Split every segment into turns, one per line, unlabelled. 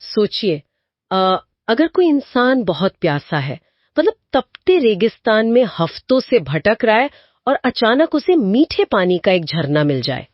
सोचिए, अगर कोई इंसान बहुत प्यासा है, मतलब तपते रेगिस्तान में हफ्तों से भटक रहा है और अचानक उसे मीठे पानी का एक झरना मिल जाए।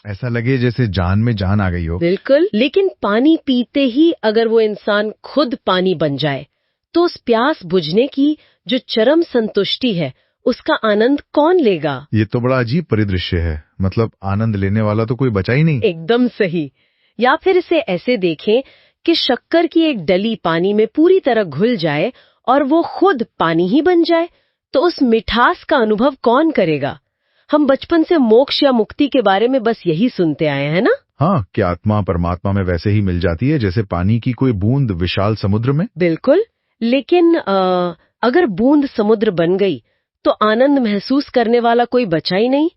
ऐसा लगे जैसे जान में जान आ गई हो।
बिल्कुल, लेकिन पानी पीते ही अगर वो इंसान खुद पानी बन जाए, तो उस प्यास बुझने की जो चरम संतुष्टि है, उसका आनंद कौन लेगा?
ये तो बड़ा अजीब परिदृश्य है। मतलब आनंद लेने वाला तो कोई बचा ही नहीं।
एकदम सही। या फिर इसे ऐसे देखें कि शक्कर की एक डली पानी में पूरी तरह घुल जाए और वो खुद पानी ही बन जाए, तो उस मिठास का अनुभव कौन करेगा? हम बचपन से मोक्ष या मुक्ति के बारे में बस यही सुनते आए हैं ना।
हाँ, कि आत्मा परमात्मा में वैसे ही मिल जाती है जैसे पानी की कोई बूंद विशाल समुद्र में।
बिल्कुल, लेकिन अगर बूंद समुद्र बन गई तो आनंद महसूस करने वाला कोई बचा ही नहीं।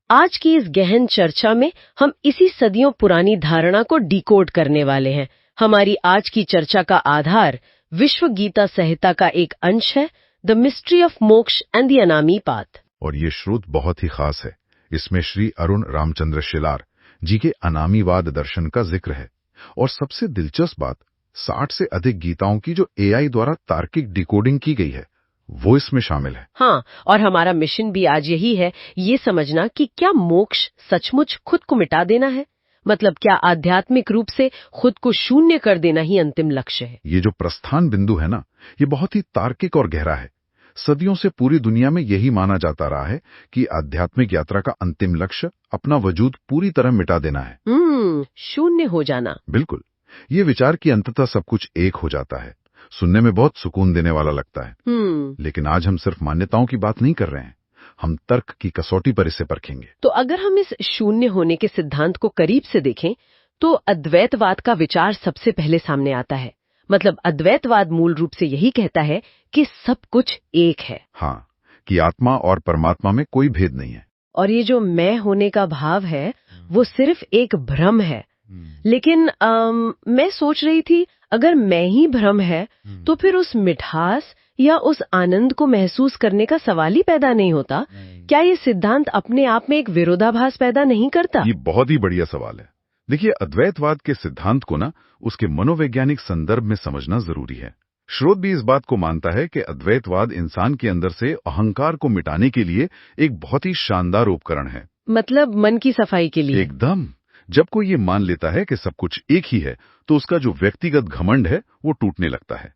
आज की इस गहन चर्चा में हम इसी सदियों पुरानी धारणा को डिकोड करने वाले हैं। हमारी आज की चर्चा का आधार विश्व गीता संहिता का एक अंश है, द मिस्ट्री ऑफ मोक्ष एंड द अनामी पाथ।
और ये श्रुत बहुत ही खास है। इसमें श्री अरुण रामचंद्र शिलार जी के अनामीवाद दर्शन का जिक्र है। और सबसे दिलचस्प बात, 60 से अधिक गीताओं की जो एआई द्वारा तार्किक डिकोडिंग की गई है, वो इसमें शामिल है।
हाँ, और हमारा मिशन भी आज यही है, ये समझना कि क्या मोक्ष सचमुच खुद को मिटा देना है? मतलब क्या आध्यात्मिक रूप से खुद को शून्य कर देना ही अंतिम लक्ष्य है?
ये जो प्रस्थान बिंदु है ना, ये बहुत ही तार्किक और गहरा है। सदियों से पूरी दुनिया में यही माना जाता रहा है कि आध्यात्मिक यात्रा का अंतिम लक्ष्य अपना वजूद पूरी तरह मिटा देना है।
शून्य हो जाना।
बिल्कुल, ये विचार कि अंततः सब कुछ एक हो जाता है, सुनने में बहुत सुकून देने वाला लगता है। लेकिन आज हम सिर्फ मान्यताओं की बात नहीं कर रहे हैं, हम तर्क की कसौटी पर इसे परखेंगे।
तो अगर हम इस शून्य होने के सिद्धांत को करीब से देखें, तो अद्वैतवाद का विचार सबसे पहले सामने आता है। मतलब अद्वैतवाद मूल रूप से यही कहता है कि सब कुछ एक है।
हाँ, कि आत्मा और परमात्मा में कोई भेद नहीं है।
और ये जो मैं होने का भाव है, वो सिर्फ एक भ्रम है। लेकिन मैं सोच रही थी, अगर मैं ही भ्रम है, तो फिर उस मिठास या उस आनंद को महसूस करने का सवाल ही पैदा नहीं होता। क्या ये सिद्धांत अपने आप में एक विरोधाभास पैदा नहीं करता?
ये बहुत ही बढ़िया सवाल है। देखिए, अद्वैतवाद के सिद्धांत को ना उसके मनोवैज्ञानिक संदर्भ में समझना जरूरी है। श्रोत भी इस बात को मानता है कि अद्वैतवाद इंसान के अंदर से अहंकार को मिटाने के लिए एक बहुत ही शानदार उपकरण है।
मतलब मन की सफाई के लिए?
एकदम। जब कोई ये मान लेता है कि सब कुछ एक ही है, तो उसका जो व्यक्तिगत घमंड है वो टूटने लगता है।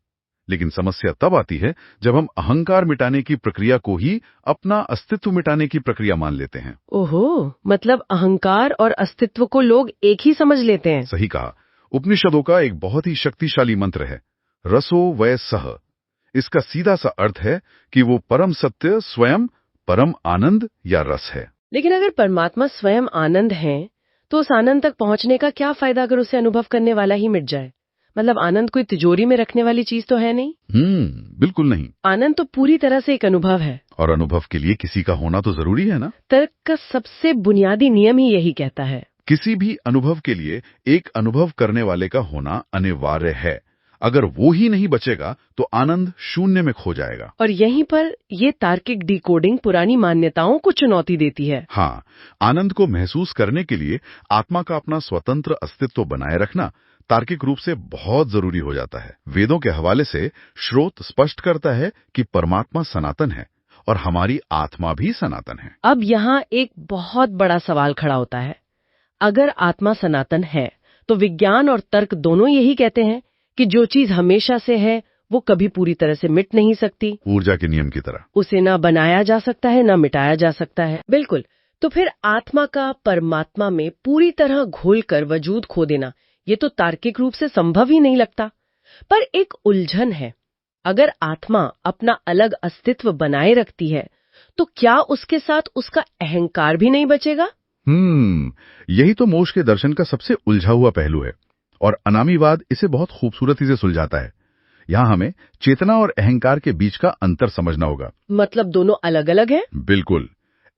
लेकिन समस्या तब आती है जब हम अहंकार मिटाने की प्रक्रिया को ही अपना अस्तित्व मिटाने की प्रक्रिया मान लेते हैं।
ओहो, मतलब अहंकार और अस्तित्व को लोग एक ही समझ लेते हैं।
सही कहा। उपनिषदों का एक बहुत ही शक्तिशाली मंत्र है, रसो वै सह। इसका सीधा सा अर्थ है कि वो परम सत्य स्वयं परम आनंद या रस है।
लेकिन अगर परमात्मा स्वयं आनंद है, तो उस आनंद तक पहुंचने का क्या फायदा अगर उसे अनुभव करने वाला ही मिट जाए? मतलब आनंद कोई तिजोरी में रखने वाली चीज तो है नहीं।
बिल्कुल नहीं।
आनंद तो पूरी तरह से एक अनुभव है।
और अनुभव के लिए किसी का होना तो जरूरी है ना।
तर्क का सबसे बुनियादी नियम ही यही कहता है।
किसी भी अनुभव के लिए एक अनुभव करने वाले का होना अनिवार्य है। अगर वो ही नहीं बचेगा तो आनंद शून्य में खो जाएगा।
और यहीं पर ये तार्किक डिकोडिंग पुरानी मान्यताओं को चुनौती देती है।
हाँ, आनंद को महसूस करने के लिए आत्मा का अपना स्वतंत्र अस्तित्व बनाए रखना तार्किक रूप से बहुत जरूरी हो जाता है। वेदों के हवाले से श्रोत स्पष्ट करता है कि परमात्मा सनातन है और हमारी आत्मा भी सनातन है।
अब यहाँ एक बहुत बड़ा सवाल खड़ा होता है। अगर आत्मा सनातन है, तो विज्ञान और तर्क दोनों यही कहते हैं कि जो चीज हमेशा से है वो कभी पूरी तरह से मिट नहीं सकती।
ऊर्जा के नियम की तरह
उसे ना बनाया जा सकता है, ना मिटाया जा सकता है। बिल्कुल। तो फिर आत्मा का परमात्मा में पूरी तरह घुलकर वजूद खो देना, ये तो तार्किक रूप से संभव ही नहीं लगता। पर एक उलझन है। अगर आत्मा अपना अलग अस्तित्व बनाए रखती है, तो क्या उसके साथ उसका अहंकार भी नहीं बचेगा?
यही तो मोक्ष के दर्शन का सबसे उलझा हुआ पहलू है। और अनामीवाद इसे बहुत खूबसूरती से सुलझाता है। यहाँ हमें चेतना और अहंकार के बीच का अंतर समझना होगा।
मतलब दोनों अलग अलग है?
बिल्कुल।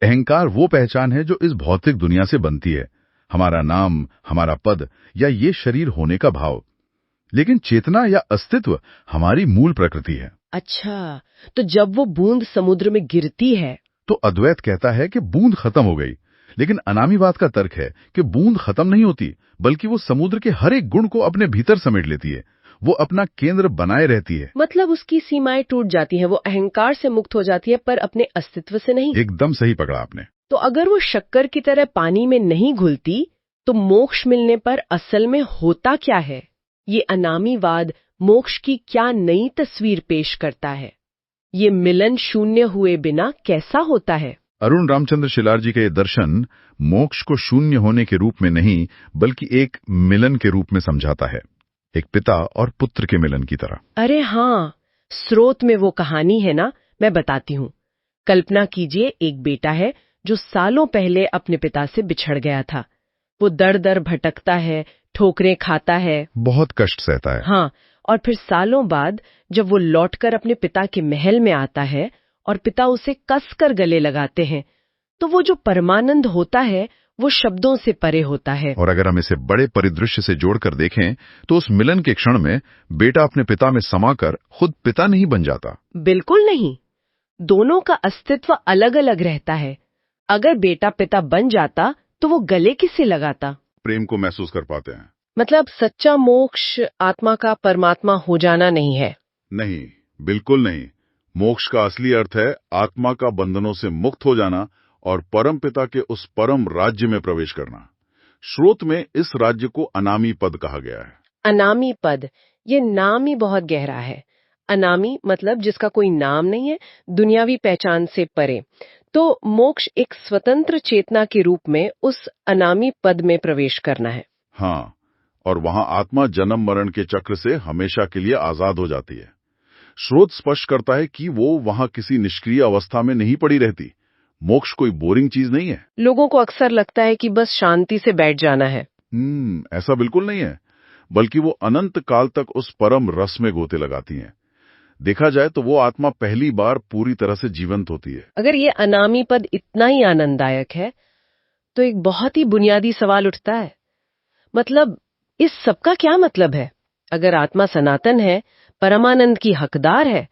अहंकार वो पहचान है जो इस भौतिक दुनिया से बनती है, हमारा नाम, हमारा पद या ये शरीर होने का भाव। लेकिन चेतना या अस्तित्व हमारी मूल प्रकृति है।
अच्छा, तो जब वो बूंद समुद्र में गिरती है,
तो अद्वैत कहता है कि बूंद खत्म हो गई, लेकिन अनामीवाद का तर्क है कि बूंद खत्म नहीं होती, बल्कि वो समुद्र के हर एक गुण को अपने भीतर समेट लेती है। वो अपना केंद्र बनाए रहती है।
मतलब उसकी सीमाएं टूट जाती हैं, वो अहंकार से मुक्त हो जाती है, पर अपने अस्तित्व से नहीं।
एकदम सही पकड़ा आपने।
तो अगर वो शक्कर की तरह पानी में नहीं घुलती, तो मोक्ष मिलने पर असल में होता क्या है? ये अनामीवाद मोक्ष की क्या नई तस्वीर पेश करता है? ये मिलन शून्य हुए बिना कैसा होता है?
अरुण रामचंद्र शिलार जी का ये दर्शन मोक्ष को शून्य होने के रूप में नहीं, बल्कि एक मिलन के रूप में समझाता है, एक पिता और पुत्र के मिलन की तरह।
अरे हाँ, स्रोत में वो कहानी है ना, मैं बताती हूँ। कल्पना कीजिए, एक बेटा है जो सालों पहले अपने पिता से बिछड़ गया था। वो दर दर भटकता है, ठोकरें खाता है,
बहुत कष्ट सहता है।
हाँ, और फिर सालों बाद जब वो लौटकर अपने पिता के महल में आता है और पिता उसे कसकर गले लगाते हैं, तो वो जो परमानंद होता है वो शब्दों से परे होता है।
और अगर हम इसे बड़े परिदृश्य से जोड़कर देखें, तो उस मिलन के क्षण में बेटा अपने पिता में समाकर खुद पिता नहीं बन जाता।
बिल्कुल नहीं, दोनों का अस्तित्व अलग अलग रहता है। अगर बेटा पिता बन जाता तो वो गले किससे लगाता?
प्रेम को महसूस कर पाते हैं।
मतलब सच्चा मोक्ष आत्मा का परमात्मा हो जाना नहीं है।
नहीं, बिल्कुल नहीं। मोक्ष का असली अर्थ है आत्मा का बंधनों से मुक्त हो जाना और परम पिता के उस परम राज्य में प्रवेश करना। श्रोत में इस राज्य को अनामी पद कहा गया है।
अनामी पद, ये नाम ही बहुत गहरा है। अनामी मतलब जिसका कोई नाम नहीं है, दुनियावी पहचान से परे। तो मोक्ष एक स्वतंत्र चेतना के रूप में उस अनामी पद में प्रवेश करना है।
हाँ, और वहां आत्मा जन्म मरण के चक्र से हमेशा के लिए आजाद हो जाती है। श्रोत स्पष्ट करता है कि वो वहां किसी निष्क्रिय अवस्था में नहीं पड़ी रहती। मोक्ष कोई बोरिंग चीज नहीं है।
लोगों को अक्सर लगता है कि बस शांति से बैठ जाना है।
ऐसा बिल्कुल नहीं है, बल्कि वो अनंत काल तक उस परम रस में गोते लगाती हैं। देखा जाए तो वो आत्मा पहली बार पूरी तरह से जीवंत होती है।
अगर ये अनामी पद इतना ही आनंददायक है, तो एक बहुत ही बुनियादी सवाल उठता है। मतलब इस सबका क्या मतलब है? अगर आत्मा सनातन है, परमानंद की हकदार है,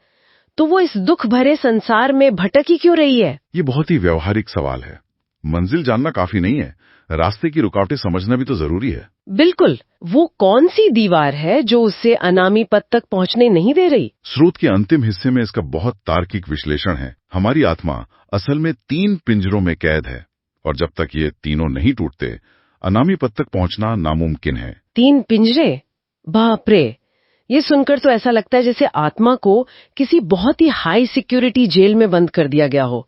तो वो इस दुख भरे संसार में भटक ही क्यों रही है?
ये बहुत ही व्यवहारिक सवाल है। मंजिल जानना काफी नहीं है, रास्ते की रुकावटें समझना भी तो जरूरी है।
बिल्कुल, वो कौन सी दीवार है जो उसे अनामी पद तक पहुंचने नहीं दे रही?
स्रोत के अंतिम हिस्से में इसका बहुत तार्किक विश्लेषण है। हमारी आत्मा असल में 3 पिंजरों में कैद है, और जब तक ये तीनों नहीं टूटते, अनामी पद तक पहुंचना नामुमकिन है।
3 पिंजरे? बाप रे! ये सुनकर तो ऐसा लगता है जैसे आत्मा को किसी बहुत ही हाई सिक्योरिटी जेल में बंद कर दिया गया हो।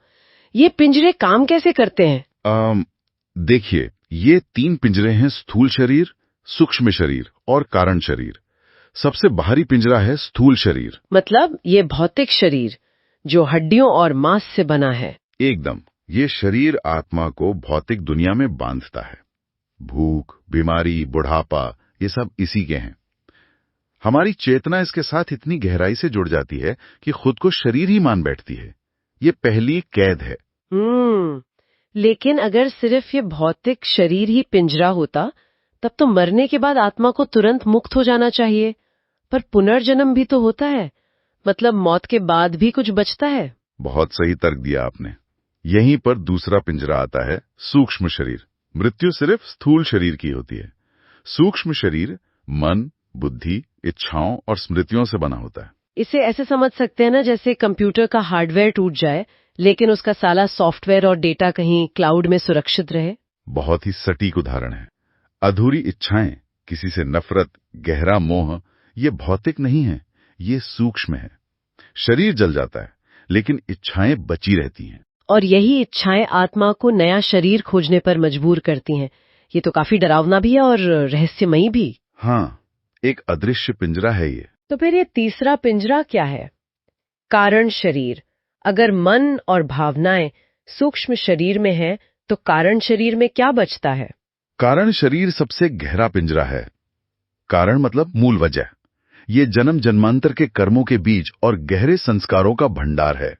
ये पिंजरे काम कैसे करते हैं?
देखिए, ये 3 पिंजरे हैं: स्थूल शरीर, सूक्ष्म शरीर और कारण शरीर। सबसे बाहरी पिंजरा है स्थूल शरीर।
मतलब ये भौतिक शरीर जो हड्डियों और मांस से बना है।
एकदम, ये शरीर आत्मा को भौतिक दुनिया में बांधता है। भूख, बीमारी, बुढ़ापा, ये सब इसी के हैं। हमारी चेतना इसके साथ इतनी गहराई से जुड़ जाती है कि खुद को शरीर ही मान बैठती है। ये पहली कैद है।
लेकिन अगर सिर्फ ये भौतिक शरीर ही पिंजरा होता, तब तो मरने के बाद आत्मा को तुरंत मुक्त हो जाना चाहिए। पर पुनर्जन्म भी तो होता है, मतलब मौत के बाद भी कुछ बचता है।
बहुत सही तर्क दिया आपने। यहीं पर दूसरा पिंजरा आता है, सूक्ष्म शरीर। मृत्यु सिर्फ स्थूल शरीर की होती है। सूक्ष्म शरीर मन, बुद्धि, इच्छाओं और स्मृतियों से बना होता है।
इसे ऐसे समझ सकते हैं ना, जैसे कंप्यूटर का हार्डवेयर टूट जाए, लेकिन उसका सारा सॉफ्टवेयर और डेटा कहीं क्लाउड में सुरक्षित रहे।
बहुत ही सटीक उदाहरण है। अधूरी इच्छाएं, किसी से नफरत, गहरा मोह, ये भौतिक नहीं है, ये सूक्ष्म है। शरीर जल जाता है, लेकिन इच्छाएं बची रहती हैं।
और यही इच्छाएं आत्मा को नया शरीर खोजने पर मजबूर करती हैं। ये तो काफी डरावना भी है और रहस्यमयी भी।
हाँ, एक अदृश्य पिंजरा है ये।
तो फिर ये तीसरा पिंजरा क्या है? कारण शरीर। अगर मन और भावनाएं सूक्ष्म शरीर में है, तो कारण शरीर में क्या बचता है?
कारण शरीर सबसे गहरा पिंजरा है। कारण मतलब मूल वजह। ये जन्म जन्मांतर के कर्मों के बीज और गहरे संस्कारों का भंडार है।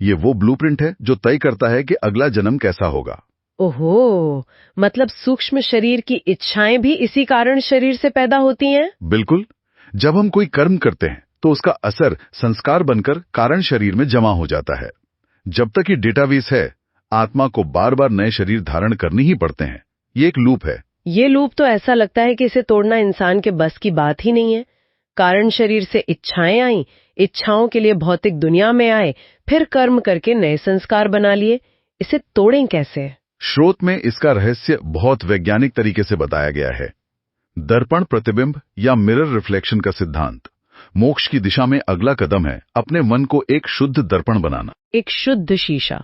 ये वो ब्लूप्रिंट है जो तय करता है कि अगला जन्म कैसा होगा।
ओहो, मतलब सूक्ष्म शरीर की इच्छाएं भी इसी कारण शरीर से पैदा होती हैं?
बिल्कुल। जब हम कोई कर्म करते हैं, तो उसका असर संस्कार बनकर कारण शरीर में जमा हो जाता है। जब तक ये डेटाबेस है, आत्मा को बार बार नए शरीर धारण करने ही पड़ते हैं। ये एक लूप है।
ये लूप तो ऐसा लगता है कि इसे तोड़ना इंसान के बस की बात ही नहीं है। कारण शरीर से इच्छाएं आई, इच्छाओं के लिए भौतिक दुनिया में आए, फिर कर्म करके नए संस्कार बना लिए। इसे तोड़ें कैसे?
स्रोत में इसका रहस्य बहुत वैज्ञानिक तरीके से बताया गया है। दर्पण प्रतिबिंब या मिरर रिफ्लेक्शन का सिद्धांत। मोक्ष की दिशा में अगला कदम है अपने मन को एक शुद्ध दर्पण बनाना।
एक शुद्ध शीशा।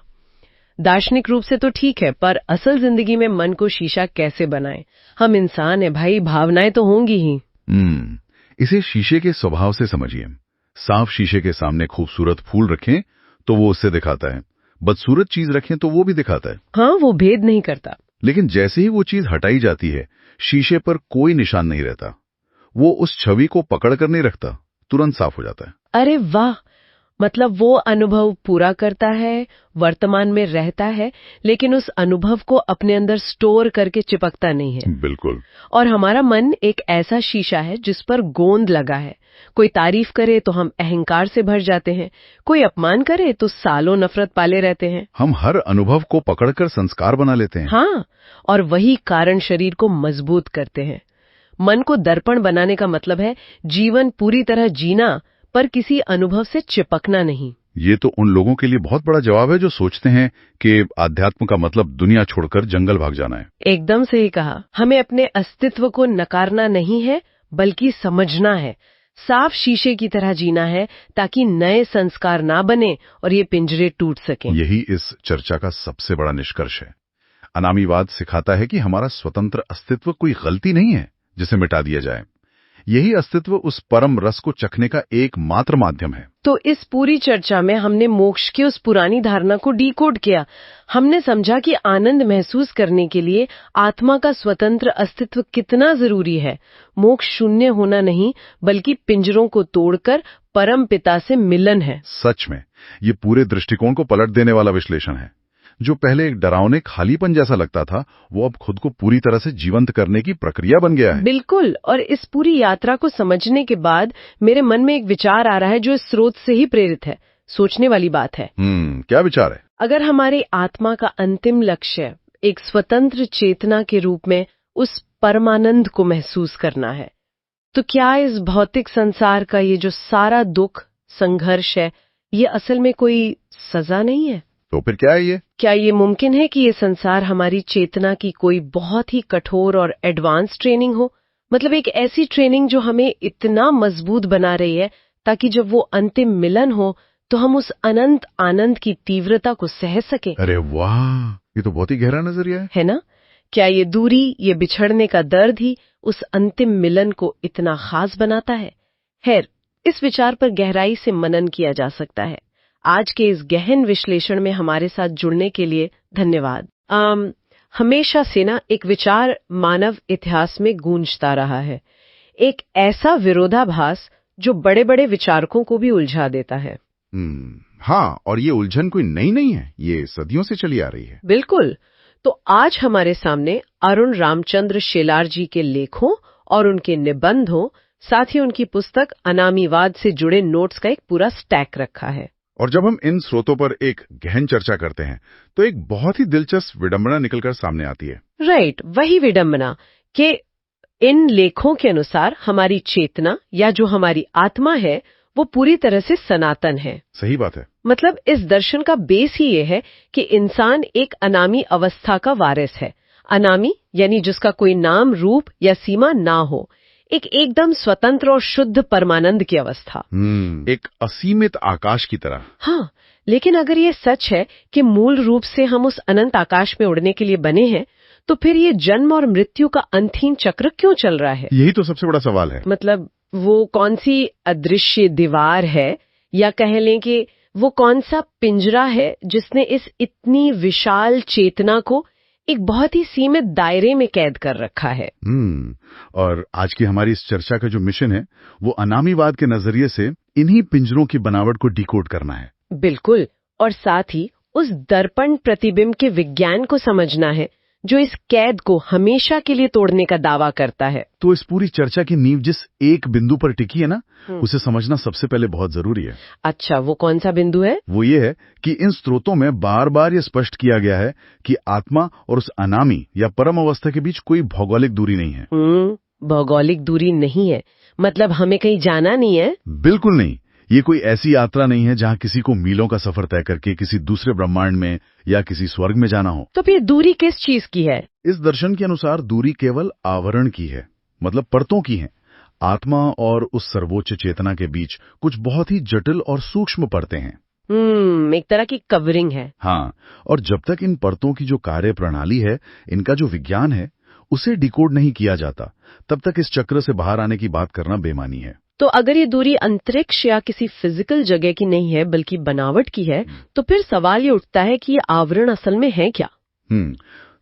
दार्शनिक रूप से तो ठीक है, पर असल जिंदगी में मन को शीशा कैसे बनाएं? हम इंसान हैं भाई, भावनाएं तो होंगी ही।
इसे शीशे के स्वभाव से समझिए। साफ शीशे के सामने खूबसूरत फूल रखें तो वो उससे दिखाता है, बदसूरत चीज रखें तो वो भी दिखाता है।
हाँ, वो भेद नहीं करता।
लेकिन जैसे ही वो चीज हटाई जाती है, शीशे पर कोई निशान नहीं रहता। वो उस छवि को पकड़ कर नहीं रखता, तुरंत साफ हो जाता है।
अरे वाह! मतलब वो अनुभव पूरा करता है, वर्तमान में रहता है, लेकिन उस अनुभव को अपने अंदर स्टोर करके चिपकता नहीं है।
बिल्कुल।
और हमारा मन एक ऐसा शीशा है जिस पर गोंद लगा है। कोई तारीफ करे तो हम अहंकार से भर जाते हैं, कोई अपमान करे तो सालों नफरत पाले रहते हैं।
हम हर अनुभव को पकड़कर संस्कार बना लेते हैं।
हाँ, और वही कारण शरीर को मजबूत करते हैं। मन को दर्पण बनाने का मतलब है जीवन पूरी तरह जीना, पर किसी अनुभव से चिपकना नहीं।
ये तो उन लोगों के लिए बहुत बड़ा जवाब है जो सोचते हैं कि आध्यात्म का मतलब दुनिया छोड़कर जंगल भाग जाना है।
एकदम सही कहा। हमें अपने अस्तित्व को नकारना नहीं है, बल्कि समझना है। साफ शीशे की तरह जीना है ताकि नए संस्कार ना बने और ये पिंजरे टूट सकें।
यही इस चर्चा का सबसे बड़ा निष्कर्ष है। अनामीवाद सिखाता है कि हमारा स्वतंत्र अस्तित्व कोई गलती नहीं है जिसे मिटा दिया जाए। यही अस्तित्व उस परम रस को चखने का एकमात्र माध्यम है।
तो इस पूरी चर्चा में हमने मोक्ष की उस पुरानी धारणा को डीकोड किया। हमने समझा कि आनंद महसूस करने के लिए आत्मा का स्वतंत्र अस्तित्व कितना जरूरी है। मोक्ष शून्य होना नहीं, बल्कि पिंजरों को तोड़कर परम पिता से मिलन है।
सच में ये पूरे दृष्टिकोण को पलट देने वाला विश्लेषण है। जो पहले एक डरावने खालीपन जैसा लगता था, वो अब खुद को पूरी तरह से जीवंत करने की प्रक्रिया बन गया है।
बिल्कुल। और इस पूरी यात्रा को समझने के बाद मेरे मन में एक विचार आ रहा है जो इस स्रोत से ही प्रेरित है। सोचने वाली बात है।
क्या विचार है?
अगर हमारे आत्मा का अंतिम लक्ष्य एक स्वतंत्र चेतना के रूप में उस परमानंद को महसूस करना है, तो क्या इस भौतिक संसार का ये जो सारा दुख, संघर्ष है, ये असल में कोई सजा नहीं है?
तो फिर क्या है ये?
क्या ये मुमकिन है कि ये संसार हमारी चेतना की कोई बहुत ही कठोर और एडवांस ट्रेनिंग हो? मतलब एक ऐसी ट्रेनिंग जो हमें इतना मजबूत बना रही है ताकि जब वो अंतिम मिलन हो तो हम उस अनंत आनंद की तीव्रता को सह सके।
अरे वाह, ये तो बहुत ही गहरा नजरिया
है ना? क्या ये दूरी, ये बिछड़ने का दर्द ही उस अंतिम मिलन को इतना खास बनाता है? खैर, इस विचार पर गहराई से मनन किया जा सकता है। आज के इस गहन विश्लेषण में हमारे साथ जुड़ने के लिए धन्यवाद। हमेशा से ना एक विचार मानव इतिहास में गूंजता रहा है, एक ऐसा विरोधाभास जो बड़े बड़े विचारकों को भी उलझा देता है।
हाँ, और ये उलझन कोई नई नहीं है, ये सदियों से चली आ रही है।
बिल्कुल। तो आज हमारे सामने अरुण रामचंद्र शेलार जी के लेखों और उनके निबंधों, साथ ही उनकी पुस्तक अनामीवाद से जुड़े नोट्स का एक पूरा स्टैक रखा है।
और जब हम इन स्रोतों पर एक गहन चर्चा करते हैं तो एक बहुत ही दिलचस्प विडंबना निकलकर सामने आती है।
राइट, वही विडंबना कि इन लेखों के अनुसार हमारी चेतना या जो हमारी आत्मा है वो पूरी तरह से सनातन है।
सही बात है।
मतलब इस दर्शन का बेस ही ये है कि इंसान एक अनामी अवस्था का वारिस है। अनामी यानी जिसका कोई नाम, रूप या सीमा ना हो, एक एकदम स्वतंत्र और शुद्ध परमानंद की अवस्था।
एक असीमित आकाश की तरह।
हाँ, लेकिन अगर ये सच है कि मूल रूप से हम उस अनंत आकाश में उड़ने के लिए बने हैं, तो फिर ये जन्म और मृत्यु का अंतहीन चक्र क्यों चल रहा है?
यही तो सबसे बड़ा सवाल है।
मतलब वो कौन सी अदृश्य दीवार है, या कह लें कि वो कौन सा पिंजरा है जिसने इस इतनी विशाल चेतना को एक बहुत ही सीमित दायरे में कैद कर रखा है?
और आज की हमारी इस चर्चा का जो मिशन है वो अनामीवाद के नजरिए से इन्हीं पिंजरों की बनावट को डिकोड करना है।
बिल्कुल। और साथ ही उस दर्पण प्रतिबिंब के विज्ञान को समझना है जो इस कैद को हमेशा के लिए तोड़ने का दावा करता है?
तो इस पूरी चर्चा की नींव जिस एक बिंदु पर टिकी है ना, उसे समझना सबसे पहले बहुत जरूरी है।
अच्छा, वो कौन सा बिंदु है?
वो ये है कि इन स्रोतों में बार बार ये स्पष्ट किया गया है कि आत्मा और उस अनामी या परम अवस्था के बीच कोई भौगोलिक दूरी नहीं है।
भौगोलिक दूरी नहीं है मतलब हमें कहीं जाना नहीं है?
बिल्कुल नहीं। ये कोई ऐसी यात्रा नहीं है जहाँ किसी को मीलों का सफर तय करके किसी दूसरे ब्रह्मांड में या किसी स्वर्ग में जाना हो।
तो फिर दूरी किस चीज की है?
इस दर्शन के अनुसार दूरी केवल आवरण की है, मतलब परतों की है। आत्मा और उस सर्वोच्च चेतना के बीच कुछ बहुत ही जटिल और सूक्ष्म परतें हैं।
एक तरह की कवरिंग है।
हाँ, और जब तक इन परतों की जो कार्य प्रणाली है, इनका जो विज्ञान है, उसे डिकोड नहीं किया जाता, तब तक इस चक्र से बाहर आने की बात करना बेमानी है।
तो अगर ये दूरी अंतरिक्ष या किसी फिजिकल जगह की नहीं है बल्कि बनावट की है, तो फिर सवाल ये उठता है कि ये आवरण असल में है क्या?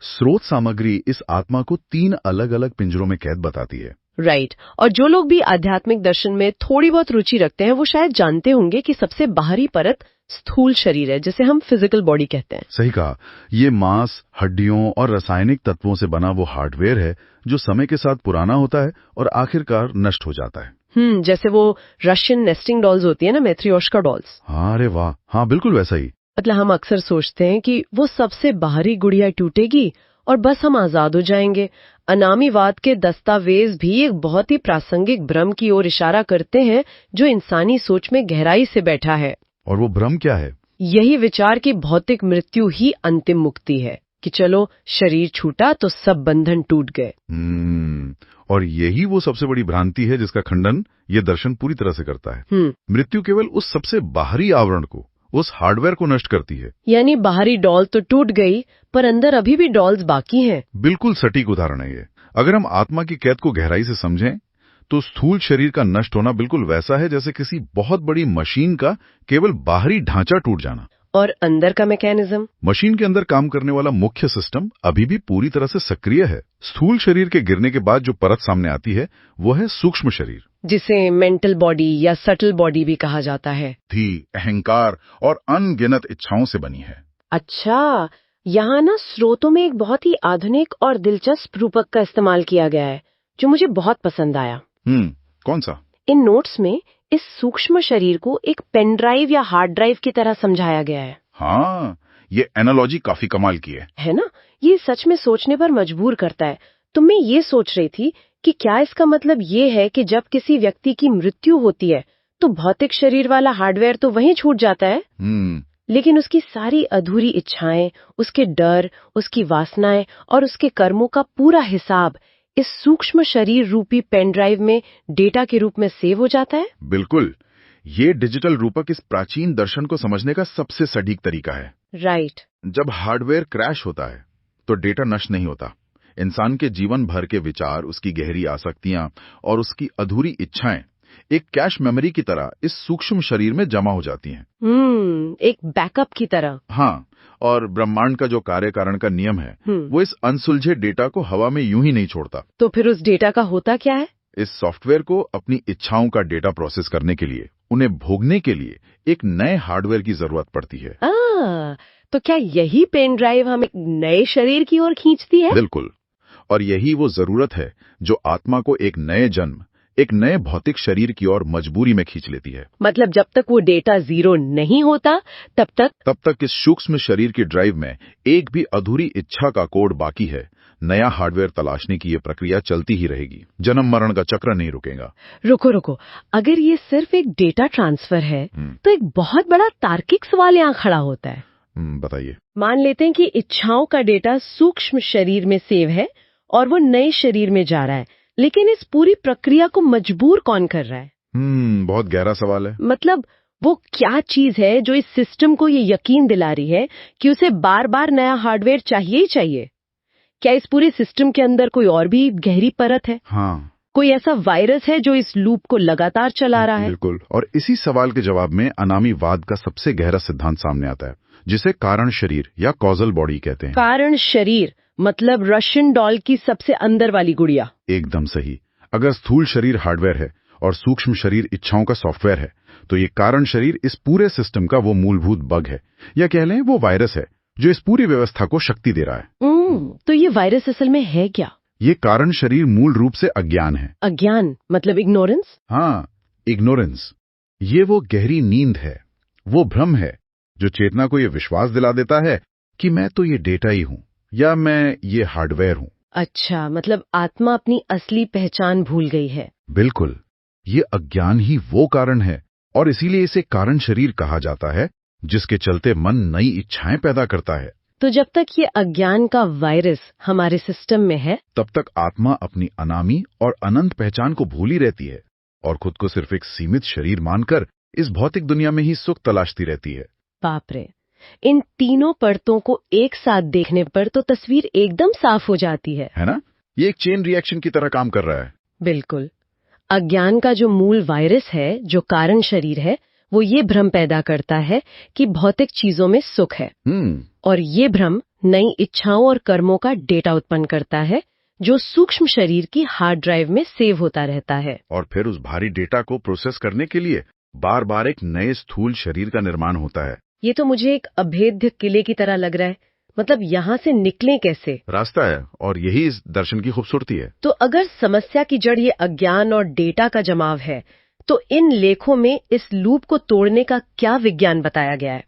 स्रोत सामग्री इस आत्मा को 3 अलग अलग पिंजरों में कैद बताती है।
राइट। और जो लोग भी आध्यात्मिक दर्शन में थोड़ी बहुत रुचि रखते हैं वो शायद जानते होंगे कि सबसे बाहरी परत स्थूल शरीर है, जिसे हम फिजिकल बॉडी कहते हैं।
सही कहा। ये मांस, हड्डियों और रासायनिक तत्वों से बना वो हार्डवेयर है जो समय के साथ पुराना होता है और आखिरकार नष्ट हो जाता है।
जैसे वो रशियन नेस्टिंग डॉल्स होती है ना, मैत्रियोश्का डॉल्स।
हाँ, अरे वाह, हाँ बिल्कुल वैसा ही।
मतलब हम अक्सर सोचते हैं कि वो सबसे बाहरी गुड़िया टूटेगी और बस हम आजाद हो जाएंगे। अनामीवाद के दस्तावेज भी एक बहुत ही प्रासंगिक भ्रम की ओर इशारा करते हैं जो इंसानी सोच में गहराई से बैठा है।
और वो भ्रम क्या है?
यही विचार की भौतिक मृत्यु ही अंतिम मुक्ति है, कि चलो शरीर छूटा तो सब बंधन टूट गए।
और यही वो सबसे बड़ी भ्रांति है जिसका खंडन ये दर्शन पूरी तरह से करता है। मृत्यु केवल उस सबसे बाहरी आवरण को, उस हार्डवेयर को नष्ट करती है।
यानी बाहरी डॉल तो टूट गई पर अंदर अभी भी डॉल्स बाकी हैं।
बिल्कुल सटीक उदाहरण है ये। अगर हम आत्मा की कैद को गहराई से समझें तो स्थूल शरीर का नष्ट होना बिल्कुल वैसा है जैसे किसी बहुत बड़ी मशीन का केवल बाहरी ढांचा टूट जाना।
और अंदर का मैकेनिज्म?
मशीन के अंदर काम करने वाला मुख्य सिस्टम अभी भी पूरी तरह से सक्रिय है। स्थूल शरीर के गिरने के बाद जो परत सामने आती है वो है सूक्ष्म शरीर,
जिसे मेंटल बॉडी या सटल बॉडी भी कहा जाता है।
अहंकार और अनगिनत इच्छाओं से बनी है।
अच्छा, यहाँ ना स्रोतों में एक बहुत ही आधुनिक और दिलचस्प रूपक का इस्तेमाल किया गया है जो मुझे बहुत पसंद आया।
कौन सा?
इन नोट्स में इस सूक्ष्म शरीर को एक पेन ड्राइव या हार्ड ड्राइव की तरह समझाया गया है।
हाँ, ये एनालॉजी काफी कमाल की है
ना? ये सच में सोचने पर मजबूर करता है। तो मैं ये सोच रही थी कि क्या इसका मतलब ये है कि जब किसी व्यक्ति की मृत्यु होती है तो भौतिक शरीर वाला हार्डवेयर तो वहीं छूट जाता है, लेकिन उसकी सारी अधूरी इच्छाएं, उसके डर, उसकी वासनाएं और उसके कर्मों का पूरा हिसाब इस सूक्ष्म शरीर रूपी पेन ड्राइव में डेटा के रूप में सेव हो जाता है।
बिल्कुल, ये डिजिटल रूपक इस प्राचीन दर्शन को समझने का सबसे सटीक तरीका है।
राइट।
जब हार्डवेयर क्रैश होता है तो डेटा नष्ट नहीं होता। इंसान के जीवन भर के विचार, उसकी गहरी आसक्तियां और उसकी अधूरी इच्छाएं एक कैश मेमोरी की तरह इस सूक्ष्म शरीर में जमा हो जाती हैं।
एक बैकअप की तरह।
हाँ, और ब्रह्मांड का जो कार्य कारण का नियम है वो इस अनसुलझे डेटा को हवा में यूं ही नहीं छोड़ता।
तो फिर उस डेटा का होता क्या है?
इस सॉफ्टवेयर को अपनी इच्छाओं का डेटा प्रोसेस करने के लिए, उन्हें भोगने के लिए एक नए हार्डवेयर की जरूरत पड़ती है।
तो क्या यही पेन ड्राइव हमें नए शरीर की ओर खींचती है?
बिल्कुल, और यही वो जरूरत है जो आत्मा को एक नए जन्म, एक नए भौतिक शरीर की ओर मजबूरी में खींच लेती है।
मतलब जब तक वो डेटा जीरो नहीं होता तब तक
इस सूक्ष्म शरीर की ड्राइव में एक भी अधूरी इच्छा का कोड बाकी है। नया हार्डवेयर तलाशने की ये प्रक्रिया चलती ही रहेगी। जन्म मरण का चक्र नहीं रुकेगा।
रुको, अगर ये सिर्फ एक डेटा ट्रांसफर है तो एक बहुत बड़ा तार्किक सवाल यहाँ खड़ा होता है।
बताइए।
मान लेते हैं कि इच्छाओं का डेटा सूक्ष्म शरीर में सेव है और वो नए शरीर में जा रहा है, लेकिन इस पूरी प्रक्रिया को मजबूर कौन कर रहा है?
बहुत गहरा सवाल है।
मतलब वो क्या चीज है जो इस सिस्टम को ये यकीन दिला रही है कि उसे बार बार नया हार्डवेयर चाहिए ही चाहिए? क्या इस पूरे सिस्टम के अंदर कोई और भी गहरी परत है?
हाँ,
कोई ऐसा वायरस है जो इस लूप को लगातार चला रहा है?
बिल्कुल, और इसी सवाल के जवाब में अनामीवाद का सबसे गहरा सिद्धांत सामने आता है, जिसे कारण शरीर या कॉजल बॉडी कहते हैं।
कारण शरीर मतलब रशियन डॉल की सबसे अंदर वाली गुड़िया।
एकदम सही। अगर स्थूल शरीर हार्डवेयर है और सूक्ष्म शरीर इच्छाओं का सॉफ्टवेयर है, तो ये कारण शरीर इस पूरे सिस्टम का वो मूलभूत बग है, या कह लें वो वायरस है जो इस पूरी व्यवस्था को शक्ति दे रहा है।
तो ये वायरस असल में है क्या?
ये कारण शरीर मूल रूप से अज्ञान है।
अज्ञान मतलब इग्नोरेंस?
हाँ, इग्नोरेंस। ये वो गहरी नींद है, वो भ्रम है जो चेतना को ये विश्वास दिला देता है कि मैं तो ये डेटा ही हूं या मैं ये हार्डवेयर हूं।
अच्छा, मतलब आत्मा अपनी असली पहचान भूल गई है।
बिल्कुल, ये अज्ञान ही वो कारण है और इसीलिए इसे कारण शरीर कहा जाता है, जिसके चलते मन नई इच्छाएं पैदा करता है।
तो जब तक ये अज्ञान का वायरस हमारे सिस्टम में है,
तब तक आत्मा अपनी अनामी और अनंत पहचान को भूली रहती है और खुद को सिर्फ एक सीमित शरीर मानकर इस भौतिक दुनिया में ही सुख तलाशती रहती है।
बाप रे, इन तीनों परतों को एक साथ देखने पर तो तस्वीर एकदम साफ हो जाती है
ना? ये एक चेन रिएक्शन की तरह काम कर रहा है।
बिल्कुल। अज्ञान का जो मूल वायरस है, जो कारण शरीर है, वो ये भ्रम पैदा करता है कि भौतिक चीजों में सुख है। और ये भ्रम नई इच्छाओं और कर्मों का डेटा उत्पन्न करता है, जो सूक्ष्म शरीर की हार्ड ड्राइव में सेव होता रहता है।
और फिर उस भारी डेटा को प्रोसेस करने के लिए बार बार एक नए स्थूल शरीर का निर्माण होता है।
ये तो मुझे एक अभेद्य किले की तरह लग रहा है। मतलब यहाँ से निकलें कैसे?
रास्ता है, और यही इस दर्शन की खूबसूरती है।
तो अगर समस्या की जड़ ये अज्ञान और डेटा का जमाव है, तो इन लेखों में इस लूप को तोड़ने का क्या विज्ञान बताया गया है?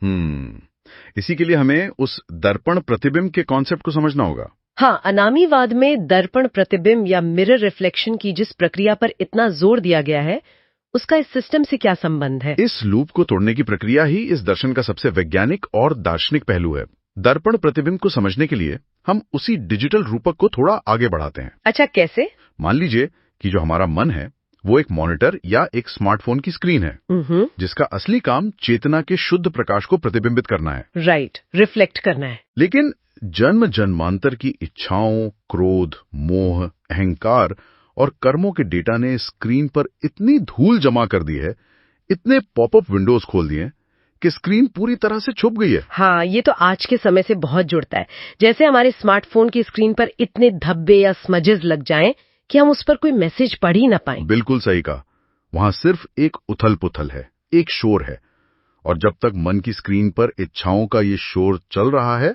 इसी के लिए हमें उस दर्पण प्रतिबिंब के कॉन्सेप्ट को समझना होगा।
हाँ, अनामीवाद में दर्पण प्रतिबिंब या मिरर रिफ्लेक्शन की जिस प्रक्रिया पर इतना जोर दिया गया है, उसका इस सिस्टम से क्या संबंध है?
इस लूप को तोड़ने की प्रक्रिया ही इस दर्शन का सबसे वैज्ञानिक और दार्शनिक पहलू है। दर्पण प्रतिबिंब को समझने के लिए हम उसी डिजिटल रूपक को थोड़ा आगे बढ़ाते हैं।
अच्छा, कैसे?
मान लीजिए कि जो हमारा मन है वो एक मॉनिटर या एक स्मार्टफोन की स्क्रीन है, जिसका असली काम चेतना के शुद्ध प्रकाश को प्रतिबिंबित करना है।
राइट, रिफ्लेक्ट करना है।
लेकिन जन्म जन्मांतर की इच्छाओं, क्रोध, मोह, अहंकार और कर्मों के डेटा ने स्क्रीन पर इतनी धूल जमा कर दी है, इतने पॉपअप विंडोज खोल दिए कि स्क्रीन पूरी तरह से छुप गई है।
हाँ, ये तो आज के समय से बहुत जुड़ता है। जैसे हमारे स्मार्टफोन की स्क्रीन पर इतने धब्बे या स्मजेस लग जाएं कि हम उस पर कोई मैसेज पढ़ ही ना पाएं।
बिल्कुल सही कहा। वहां सिर्फ एक उथल पुथल है, एक शोर है, और जब तक मन की स्क्रीन पर इच्छाओं का ये शोर चल रहा है,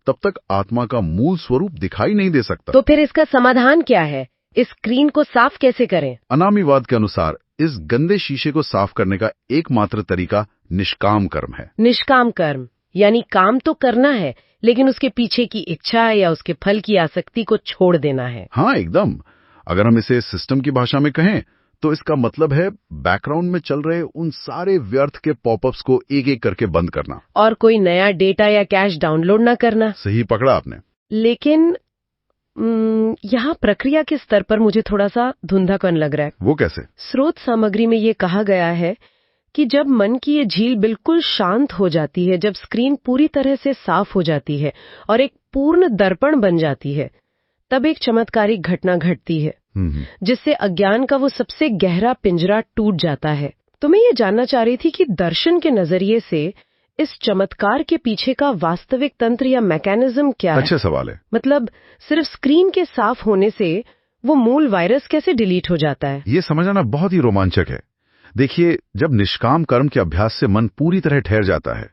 तब तक आत्मा का मूल स्वरूप दिखाई नहीं दे सकता।
तो फिर इसका समाधान क्या है? इस स्क्रीन को साफ कैसे करें?
अनामीवाद के अनुसार इस गंदे शीशे को साफ करने का एकमात्र तरीका निष्काम कर्म है।
निष्काम कर्म यानी काम तो करना है, लेकिन उसके पीछे की इच्छा या उसके फल की आसक्ति को छोड़ देना है।
हाँ, एकदम। अगर हम इसे सिस्टम की भाषा में कहें तो इसका मतलब है बैकग्राउंड में चल रहे उन सारे व्यर्थ के पॉपअप्स को एक एक करके बंद करना,
और कोई नया डेटा या कैश डाउनलोड ना करना।
सही पकड़ा आपने।
लेकिन यहाँ प्रक्रिया के स्तर पर मुझे थोड़ा सा धुंधापन लग रहा है।
वो कैसे?
स्रोत सामग्री में ये कहा गया है कि जब मन की ये झील बिल्कुल शांत हो जाती है, जब स्क्रीन पूरी तरह से साफ हो जाती है और एक पूर्ण दर्पण बन जाती है, तब एक चमत्कारिक घटना घटती है, जिससे अज्ञान का वो सबसे गहरा पिंजरा टूट जाता है। तो मैं ये जानना चाह रही थी कि दर्शन के नजरिए से इस चमत्कार के पीछे का वास्तविक तंत्र या मैकेनिज्म क्या है?
अच्छा सवाल है।
मतलब सिर्फ स्क्रीन के साफ होने से वो मूल वायरस कैसे डिलीट हो जाता है?
ये समझना बहुत ही रोमांचक है। देखिए, जब निष्काम कर्म के अभ्यास से मन पूरी तरह ठहर जाता है,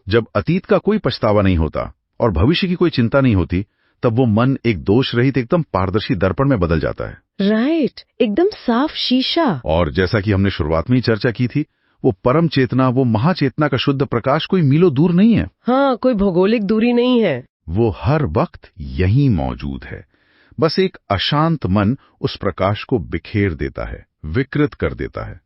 जब अतीत का कोई पछतावा नहीं होता और भविष्य की कोई चिंता नहीं होती, तब वो मन एक दोष रहित एकदम पारदर्शी दर्पण में बदल जाता है।
राइट, एकदम साफ शीशा।
और जैसा कि हमने शुरुआत में ही चर्चा की थी, वो परम चेतना, वो महाचेतना का शुद्ध प्रकाश कोई मीलों दूर नहीं है।
हाँ, कोई भौगोलिक दूरी नहीं है।
वो हर वक्त यहीं मौजूद है। बस एक अशांत मन उस प्रकाश को बिखेर देता है, विकृत कर देता है।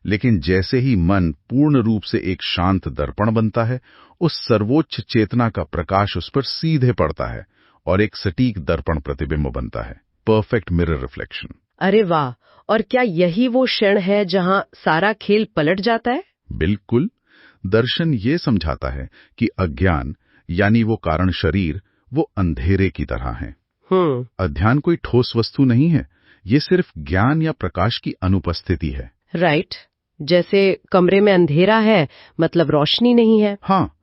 लेकिन जैसे ही मन पूर्ण रूप से एक शांत दर्पण बनता है, उस सर्वोच्च चेतना का प्रकाश उस पर सीधे पड़ता है और एक सटीक दर्पण प्रतिबिंब बनता है, परफेक्ट मिरर रिफ्लेक्शन।
अरे वाह! और क्या यही वो क्षण है जहाँ सारा खेल पलट जाता है?
बिल्कुल। दर्शन ये समझाता है कि अज्ञान यानी वो कारण शरीर, वो अंधेरे की तरह है। अज्ञान कोई ठोस वस्तु नहीं है, ये सिर्फ ज्ञान या प्रकाश की अनुपस्थिति है।
राइट, जैसे कमरे में अंधेरा है मतलब रोशनी नहीं है।
हाँ,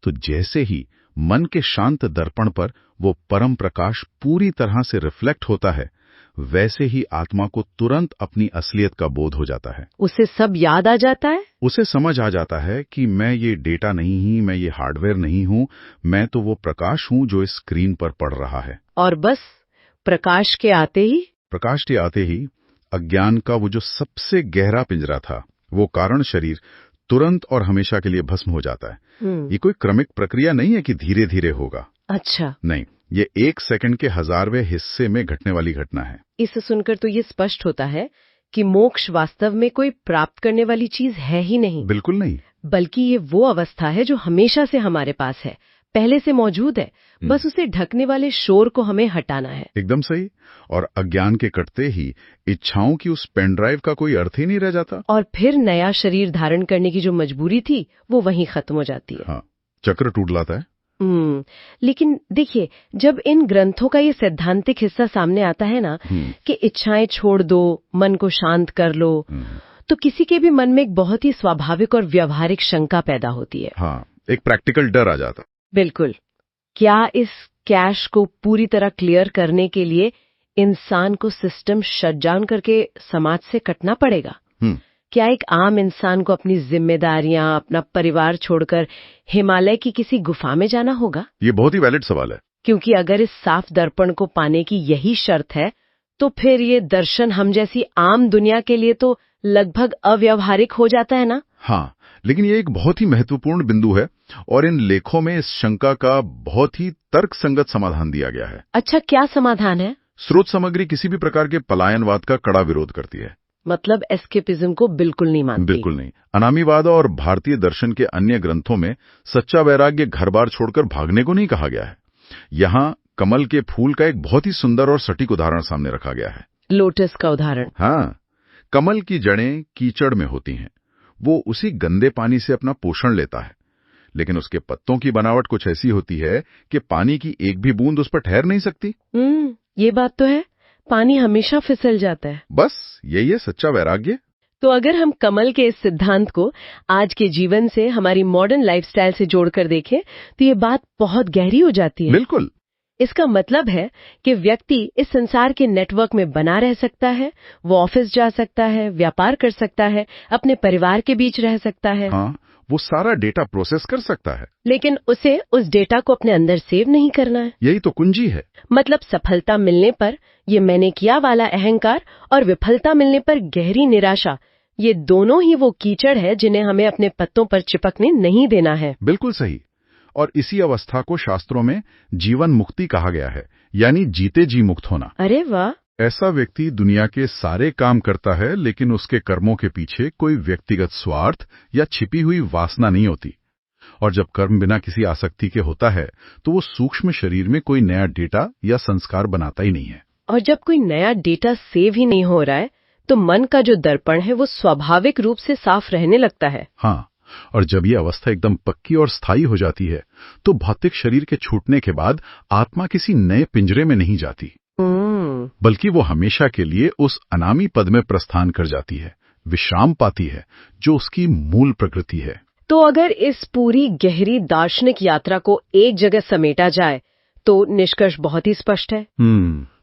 तो जैसे ही मन के शांत दर्पण पर वो परम प्रकाश पूरी तरह से रिफ्लेक्ट होता है, वैसे ही आत्मा को तुरंत अपनी असलियत का बोध हो जाता है।
उसे सब याद आ जाता है।
उसे समझ आ जाता है कि मैं ये डेटा नहीं ही, मैं ये हार्डवेयर नहीं हूं, मैं तो वो प्रकाश हूं जो इस स्क्रीन पर पड़ रहा है।
और बस प्रकाश के आते ही
अज्ञान का वो जो सबसे गहरा पिंजरा था, वो कारण शरीर तुरंत और हमेशा के लिए भस्म हो जाता है। ये कोई क्रमिक प्रक्रिया नहीं है कि धीरे धीरे होगा।
अच्छा।
नहीं, ये 1 सेकंड के 1000वें हिस्से में घटने वाली घटना है।
इसे सुनकर तो ये स्पष्ट होता है कि मोक्ष वास्तव में कोई प्राप्त करने वाली चीज है ही नहीं।
बिल्कुल नहीं।
बल्कि ये वो अवस्था है जो हमेशा से हमारे पास है, पहले से मौजूद है। बस उसे ढकने वाले शोर को हमें हटाना है।
एकदम सही। और अज्ञान के कटते ही इच्छाओं की उस पेन ड्राइव का कोई अर्थ ही नहीं रह जाता।
और फिर नया शरीर धारण करने की जो मजबूरी थी वो वहीं खत्म हो जाती है।
हाँ, चक्र टूट जाता है।
लेकिन देखिए, जब इन ग्रंथों का ये सैद्धांतिक हिस्सा सामने आता है ना कि इच्छाएं छोड़ दो, मन को शांत कर लो, तो किसी के भी मन में एक बहुत ही स्वाभाविक और व्यवहारिक शंका पैदा होती है।
हाँ, एक प्रैक्टिकल डर आ जाता।
बिल्कुल। क्या इस कैश को पूरी तरह क्लियर करने के लिए इंसान को सिस्टम शटडाउन करके समाज से कटना पड़ेगा? क्या एक आम इंसान को अपनी जिम्मेदारियां, अपना परिवार छोड़कर हिमालय की किसी गुफा में जाना होगा?
ये बहुत ही वैलिड सवाल है।
क्योंकि अगर इस साफ दर्पण को पाने की यही शर्त है, तो फिर ये दर्शन हम जैसी आम दुनिया के लिए तो लगभग अव्यवहारिक हो जाता है ना?
हाँ, लेकिन ये एक बहुत ही महत्वपूर्ण बिंदु है और इन लेखों में इस शंका का बहुत ही तर्कसंगत समाधान दिया गया है।
अच्छा, क्या समाधान है?
स्रोत सामग्री किसी भी प्रकार के पलायनवाद का कड़ा विरोध करती है।
मतलब एस्केपिज्म को बिल्कुल नहीं मानती।
बिल्कुल नहीं। अनामीवाद और भारतीय दर्शन के अन्य ग्रंथों में सच्चा वैराग्य घर बार छोड़कर भागने को नहीं कहा गया है। यहाँ कमल के फूल का एक बहुत ही सुंदर और सटीक उदाहरण सामने रखा गया है।
लोटस का उदाहरण।
हाँ, कमल की जड़ें कीचड़ में होती हैं। वो उसी गंदे पानी से अपना पोषण लेता है, लेकिन उसके पत्तों की बनावट कुछ ऐसी होती है कि पानी की एक भी बूंद उस पर ठहर नहीं सकती।
ये बात तो है, पानी हमेशा फिसल जाता है।
बस यही है सच्चा वैराग्य।
तो अगर हम कमल के इस सिद्धांत को आज के जीवन से, हमारी मॉडर्न लाइफस्टाइल से जोड़कर देखें, तो ये बात बहुत गहरी हो जाती है।
बिल्कुल।
इसका मतलब है कि व्यक्ति इस संसार के नेटवर्क में बना रह सकता है, वो ऑफिस जा सकता है, व्यापार कर सकता है, अपने परिवार के बीच रह सकता है।
हाँ, वो सारा डेटा प्रोसेस कर सकता है,
लेकिन उसे उस डेटा को अपने अंदर सेव नहीं करना है।
यही तो कुंजी है। मतलब
सफलता मिलने पर ये मैंने किया वाला अहंकार और विफलता मिलने पर गहरी निराशा, ये दोनों ही वो कीचड़ है जिन्हें हमें अपने पत्तों पर चिपकने नहीं देना है।
बिल्कुल सही। और इसी अवस्था को शास्त्रों में जीवन मुक्ति कहा गया है, यानी जीते जी मुक्त होना।
अरे वाह!
ऐसा व्यक्ति दुनिया के सारे काम करता है, लेकिन उसके कर्मों के पीछे कोई व्यक्तिगत स्वार्थ या छिपी हुई वासना नहीं होती। और जब कर्म बिना किसी आसक्ति के होता है, तो वो सूक्ष्म शरीर में कोई नया डेटा या संस्कार बनाता ही नहीं है।
और जब कोई नया डेटा सेव ही नहीं हो रहा है, तो मन का जो दर्पण है वो स्वाभाविक रूप से साफ रहने लगता है।
हाँ, और जब ये अवस्था एकदम पक्की और स्थायी हो जाती है, तो भौतिक शरीर के छूटने के बाद आत्मा किसी नए पिंजरे में नहीं जाती, बल्कि वो हमेशा के लिए उस अनामी पद में प्रस्थान कर जाती है, विश्राम पाती है, जो उसकी मूल प्रकृति है।
तो अगर इस पूरी गहरी दार्शनिक यात्रा को एक जगह समेटा जाए, तो निष्कर्ष बहुत ही स्पष्ट है।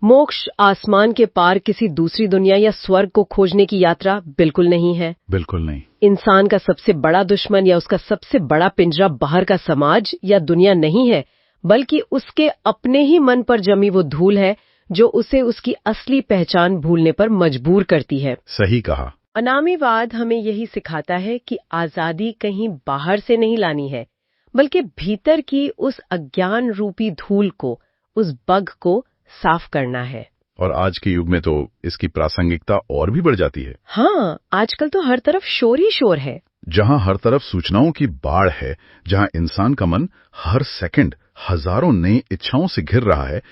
मोक्ष आसमान के पार किसी दूसरी दुनिया या स्वर्ग को खोजने की यात्रा बिल्कुल नहीं है।
बिल्कुल नहीं।
इंसान का सबसे बड़ा दुश्मन या उसका सबसे बड़ा पिंजरा बाहर का समाज या दुनिया नहीं है, बल्कि उसके अपने ही मन पर जमी वो धूल है जो उसे उसकी असली पहचान भूलने पर मजबूर करती है।
सही कहा।
अनामीवाद हमें यही सिखाता है कि आजादी कहीं बाहर से नहीं लानी है, बल्कि भीतर की उस अज्ञान रूपी धूल को, उस बग को साफ करना है।
और आज के युग में तो इसकी प्रासंगिकता और भी बढ़ जाती है।
हाँ, आजकल तो हर तरफ शोर ही शोर है।
जहाँ हर तरफ सूचनाओं की बाढ़ है, जहाँ इंसान का मन हर सेकंड हजारों नई इच्छाओं से घिर रहा है,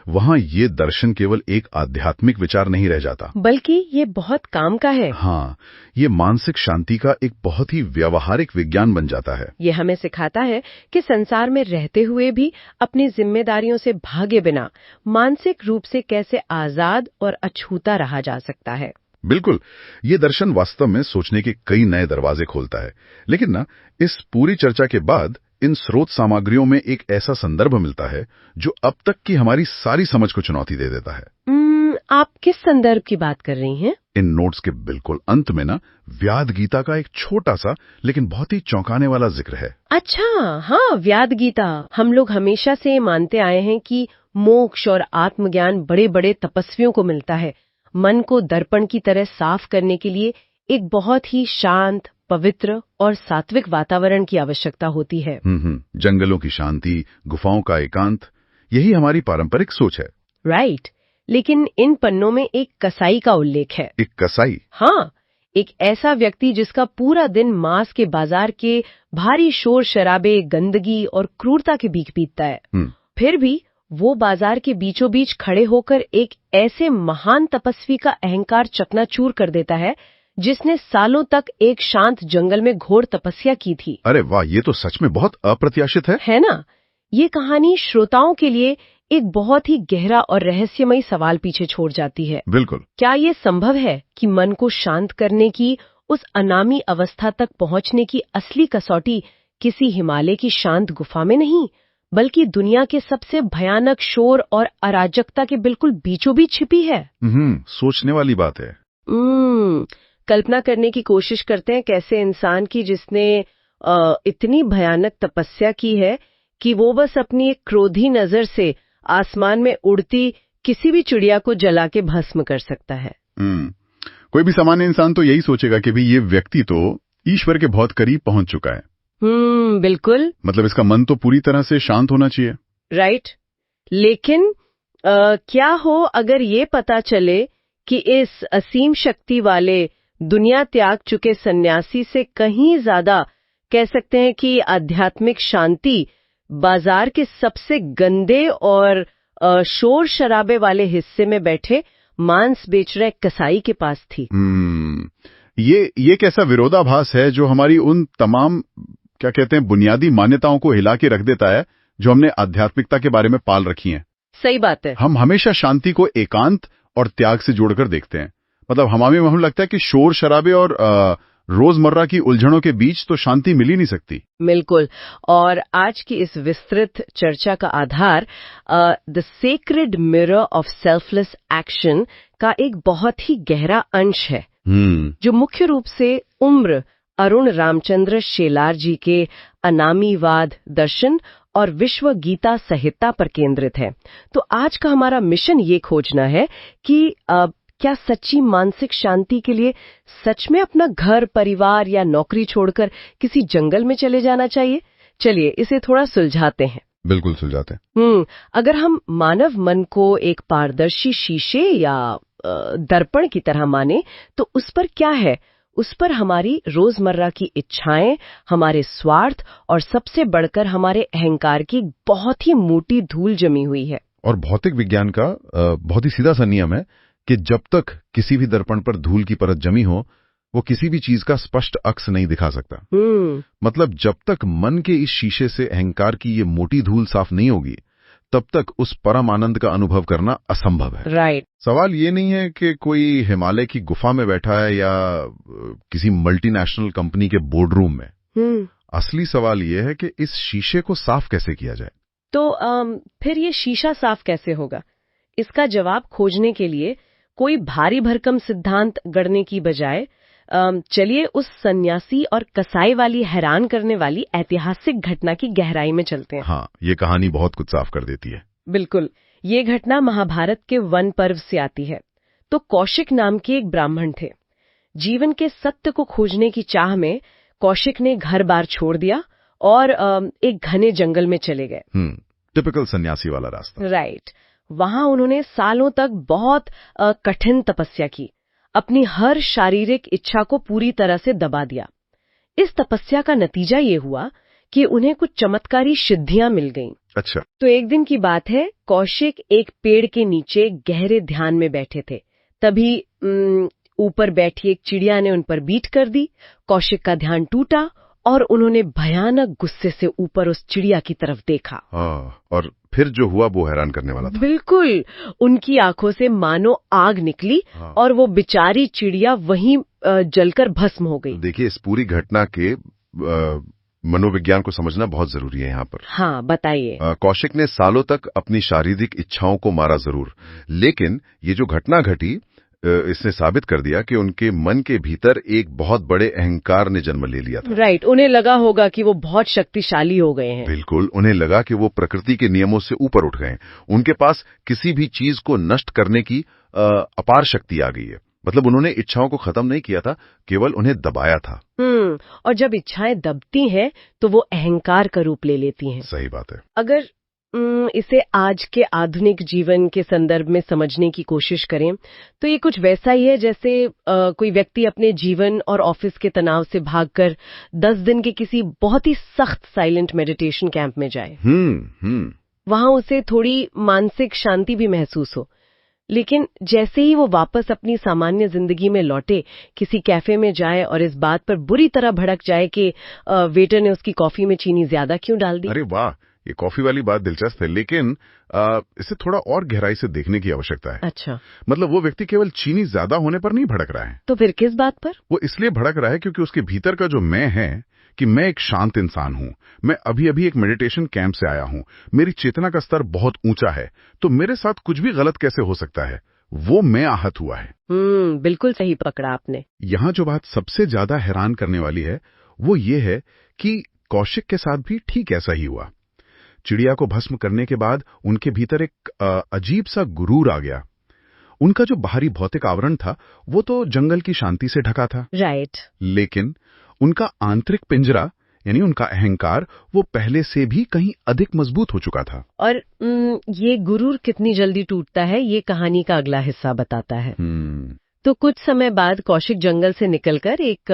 वहाँ ये दर्शन केवल एक आध्यात्मिक विचार नहीं रह जाता,
बल्कि ये बहुत काम का है।
हाँ, ये मानसिक शांति का एक बहुत ही व्यावहारिक विज्ञान बन जाता है।
ये हमें सिखाता है कि संसार में रहते हुए भी अपनी जिम्मेदारियों से भागे बिना मानसिक रूप से कैसे आजाद और अछूता रहा जा सकता है।
बिल्कुल, ये दर्शन वास्तव में सोचने के कई नए दरवाजे खोलता है। लेकिन ना, इस पूरी चर्चा के बाद इन स्रोत सामग्रियों में एक ऐसा संदर्भ मिलता है जो अब तक की हमारी सारी समझ को चुनौती दे देता है।
आप किस संदर्भ की बात कर रही हैं?
इन नोट्स के बिल्कुल अंत में ना व्याद गीता का एक छोटा सा लेकिन बहुत ही चौंकाने वाला जिक्र है।
अच्छा, हाँ, व्याद गीता। हम लोग हमेशा से मानते आए हैं कि मोक्ष और आत्मज्ञान बड़े बड़े तपस्वियों को मिलता है। मन को दर्पण की तरह साफ करने के लिए एक बहुत ही शांत, पवित्र और सात्विक वातावरण की आवश्यकता होती है।
जंगलों की शांति, गुफाओं का एकांत, यही हमारी पारंपरिक सोच है।
राइट, लेकिन इन पन्नों में एक कसाई का उल्लेख है।
एक कसाई?
हाँ, एक ऐसा व्यक्ति जिसका पूरा दिन मांस के बाजार के भारी शोर शराबे, गंदगी और क्रूरता के बीच बीतता है। फिर भी वो बाजार के बीचों बीच खड़े होकर एक ऐसे महान तपस्वी का अहंकार चकनाचूर कर देता है जिसने सालों तक एक शांत जंगल में घोर तपस्या की थी।
अरे वाह, ये तो सच में बहुत अप्रत्याशित है
ना? ये कहानी श्रोताओं के लिए एक बहुत ही गहरा और रहस्यमयी सवाल पीछे छोड़ जाती है।
बिल्कुल।
क्या ये संभव है कि मन को शांत करने की, उस अनामी अवस्था तक पहुंचने की असली कसौटी किसी हिमालय की शांत गुफा में नहीं, बल्कि दुनिया के सबसे भयानक शोर और अराजकता के बिल्कुल बीचों बीच छिपी है?
सोचने वाली बात है।
कल्पना करने की कोशिश करते हैं कैसे इंसान की जिसने इतनी भयानक तपस्या की है कि वो बस अपनी एक क्रोधी नजर से आसमान में उड़ती किसी भी चिड़िया को जला के भस्म कर सकता है।
कोई भी सामान्य इंसान तो यही सोचेगा कि भाई ये व्यक्ति तो ईश्वर के बहुत करीब पहुंच चुका है।
बिल्कुल।
मतलब इसका मन तो पूरी तरह से शांत होना चाहिए।
राइट, लेकिन क्या हो अगर ये पता चले कि इस असीम शक्ति वाले दुनिया त्याग चुके सन्यासी से कहीं ज्यादा, कह सकते हैं कि आध्यात्मिक शांति बाजार के सबसे गंदे और शोर शराबे वाले हिस्से में बैठे मांस बेच रहे कसाई के पास थी।
ये कैसा विरोधाभास है जो हमारी उन तमाम, क्या कहते हैं, बुनियादी मान्यताओं को हिला के रख देता है जो हमने आध्यात्मिकता के बारे में पाल रखी हैं।
सही बात है।
हम हमेशा शांति को एकांत और त्याग से जोड़कर देखते हैं। मतलब हमें लगता है कि शोर शराबे और रोजमर्रा की उलझनों के बीच तो शांति मिल ही नहीं सकती।
बिल्कुल। और आज की इस विस्तृत चर्चा का आधार the sacred mirror of selfless action का एक बहुत ही गहरा अंश है, जो मुख्य रूप से उम्र अरुण रामचंद्र शेलार जी के अनामीवाद दर्शन और विश्व गीता संहिता पर केंद्रित है। तो आज का हमारा मिशन ये खोजना है कि क्या सच्ची मानसिक शांति के लिए सच में अपना घर, परिवार या नौकरी छोड़कर किसी जंगल में चले जाना चाहिए? चलिए इसे थोड़ा सुलझाते हैं।
बिल्कुल सुलझाते हैं।
अगर हम मानव मन को एक पारदर्शी शीशे या दर्पण की तरह माने तो उस पर क्या है? उस पर हमारी रोजमर्रा की इच्छाएं, हमारे स्वार्थ और सबसे बढ़कर हमारे अहंकार की बहुत ही मोटी धूल जमी हुई है।
और भौतिक विज्ञान का बहुत ही सीधा सा नियम है कि जब तक किसी भी दर्पण पर धूल की परत जमी हो, वो किसी भी चीज का स्पष्ट अक्स नहीं दिखा सकता। मतलब जब तक मन के इस शीशे से अहंकार की ये मोटी धूल साफ नहीं होगी, तब तक उस परम आनंद का अनुभव करना असंभव है।
राइट।
सवाल ये नहीं है कि कोई हिमालय की गुफा में बैठा है या किसी मल्टीनेशनल कंपनी के बोर्ड रूम में। असली सवाल ये है कि इस शीशे को साफ कैसे किया जाए।
तो फिर ये शीशा साफ कैसे होगा? इसका जवाब खोजने के लिए कोई भारी भरकम सिद्धांत गढ़ने की बजाय चलिए उस सन्यासी और कसाई वाली हैरान करने वाली ऐतिहासिक घटना की गहराई में चलते हैं।
हाँ, ये कहानी बहुत कुछ साफ कर देती है।
बिल्कुल। ये घटना महाभारत के वन पर्व से आती है। तो कौशिक नाम के एक ब्राह्मण थे। जीवन के सत्य को खोजने की चाह में कौशिक ने घर बार छोड़ दिया और एक घने जंगल में चले गए।
टिपिकल सन्यासी वाला रास्ता।
राइट। वहां उन्होंने सालों तक बहुत कठिन तपस्या की, अपनी हर शारीरिक इच्छा को पूरी तरह से दबा दिया। इस तपस्या का नतीजा ये हुआ कि उन्हें कुछ चमत्कारी सिद्धियां मिल गईं।
अच्छा।
तो एक दिन की बात है, कौशिक एक पेड़ के नीचे गहरे ध्यान में बैठे थे। तभी ऊपर बैठी एक चिड़िया ने उन पर बीट कर दी। कौशिक का ध्यान टूटा और उन्होंने भयानक गुस्से से ऊपर उस चिड़िया की तरफ देखा।
और फिर जो हुआ वो हैरान करने वाला था।
बिल्कुल। उनकी आंखों से मानो आग निकली और वो बेचारी चिड़िया वहीं जलकर भस्म हो गई।
देखिए, इस पूरी घटना के
मनोविज्ञान को समझना बहुत जरूरी है यहाँ पर।
हाँ, बताइए।
कौशिक ने सालों तक अपनी शारीरिक इच्छाओं को मारा जरूर, लेकिन ये जो घटना घटी इसने साबित कर दिया कि उनके मन के भीतर एक बहुत बड़े अहंकार ने जन्म ले लिया था।
राइट, उन्हें लगा होगा कि वो बहुत शक्तिशाली हो गए हैं।
बिल्कुल, उन्हें लगा कि वो प्रकृति के नियमों से ऊपर उठ गए। उनके पास किसी भी चीज को नष्ट करने की अपार शक्ति आ गई है। मतलब उन्होंने इच्छाओं को खत्म नहीं किया था, केवल उन्हें दबाया था।
और जब इच्छाएं दबती हैं तो वो अहंकार का रूप ले लेती हैं।
सही बात है।
अगर इसे आज के आधुनिक जीवन के संदर्भ में समझने की कोशिश करें तो ये कुछ वैसा ही है जैसे कोई व्यक्ति अपने जीवन और ऑफिस के तनाव से भागकर 10 दिन के किसी बहुत ही सख्त साइलेंट मेडिटेशन कैंप में जाए। वहां उसे थोड़ी मानसिक शांति भी महसूस हो, लेकिन जैसे ही वो वापस अपनी सामान्य जिंदगी में लौटे, किसी कैफे में जाए और इस बात पर बुरी तरह भड़क जाए कि वेटर ने उसकी कॉफी में चीनी ज्यादा क्यों डाल दी।
अरे वाह, ये कॉफी वाली बात दिलचस्प है, लेकिन इसे थोड़ा और गहराई से देखने की आवश्यकता है।
अच्छा,
मतलब वो व्यक्ति केवल चीनी ज्यादा होने पर नहीं भड़क रहा है।
तो फिर किस बात पर?
वो इसलिए भड़क रहा है क्योंकि उसके भीतर का जो मैं है कि मैं एक शांत इंसान हूँ, मैं अभी अभी एक मेडिटेशन कैंप से आया हूँ, मेरी चेतना का स्तर बहुत ऊंचा है, तो मेरे साथ कुछ भी गलत कैसे हो सकता है, वो मैं आहत हुआ है।
बिल्कुल सही पकड़ा आपने।
यहाँ जो बात सबसे ज्यादा हैरान करने वाली है वो ये है कि कौशिक के साथ भी ठीक ऐसा ही हुआ। चिड़िया को भस्म करने के बाद उनके भीतर एक अजीब सा गुरूर आ गया। उनका जो बाहरी भौतिक आवरण था वो तो जंगल की शांति से ढका था,
राइट,
लेकिन उनका आंतरिक पिंजरा यानी उनका अहंकार वो पहले से भी कहीं अधिक मजबूत हो चुका था।
और ये गुरूर कितनी जल्दी टूटता है ये कहानी का अगला हिस्सा बताता है। तो कुछ समय बाद कौशिक जंगल से निकलकर एक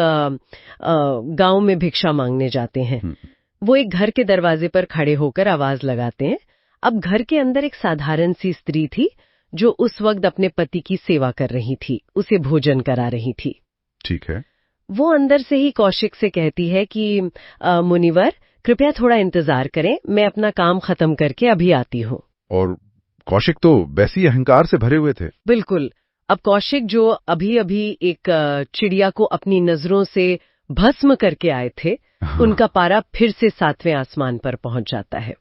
गांव में भिक्षा मांगने जाते हैं। वो एक घर के दरवाजे पर खड़े होकर आवाज लगाते हैं। अब घर के अंदर एक साधारण सी स्त्री थी जो उस वक्त अपने पति की सेवा कर रही थी, उसे भोजन करा रही थी।
ठीक है।
वो अंदर से ही कौशिक से कहती है कि मुनिवर कृपया थोड़ा इंतजार करें, मैं अपना काम खत्म करके अभी आती हूँ।
और कौशिक तो वैसी अहंकार से भरे हुए थे।
बिल्कुल। अब कौशिक जो अभी अभी एक चिड़िया को अपनी नजरों से भस्म करके आए थे, उनका पारा फिर से 7वें आसमान पर पहुंच जाता है।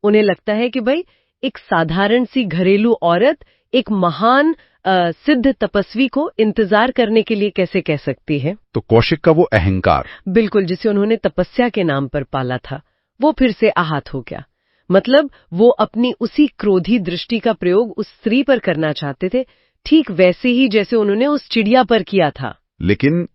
उन्हें लगता है कि भाई एक साधारण सी घरेलू औरत एक महान सिद्ध तपस्वी को इंतजार करने के लिए कैसे कह सकती है।
तो कौशिक का वो अहंकार,
बिल्कुल, जिसे उन्होंने तपस्या के नाम पर पाला था, वो फिर से आहत हो गया। मतलब वो अपनी उसी क्रोधी दृष्टि का प्रयोग उस स्त्री पर करना चाहते थे, ठीक वैसे ही जैसे उन्होंने उस चिड़िया पर किया था।
लेकिन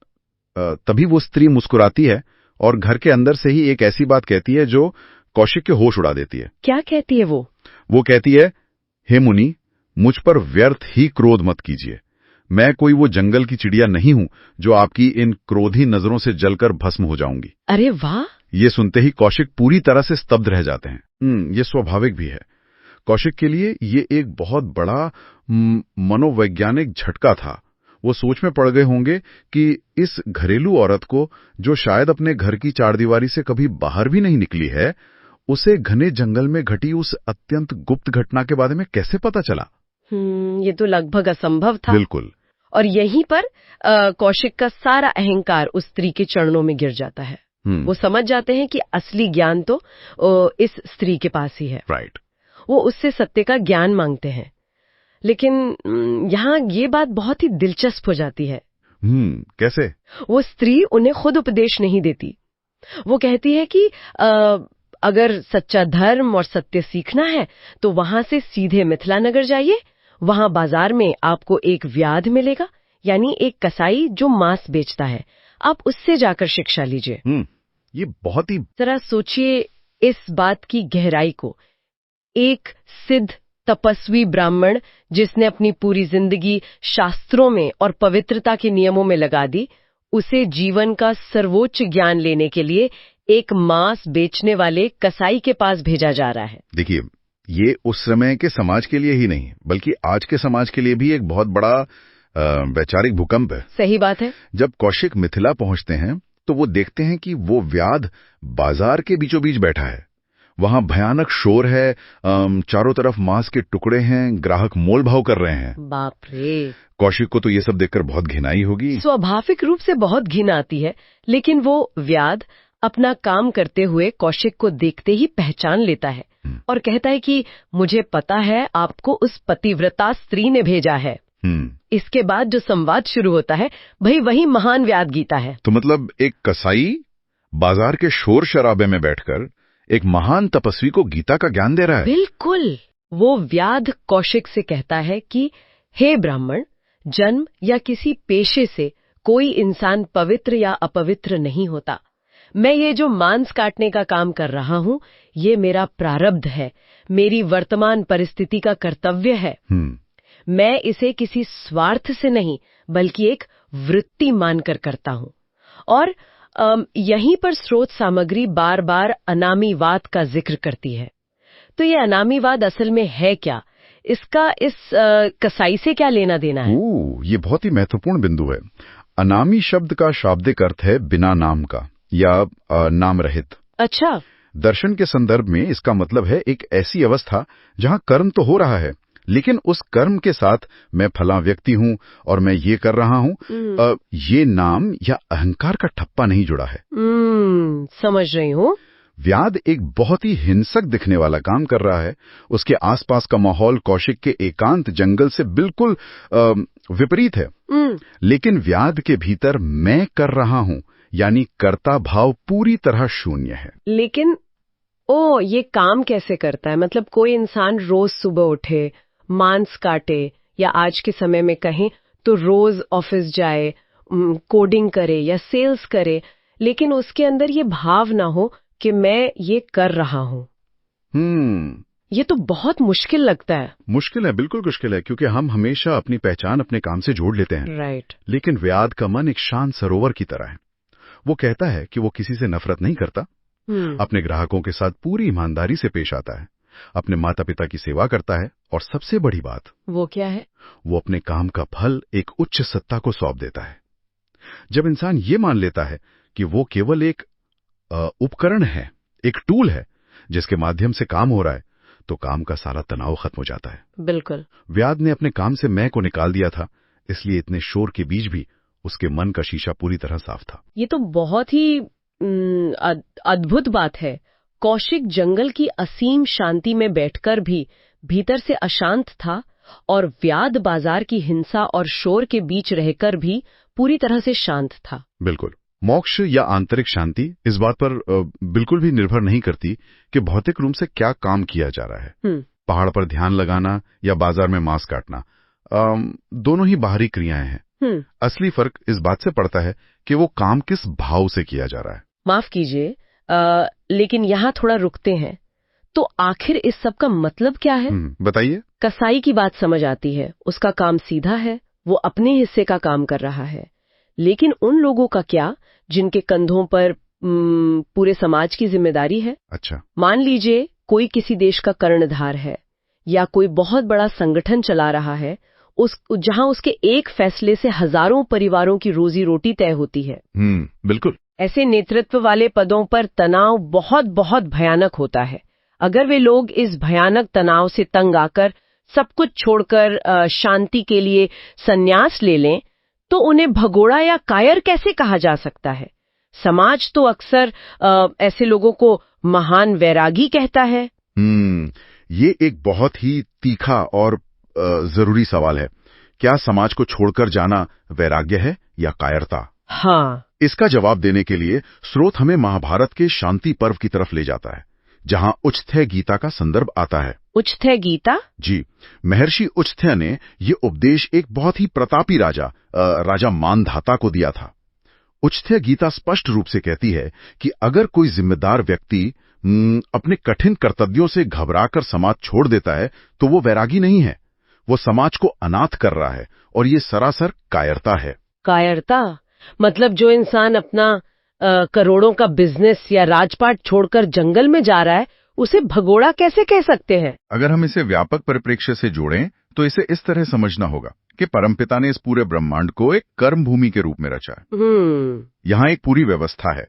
तभी वो स्त्री मुस्कुराती है और घर के अंदर से ही एक ऐसी बात कहती है जो कौशिक के होश उड़ा देती है।
क्या कहती है वो?
वो कहती है, हे मुनि, मुझ पर व्यर्थ ही क्रोध मत कीजिए। मैं कोई वो जंगल की चिड़िया नहीं हूं जो आपकी इन क्रोधी नजरों से जलकर भस्म हो जाऊंगी।
अरे वाह!
ये सुनते ही कौशिक पूरी तरह से स्तब्ध रह जाते हैं। ये स्वाभाविक भी है। कौशिक के लिए ये एक बहुत बड़ा मनोवैज्ञानिक झटका था। वो सोच में पड़ गए होंगे कि इस घरेलू औरत को, जो शायद अपने घर की चारदीवारी से कभी बाहर भी नहीं निकली है, उसे घने जंगल में घटी उस अत्यंत गुप्त घटना के बारे में कैसे पता चला।
ये तो लगभग असंभव था।
बिल्कुल।
और यहीं पर कौशिक का सारा अहंकार उस स्त्री के चरणों में गिर जाता है। वो समझ जाते हैं कि असली ज्ञान तो इस स्त्री के पास ही है।
राइट।
वो उससे सत्य का ज्ञान मांगते हैं। लेकिन यहाँ ये बात बहुत ही दिलचस्प हो जाती है।
कैसे?
वो स्त्री उन्हें खुद उपदेश नहीं देती। वो कहती है कि अगर सच्चा धर्म और सत्य सीखना है तो वहां से सीधे मिथिला नगर जाइए। वहां बाजार में आपको एक व्याध मिलेगा, यानी एक कसाई जो मांस बेचता है। आप उससे जाकर शिक्षा लीजिए।
ये बहुत ही,
जरा सोचिए इस बात की गहराई को। एक सिद्ध तपस्वी ब्राह्मण जिसने अपनी पूरी जिंदगी शास्त्रों में और पवित्रता के नियमों में लगा दी, उसे जीवन का सर्वोच्च ज्ञान लेने के लिए एक मांस बेचने वाले कसाई के पास भेजा जा रहा है।
देखिए, ये उस समय के समाज के लिए ही नहीं बल्कि आज के समाज के लिए भी एक बहुत बड़ा वैचारिक भूकंप है।
सही बात है।
जब कौशिक मिथिला पहुंचते हैं तो वो देखते हैं कि वो व्याध बाजार के बीचों बीच बैठा है। वहां भयानक शोर है, चारों तरफ मांस के टुकड़े हैं, ग्राहक मोल भाव कर रहे हैं।
बाप रे!
कौशिक को तो ये सब देखकर बहुत घिनाई होगी।
स्वाभाविक रूप से बहुत घिन आती है, लेकिन वो व्याध अपना काम करते हुए कौशिक को देखते ही पहचान लेता है और कहता है कि मुझे पता है आपको उस पतिव्रता स्त्री ने भेजा है। इसके बाद जो संवाद शुरू होता है भाई वही महान व्याद गीता है।
तो मतलब एक कसाई बाजार के शोर शराबे में बैठकर एक महान तपस्वी को गीता का ज्ञान दे रहा है।
बिल्कुल। वो व्याध कौशिक से कहता है कि हे ब्राह्मण, जन्म या किसी पेशे से कोई इंसान पवित्र या अपवित्र नहीं होता। मैं ये जो मांस काटने का काम कर रहा हूँ ये मेरा प्रारब्ध है, मेरी वर्तमान परिस्थिति का कर्तव्य है। मैं इसे किसी स्वार्थ से नहीं बल्कि एक वृत्ति मानकर करता हूँ। और यहीं पर स्रोत सामग्री बार बार अनामीवाद का जिक्र करती है। तो ये अनामीवाद असल में है क्या? इसका इस कसाई से क्या लेना देना है?
ये बहुत ही महत्वपूर्ण बिंदु है। अनामी शब्द का शाब्दिक अर्थ है बिना नाम का या नाम रहित।
अच्छा।
दर्शन के संदर्भ में इसका मतलब है एक ऐसी अवस्था जहाँ कर्म तो हो रहा है लेकिन उस कर्म के साथ मैं फला व्यक्ति हूँ और मैं ये कर रहा हूँ, ये नाम या अहंकार का ठप्पा नहीं जुड़ा है।
समझ रही हूँ।
व्याध एक बहुत ही हिंसक दिखने वाला काम कर रहा है। उसके आसपास का माहौल कौशिक के एकांत जंगल से बिल्कुल विपरीत है। लेकिन व्याध के भीतर मैं कर रहा हूँ यानी कर्ता भाव पूरी तरह शून्य है।
लेकिन ये काम कैसे करता है? मतलब कोई इंसान रोज सुबह उठे, मांस काटे या आज के समय में कहें तो रोज ऑफिस जाए, कोडिंग करे या सेल्स करे, लेकिन उसके अंदर ये भाव ना हो कि मैं ये कर रहा हूँ। ये तो बहुत मुश्किल लगता है।
मुश्किल है, बिल्कुल मुश्किल है, क्योंकि हम हमेशा अपनी पहचान अपने काम से जोड़ लेते हैं।
राइट।
लेकिन व्याध का मन एक शांत सरोवर की तरह है। वो कहता है कि वो किसी से नफरत नहीं करता, अपने ग्राहकों के साथ पूरी ईमानदारी से पेश आता है, अपने माता पिता की सेवा करता है और सबसे बड़ी बात
वो क्या है? वो
अपने काम का फल एक उच्च सत्ता को सौंप देता है। जब इंसान ये मान लेता है कि वो केवल एक उपकरण है, एक टूल है जिसके माध्यम से काम हो रहा है, तो काम का सारा तनाव खत्म हो जाता है।
बिल्कुल।
व्याध ने अपने काम से मैं को निकाल दिया था, इसलिए इतने शोर के बीच भी उसके मन का शीशा पूरी तरह साफ था।
ये तो बहुत ही अद्भुत बात है। कौशिक जंगल की असीम शांति में बैठकर भी भीतर से अशांत था और व्याध बाजार की हिंसा और शोर के बीच रहकर भी पूरी तरह से शांत था।
बिल्कुल। मोक्ष या आंतरिक शांति इस बात पर बिल्कुल भी निर्भर नहीं करती कि भौतिक रूप से क्या काम किया जा रहा है। पहाड़ पर ध्यान लगाना या बाजार में मांस काटना, दोनों ही बाहरी क्रियाएं हैं। असली फर्क इस बात से पड़ता है कि वो काम किस भाव से किया जा रहा है।
माफ कीजिए, लेकिन यहाँ थोड़ा रुकते हैं। तो आखिर इस सब का मतलब क्या है?
बताइए।
कसाई की बात समझ आती है, उसका काम सीधा है, वो अपने हिस्से का काम कर रहा है। लेकिन उन लोगों का क्या जिनके कंधों पर पूरे समाज की जिम्मेदारी है?
अच्छा।
मान लीजिए कोई किसी देश का कर्णधार है या कोई बहुत बड़ा संगठन चला रहा है, जहां उसके एक फैसले से हजारों परिवारों की रोजी रोटी तय होती है।
बिल्कुल।
ऐसे नेतृत्व वाले पदों पर तनाव बहुत बहुत भयानक होता है। अगर वे लोग इस भयानक तनाव से तंग आकर सब कुछ छोड़कर शांति के लिए संन्यास ले लें, तो उन्हें भगोड़ा या कायर कैसे कहा जा सकता है? समाज तो अक्सर ऐसे लोगों को महान वैरागी कहता है।
ये एक बहुत ही तीखा और जरूरी सवाल है। क्या समाज को छोड़कर जाना वैराग्य है या कायरता?
हाँ।
इसका जवाब देने के लिए स्रोत हमें महाभारत के शांति पर्व की तरफ ले जाता है, जहां उच्चैः गीता का संदर्भ आता है।
उच्चैः गीता?
जी। महर्षि उच्चैः ने ये उपदेश एक बहुत ही प्रतापी राजा मानधाता को दिया था। उच्चैः गीता स्पष्ट रूप से कहती है कि अगर कोई जिम्मेदार व्यक्ति अपने कठिन कर्तव्यों से घबराकर समाज छोड़ देता है तो वो वैरागी नहीं है, वो समाज को अनाथ कर रहा है और ये सरासर कायरता है।
कायरता मतलब जो इंसान अपना करोड़ों का बिजनेस या राजपाट छोड़कर जंगल में जा रहा है, उसे भगोड़ा कैसे कह सकते हैं?
अगर हम इसे व्यापक परिप्रेक्ष्य से जोड़ें तो इसे इस तरह समझना होगा कि परमपिता ने इस पूरे ब्रह्मांड को एक कर्म भूमि के रूप में रचा है। यहाँ एक पूरी व्यवस्था है,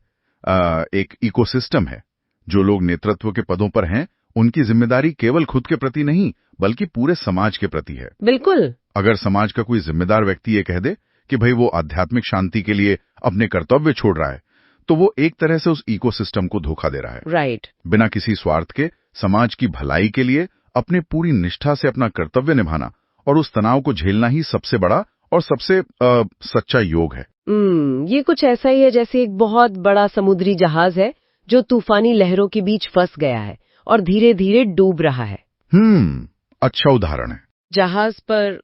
एक इकोसिस्टम है। जो लोग नेतृत्व के पदों पर हैं, उनकी जिम्मेदारी केवल खुद के प्रति नहीं बल्कि पूरे समाज के प्रति है।
बिल्कुल।
अगर समाज का कोई जिम्मेदार व्यक्ति ये कह दे कि भाई वो आध्यात्मिक शांति के लिए अपने कर्तव्य छोड़ रहा है, तो वो एक तरह से उस इकोसिस्टम को धोखा दे रहा है।
राइट।
बिना किसी स्वार्थ के समाज की भलाई के लिए अपने पूरी निष्ठा से अपना कर्तव्य निभाना और उस तनाव को झेलना ही सबसे बड़ा और सबसे सच्चा योग है।
ये कुछ ऐसा ही है जैसे एक बहुत बड़ा समुद्री जहाज है जो तूफानी लहरों के बीच फंस गया है और धीरे धीरे डूब रहा है।
अच्छा उदाहरण है।
जहाज पर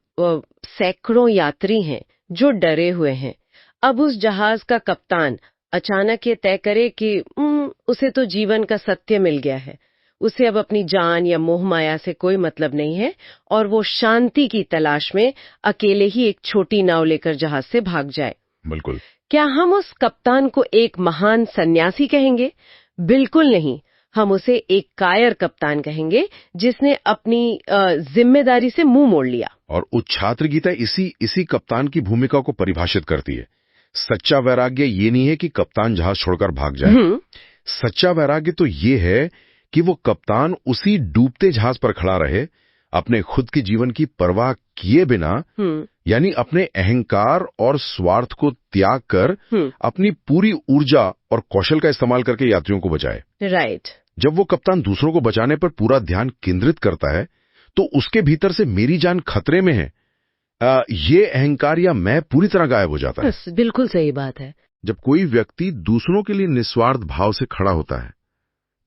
सैकड़ों यात्री हैं जो डरे हुए हैं। अब उस जहाज का कप्तान अचानक ये तय करे कि उसे तो जीवन का सत्य मिल गया है, उसे अब अपनी जान या मोह माया से कोई मतलब नहीं है और वो शांति की तलाश में अकेले ही एक छोटी नाव लेकर जहाज से भाग जाए।
बिल्कुल।
क्या हम उस कप्तान को एक महान सन्यासी कहेंगे? बिल्कुल नहीं, हम उसे एक कायर कप्तान कहेंगे जिसने अपनी जिम्मेदारी से मुंह मोड़ लिया।
और उच्छात्र गीता इसी कप्तान की भूमिका को परिभाषित करती है। सच्चा वैराग्य ये नहीं है कि कप्तान जहाज छोड़कर भाग जाए। सच्चा वैराग्य तो ये है कि वो कप्तान उसी डूबते जहाज पर खड़ा रहे, अपने खुद के जीवन की परवाह किए बिना, यानी अपने अहंकार और स्वार्थ को त्याग कर अपनी पूरी ऊर्जा और कौशल का इस्तेमाल करके यात्रियों को बचाए।
राइट।
जब वो कप्तान दूसरों को बचाने पर पूरा ध्यान केंद्रित करता है तो उसके भीतर से मेरी जान खतरे में है, ये अहंकार या मैं पूरी तरह गायब हो जाता है।
बिल्कुल सही बात है।
जब कोई व्यक्ति दूसरों के लिए निस्वार्थ भाव से खड़ा होता है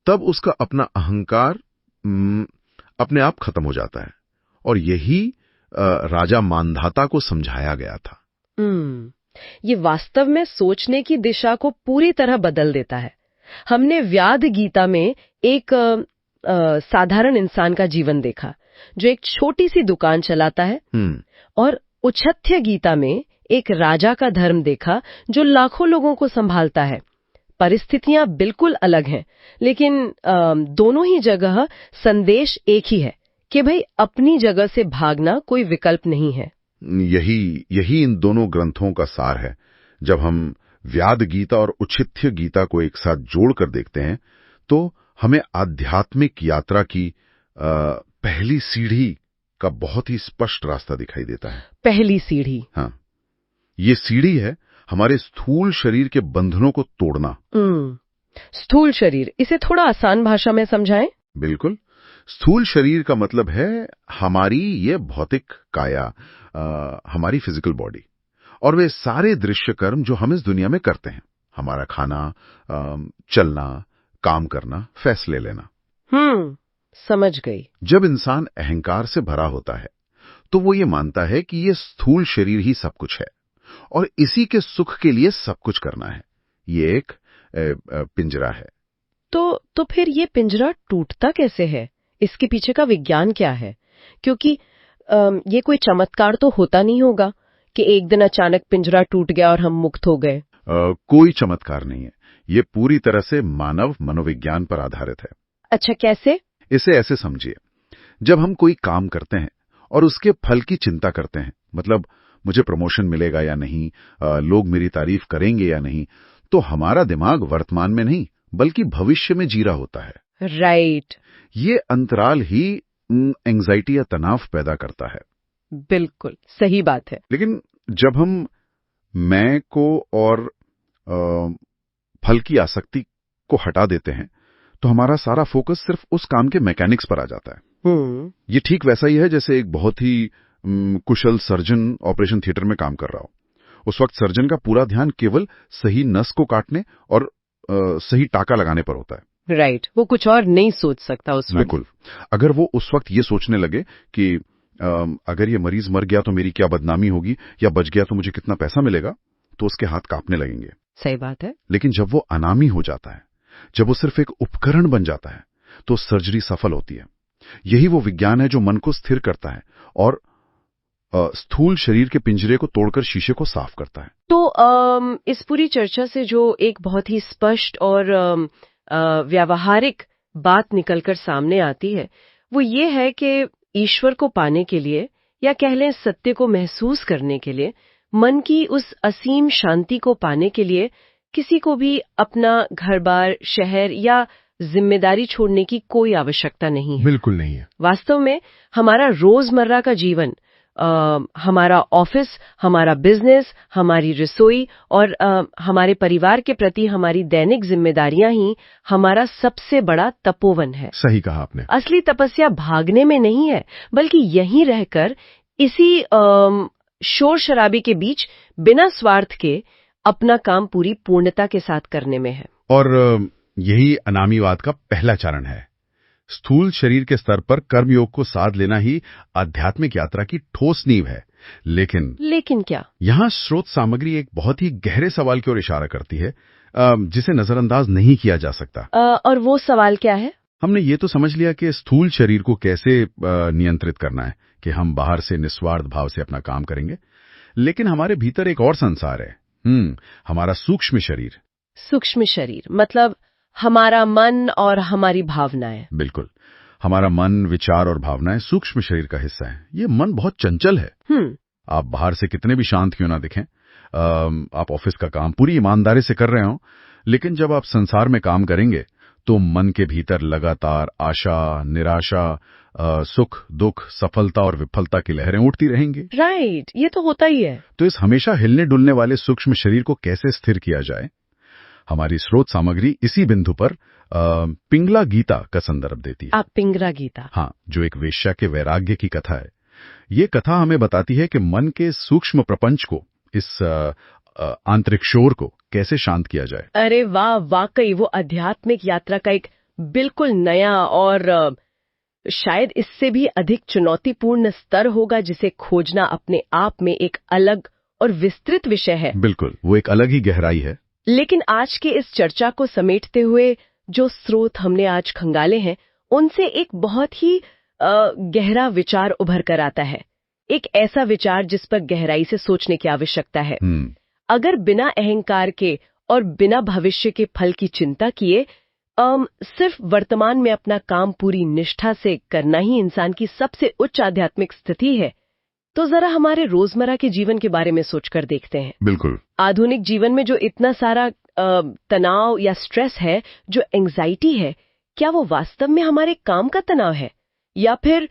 तब उसका अपना अहंकार अपने आप खत्म हो जाता है, और यही राजा मानधाता को समझाया गया था।
ये वास्तव में सोचने की दिशा को पूरी तरह बदल देता है। हमने व्याध गीता में एक साधारण इंसान का जीवन देखा जो एक छोटी सी दुकान चलाता है, और उच्छत्य गीता में एक राजा का धर्म देखा जो लाखों लोगों को संभालता है। परिस्थितियां बिल्कुल अलग हैं, लेकिन दोनों ही जगह संदेश एक ही है कि भाई अपनी जगह से भागना कोई विकल्प नहीं है।
यही इन दोनों ग्रंथों का सार है। जब हम व्याध गीता और उच्छित्य गीता को एक साथ जोड़कर देखते हैं तो हमें आध्यात्मिक यात्रा की पहली सीढ़ी का बहुत ही स्पष्ट रास्ता दिखाई देता है।
पहली सीढ़ी? हाँ,
ये सीढ़ी है हमारे स्थूल शरीर के बंधनों को तोड़ना।
स्थूल शरीर, इसे थोड़ा आसान भाषा में समझाएं।
बिल्कुल। स्थूल शरीर का मतलब है हमारी ये भौतिक काया, हमारी फिजिकल बॉडी, और वे सारे दृश्य कर्म जो हम इस दुनिया में करते हैं। हमारा खाना, चलना, काम करना, फैसले लेना।
समझ गई।
जब इंसान अहंकार से भरा होता है तो वो ये मानता है कि ये स्थूल शरीर ही सब कुछ है और इसी के सुख के लिए सब कुछ करना है। ये एक पिंजरा है।
तो फिर ये पिंजरा टूटता कैसे है? इसके पीछे का विज्ञान क्या है? क्योंकि ये कोई चमत्कार तो होता नहीं होगा कि एक दिन अचानक पिंजरा टूट गया और हम मुक्त हो गए।
कोई चमत्कार नहीं है। ये पूरी तरह से मानव मनोविज्ञान पर आधारित है।
अच्छा, कैसे?
इसे ऐसे समझिए, जब हम कोई काम करते हैं और उसके फल की चिंता करते हैं, मतलब मुझे प्रमोशन मिलेगा या नहीं, लोग मेरी तारीफ करेंगे या नहीं, तो हमारा दिमाग वर्तमान में नहीं बल्कि भविष्य में जी रहा होता है।
राइट।
ये अंतराल ही एंजाइटी या तनाव पैदा करता है।
बिल्कुल सही बात है।
लेकिन जब हम मैं को और फल की आसक्ति को हटा देते हैं तो हमारा सारा फोकस सिर्फ उस काम के मैकेनिक्स पर आ जाता है। ये ठीक वैसा ही है जैसे एक बहुत ही कुशल सर्जन ऑपरेशन थिएटर में काम कर रहा हो। उस वक्त सर्जन का पूरा ध्यान केवल सही नस को काटने और सही टाका लगाने पर होता है।
राइट। वो कुछ और नहीं सोच सकता उस वक्त।
बिल्कुल। अगर वो उस वक्त ये सोचने लगे कि अगर ये मरीज मर गया तो मेरी क्या बदनामी होगी, या बच गया तो मुझे कितना पैसा मिलेगा, तो उसके हाथ कांपने लगेंगे।
सही बात है।
लेकिन जब वो अनामी हो जाता है, जब वो सिर्फ एक उपकरण बन जाता है, तो सर्जरी सफल होती है। यही वो विज्ञान है जो मन को स्थिर करता है और स्थूल शरीर के पिंजरे को तोड़कर शीशे को साफ करता है।
तो इस पूरी चर्चा से जो एक बहुत ही स्पष्ट और व्यावहारिक बात निकलकर सामने आती है वो ये है कि ईश्वर को पाने के लिए, या कह लें सत्य को महसूस करने के लिए, मन की उस असीम शांति को पाने के लिए किसी को भी अपना घर-बार, शहर या जिम्मेदारी छोड़ने की कोई आवश्यकता नहीं है।
बिल्कुल नहीं है।
वास्तव में हमारा रोजमर्रा का जीवन हमारा ऑफिस, हमारा बिजनेस, हमारी रसोई और हमारे परिवार के प्रति हमारी दैनिक जिम्मेदारियां ही हमारा सबसे बड़ा तपोवन है।
सही कहा आपने।
असली तपस्या भागने में नहीं है, बल्कि यहीं रहकर इसी शोर शराबे के बीच बिना स्वार्थ के अपना काम पूरी पूर्णता के साथ करने में है।
और यही अनामीवाद का पहला चरण है। स्थूल शरीर के स्तर पर कर्मयोग को साध लेना ही आध्यात्मिक यात्रा की ठोस नींव है।
लेकिन क्या?
यहाँ स्रोत सामग्री एक बहुत ही गहरे सवाल की ओर इशारा करती है, जिसे नजरअंदाज नहीं किया जा सकता।
और वो सवाल क्या है?
हमने ये तो समझ लिया कि स्थूल शरीर को कैसे नियंत्रित करना है, कि हम बाहर से निस्वार्थ भाव से अपना काम करेंगे, लेकिन हमारे भीतर एक और संसार है, हमारा सूक्ष्म शरीर।
सूक्ष्म शरीर मतलब हमारा मन और हमारी भावनाएं।
बिल्कुल, हमारा मन, विचार और भावनाएं सूक्ष्म शरीर का हिस्सा है। ये मन बहुत चंचल है। आप बाहर से कितने भी शांत क्यों ना दिखें, आप ऑफिस का काम पूरी ईमानदारी से कर रहे हो, लेकिन जब आप संसार में काम करेंगे तो मन के भीतर लगातार आशा, निराशा, सुख, दुख, सफलता और विफलता की लहरें उठती रहेंगी।
राइट, ये तो होता ही है।
तो इस हमेशा हिलने डुलने वाले सूक्ष्म शरीर को कैसे स्थिर किया जाए? हमारी स्रोत सामग्री इसी बिंदु पर पिंगला गीता का संदर्भ देती है।
आप पिंगला गीता?
हाँ, जो एक वेश्या के वैराग्य की कथा है। ये कथा हमें बताती है कि मन के सूक्ष्म प्रपंच को, इस आंतरिक शोर को कैसे शांत किया जाए।
अरे वाह, वाकई वो आध्यात्मिक यात्रा का एक बिल्कुल नया और शायद इससे भी अधिक चुनौतीपूर्ण स्तर होगा, जिसे खोजना अपने आप में एक अलग और विस्तृत विषय है।
बिल्कुल, वो एक अलग ही गहराई है।
लेकिन आज के इस चर्चा को समेटते हुए जो स्रोत हमने आज खंगाले हैं, उनसे एक बहुत ही गहरा विचार उभर कर आता है। एक ऐसा विचार जिस पर गहराई से सोचने की आवश्यकता है। अगर बिना अहंकार के और बिना भविष्य के फल की चिंता किए सिर्फ वर्तमान में अपना काम पूरी निष्ठा से करना ही इंसान की सबसे उच्च आध्यात्मिक स्थिति है, तो जरा हमारे रोजमर्रा के जीवन के बारे में सोचकर देखते हैं।
बिल्कुल।
आधुनिक जीवन में जो इतना सारा तनाव या स्ट्रेस है, जो एंजाइटी है, क्या वो वास्तव में हमारे काम का तनाव है, या फिर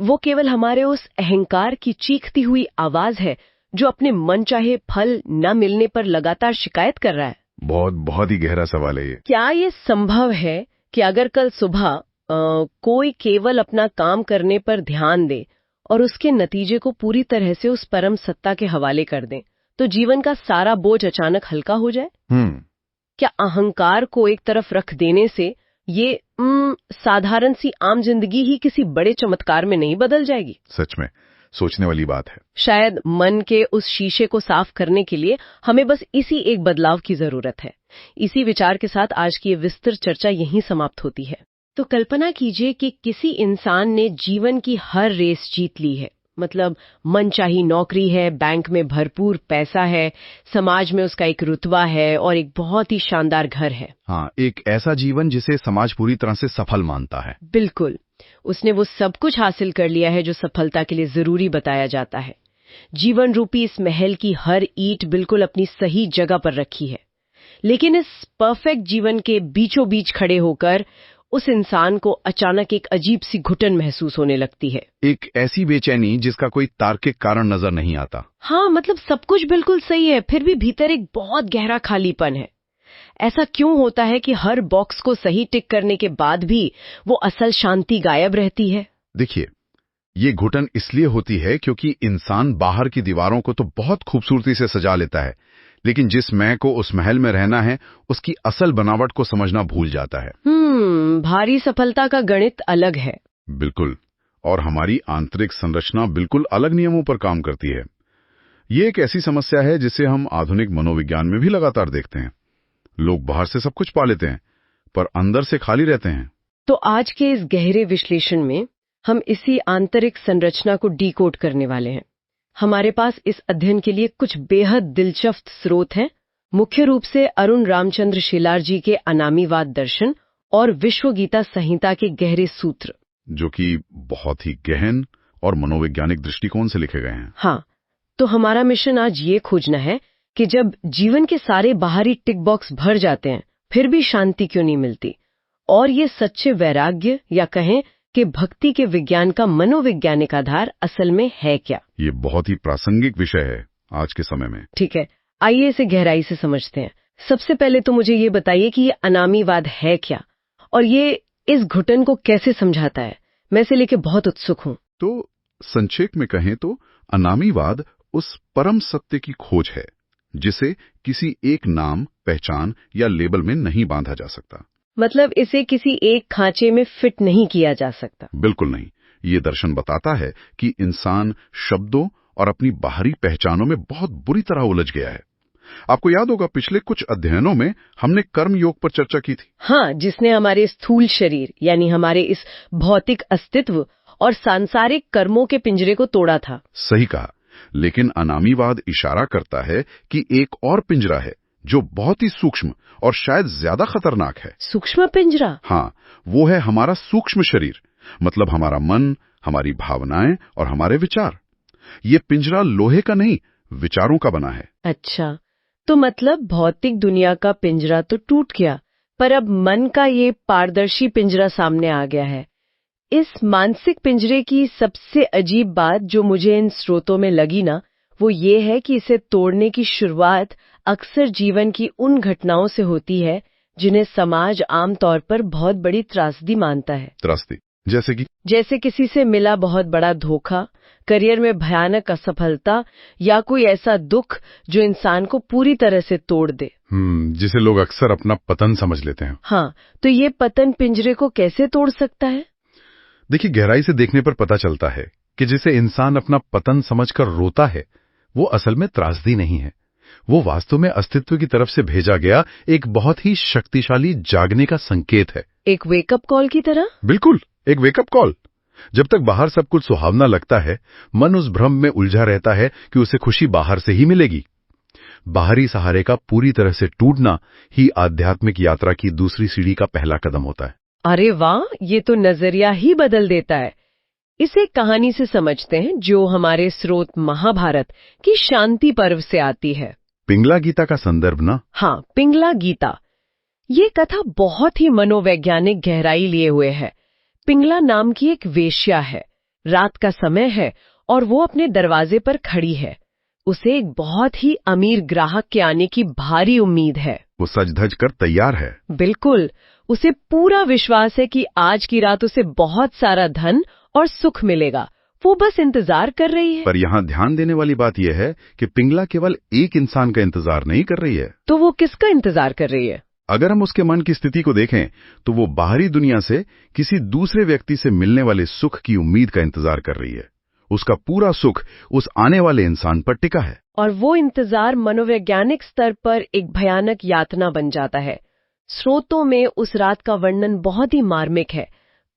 वो केवल हमारे उस अहंकार की चीखती हुई आवाज है जो अपने मनचाहे फल न मिलने पर लगातार शिकायत कर रहा है?
बहुत ही गहरा सवाल है ये।
क्या ये संभव है कि अगर कल सुबह कोई केवल अपना काम करने पर ध्यान दे और उसके नतीजे को पूरी तरह से उस परम सत्ता के हवाले कर दें, तो जीवन का सारा बोझ अचानक हल्का हो जाए? क्या अहंकार को एक तरफ रख देने से ये साधारण सी आम जिंदगी ही किसी बड़े चमत्कार में नहीं बदल जाएगी?
सच में सोचने वाली बात है।
शायद मन के उस शीशे को साफ करने के लिए हमें बस इसी एक बदलाव की जरूरत है। इसी विचार के साथ आज की ये विस्तृत चर्चा यहीं समाप्त होती है। तो कल्पना कीजिए कि किसी इंसान ने जीवन की हर रेस जीत ली है। मतलब मनचाही नौकरी है, बैंक में भरपूर पैसा है, समाज में उसका एक रुतबा है और एक बहुत ही शानदार घर है।
हाँ, एक ऐसा जीवन जिसे समाज पूरी तरह से सफल मानता है।
बिल्कुल, उसने वो सब कुछ हासिल कर लिया है जो सफलता के लिए जरूरी बताया जाता है। जीवन रूपी इस महल की हर ईंट बिल्कुल अपनी सही जगह पर रखी है। लेकिन इस परफेक्ट जीवन के बीचों बीच खड़े होकर उस इंसान को अचानक एक अजीब सी घुटन महसूस होने लगती है।
एक ऐसी बेचैनी जिसका कोई तार्किक कारण नजर नहीं आता।
हाँ, मतलब सब कुछ बिल्कुल सही है, फिर भी भीतर एक बहुत गहरा खालीपन है। ऐसा क्यों होता है कि हर बॉक्स को सही टिक करने के बाद भी वो असल शांति गायब रहती है?
देखिए, ये घुटन इसलिए होती है क्योंकि इंसान बाहर की दीवारों को तो बहुत खूबसूरती से सजा लेता है, लेकिन जिस मैं को उस महल में रहना है, उसकी असल बनावट को समझना भूल जाता है।
भारी सफलता का गणित अलग है।
बिल्कुल, और हमारी आंतरिक संरचना बिल्कुल अलग नियमों पर काम करती है। ये एक ऐसी समस्या है जिसे हम आधुनिक मनोविज्ञान में भी लगातार देखते हैं। लोग बाहर से सब कुछ पा लेते हैं, पर अंदर से खाली रहते हैं।
तो आज के इस गहरे विश्लेषण में हम इसी आंतरिक संरचना को डीकोड करने वाले हैं। हमारे पास इस अध्ययन के लिए कुछ बेहद दिलचस्प स्रोत हैं, मुख्य रूप से अरुण रामचंद्र शिलार जी के अनामीवाद दर्शन और विश्व गीता संहिता के गहरे सूत्र,
जो कि बहुत ही गहन और मनोवैज्ञानिक दृष्टिकोण से लिखे गए हैं।
हाँ, तो हमारा मिशन आज ये खोजना है कि जब जीवन के सारे बाहरी टिक बॉक्स भर जाते हैं, फिर भी शांति क्यों नहीं मिलती, और ये सच्चे वैराग्य या कहें कि भक्ति के विज्ञान का मनोवैज्ञानिक आधार असल में है क्या।
ये बहुत ही प्रासंगिक विषय है आज के समय में।
ठीक है, आइए इसे गहराई से समझते हैं। सबसे पहले तो मुझे ये बताइए कि ये अनामीवाद है क्या और ये इस घुटन को कैसे समझाता है। मैं इसे लेके बहुत उत्सुक हूँ।
तो संक्षेप में कहें तो अनामीवाद उस परम सत्य की खोज है जिसे किसी एक नाम, पहचान या लेबल में नहीं बांधा जा सकता।
मतलब इसे किसी एक खांचे में फिट नहीं किया जा सकता।
बिल्कुल नहीं। ये दर्शन बताता है कि इंसान शब्दों और अपनी बाहरी पहचानों में बहुत बुरी तरह उलझ गया है। आपको याद होगा पिछले कुछ अध्ययनों में हमने कर्म योग पर चर्चा की थी।
हाँ, जिसने हमारे स्थूल शरीर यानी हमारे इस भौतिक अस्तित्व और सांसारिक कर्मों के पिंजरे को तोड़ा था।
सही कहा। लेकिन अनामीवाद इशारा करता है कि एक और पिंजरा है जो बहुत ही सूक्ष्म और शायद ज्यादा खतरनाक है।
सूक्ष्म पिंजरा?
हाँ, वो है हमारा सूक्ष्म शरीर, मतलब हमारा मन, हमारी भावनाएं और हमारे विचार। ये पिंजरा लोहे का नहीं, विचारों का बना है।
अच्छा, तो मतलब भौतिक दुनिया का पिंजरा तो टूट गया, पर अब मन का ये पारदर्शी पिंजरा सामने आ गया है। इस मानसिक पिंजरे की सबसे अजीब बात जो मुझे इन स्रोतों में लगी ना, वो ये है कि इसे तोड़ने की शुरुआत अक्सर जीवन की उन घटनाओं से होती है जिन्हें समाज आमतौर पर बहुत बड़ी त्रासदी मानता है।
त्रासदी जैसे
किसी से मिला बहुत बड़ा धोखा, करियर में भयानक असफलता या कोई ऐसा दुख जो इंसान को पूरी तरह से तोड़ दे।
जिसे लोग अक्सर अपना पतन समझ लेते हैं।
हाँ, तो ये पतन पिंजरे को कैसे तोड़ सकता है?
देखिए, गहराई से देखने पर पता चलता है कि जिसे इंसान अपना पतन समझकर रोता है वो असल में त्रासदी नहीं है। वो वास्तव में अस्तित्व की तरफ से भेजा गया एक बहुत ही शक्तिशाली जागने का संकेत है।
एक वेकअप कॉल की तरह?
बिल्कुल, एक वेकअप कॉल। जब तक बाहर सब कुछ सुहावना लगता है, मन उस भ्रम में उलझा रहता है कि उसे खुशी बाहर से ही मिलेगी। बाहरी सहारे का पूरी तरह से टूटना ही आध्यात्मिक यात्रा की दूसरी सीढ़ी का पहला कदम होता है।
अरे वाह, ये तो नजरिया ही बदल देता है। इसे कहानी से समझते हैं जो हमारे स्रोत महाभारत की शांति पर्व से आती है।
पिंगला गीता का संदर्भ ना?
हाँ, पिंगला गीता। ये कथा बहुत ही मनोवैज्ञानिक गहराई लिए हुए है। पिंगला नाम की एक वेश्या है, रात का समय है और वो अपने दरवाजे पर खड़ी है। उसे एक बहुत ही अमीर ग्राहक के आने की भारी उम्मीद है।
वो सज धज कर तैयार है।
बिल्कुल, उसे पूरा विश्वास है कि आज की रात उसे बहुत सारा धन और सुख मिलेगा। वो बस इंतजार कर रही है।
पर यहाँ ध्यान देने वाली बात यह है कि पिंगला केवल एक इंसान का इंतजार नहीं कर रही है।
तो वो किसका इंतजार कर रही है?
अगर हम उसके मन की स्थिति को देखें तो वो बाहरी दुनिया से किसी दूसरे व्यक्ति से मिलने वाले सुख की उम्मीद का इंतजार कर रही है। उसका पूरा सुख उस आने वाले इंसान पर टिका है।
और वो इंतजार मनोवैज्ञानिक स्तर पर एक भयानक यातना बन जाता है। स्रोतों में उस रात का वर्णन बहुत ही मार्मिक है।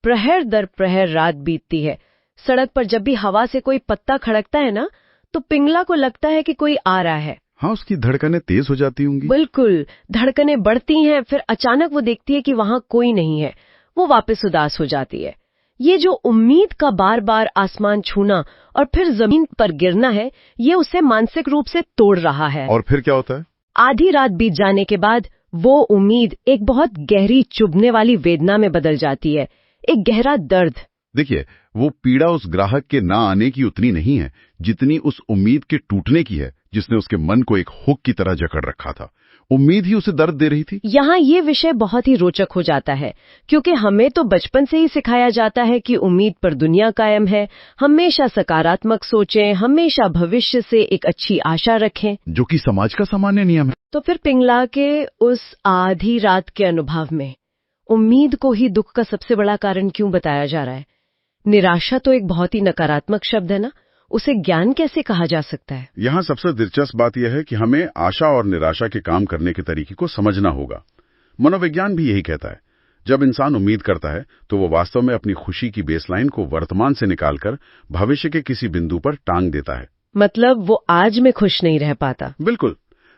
प्रहर दर प्रहर रात बीतती है। सड़क पर जब भी हवा से कोई पत्ता खड़कता है ना, तो पिंगला को लगता है कि कोई आ रहा है।
हाँ, उसकी धड़कनें तेज हो जाती होंगी।
बिल्कुल, धड़कनें बढ़ती हैं, फिर अचानक वो देखती है कि वहां कोई नहीं है। वो वापस उदास हो जाती है। ये जो उम्मीद का बार बार आसमान छूना और फिर जमीन पर गिरना है, ये उसे मानसिक रूप से तोड़ रहा है।
और फिर क्या होता है?
आधी रात बीत जाने के बाद वो उम्मीद एक बहुत गहरी चुभने वाली वेदना में बदल जाती है, एक गहरा दर्द।
देखिए, वो पीड़ा उस ग्राहक के ना आने की उतनी नहीं है जितनी उस उम्मीद के टूटने की है जिसने उसके मन को एक हुक की तरह जकड़ रखा था। उम्मीद ही उसे दर्द दे रही थी।
यहाँ ये विषय बहुत ही रोचक हो जाता है, क्योंकि हमें तो बचपन से ही सिखाया जाता है कि उम्मीद पर दुनिया कायम है, हमेशा सकारात्मक सोचें, हमेशा भविष्य से एक अच्छी आशा रखें,
जो कि समाज का सामान्य नियम है।
तो फिर पिंगला के उस आधी रात के अनुभव में उम्मीद को ही दुख का सबसे बड़ा कारण क्यों बताया जा रहा है? निराशा तो एक बहुत ही नकारात्मक शब्द है ना, उसे ज्ञान कैसे कहा जा सकता है?
यहाँ सबसे दिलचस्प बात यह है कि हमें आशा और निराशा के काम करने के तरीके को समझना होगा। मनोविज्ञान भी यही कहता है। जब इंसान उम्मीद करता है तो वो वास्तव में अपनी खुशी की बेसलाइन को वर्तमान से निकालकर भविष्य के किसी बिंदु पर टांग देता है।
मतलब वो आज में खुश नहीं रह पाता।
बिल्कुल।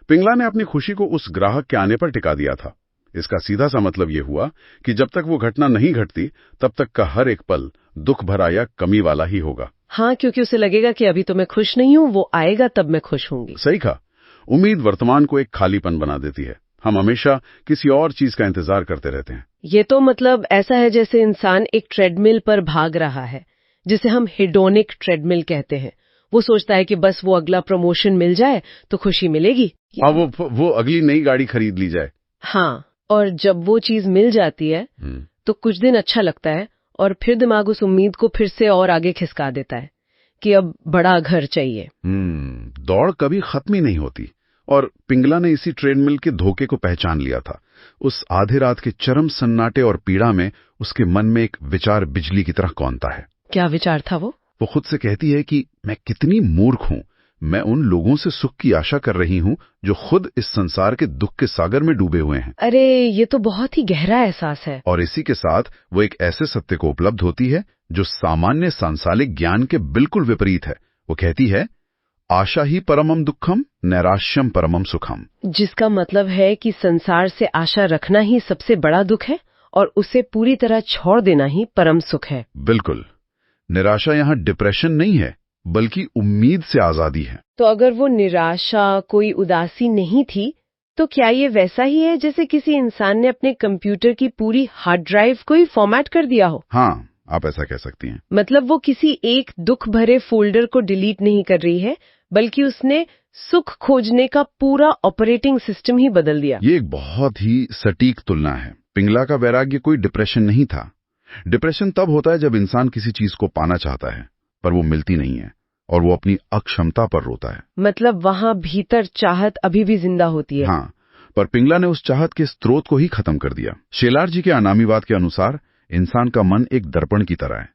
पिंगला ने अपनी खुशी को उस ग्राहक के आने पर टिका दिया था। इसका सीधा सा मतलब ये हुआ कि जब तक वो घटना नहीं घटती तब तक का हर एक पल दुख भरा या कमी वाला ही होगा।
हाँ, क्योंकि उसे लगेगा कि अभी तो मैं खुश नहीं हूँ, वो आएगा तब मैं खुश होंगी।
सही कहा। उम्मीद वर्तमान को एक खालीपन बना देती है। हम हमेशा किसी और चीज का इंतजार करते रहते हैं।
ये तो मतलब ऐसा है जैसे इंसान एक ट्रेडमिल पर भाग रहा है, जिसे हम हेडोनिक ट्रेडमिल कहते हैं। वो सोचता है कि बस वो अगला प्रमोशन मिल जाए तो खुशी मिलेगी।
अब वो अगली नई गाड़ी खरीद ली जाए।
हाँ, और जब वो चीज मिल जाती है तो कुछ दिन अच्छा लगता है, और फिर दिमाग उस उम्मीद को फिर से और आगे खिसका देता है कि अब बड़ा घर चाहिए।
दौड़ कभी खत्म ही नहीं होती। और पिंगला ने इसी ट्रेडमिल के धोखे को पहचान लिया था। उस आधे रात के चरम सन्नाटे और पीड़ा में उसके मन में एक विचार बिजली की तरह कौंधता है।
क्या विचार था वो?
वो खुद से कहती है कि मैं कितनी मूर्ख हूं, मैं उन लोगों से सुख की आशा कर रही हूं जो खुद इस संसार के दुख के सागर में डूबे हुए हैं।
अरे, ये तो बहुत ही गहरा एहसास है।
और इसी के साथ वो एक ऐसे सत्य को उपलब्ध होती है जो सामान्य सांसारिक ज्ञान के बिल्कुल विपरीत है। वो कहती है, आशा ही परमम दुखम, नैराश्यम परमम सुखम।
जिसका मतलब है कि संसार से आशा रखना ही सबसे बड़ा दुख है और उसे पूरी तरह छोड़ देना ही परम सुख है।
बिल्कुल। निराशा यहाँ डिप्रेशन नहीं है, बल्कि उम्मीद से आजादी है।
तो अगर वो निराशा कोई उदासी नहीं थी, तो क्या ये वैसा ही है जैसे किसी इंसान ने अपने कंप्यूटर की पूरी हार्ड ड्राइव को ही फॉर्मेट कर दिया हो?
हाँ, आप ऐसा कह सकती हैं।
मतलब वो किसी एक दुख भरे फोल्डर को डिलीट नहीं कर रही है, बल्कि उसने सुख खोजने का पूरा ऑपरेटिंग सिस्टम ही बदल दिया।
ये एक बहुत ही सटीक तुलना है। पिंगला का वैराग्य कोई डिप्रेशन नहीं था। डिप्रेशन तब होता है जब इंसान किसी चीज को पाना चाहता है पर वो मिलती नहीं है, और वो अपनी अक्षमता पर रोता है।
मतलब वहाँ भीतर चाहत अभी भी जिंदा होती है।
हाँ, पर पिंगला ने उस चाहत के स्रोत को ही खत्म कर दिया। शेलार जी के अनामीवाद के अनुसार इंसान का मन एक दर्पण की तरह है।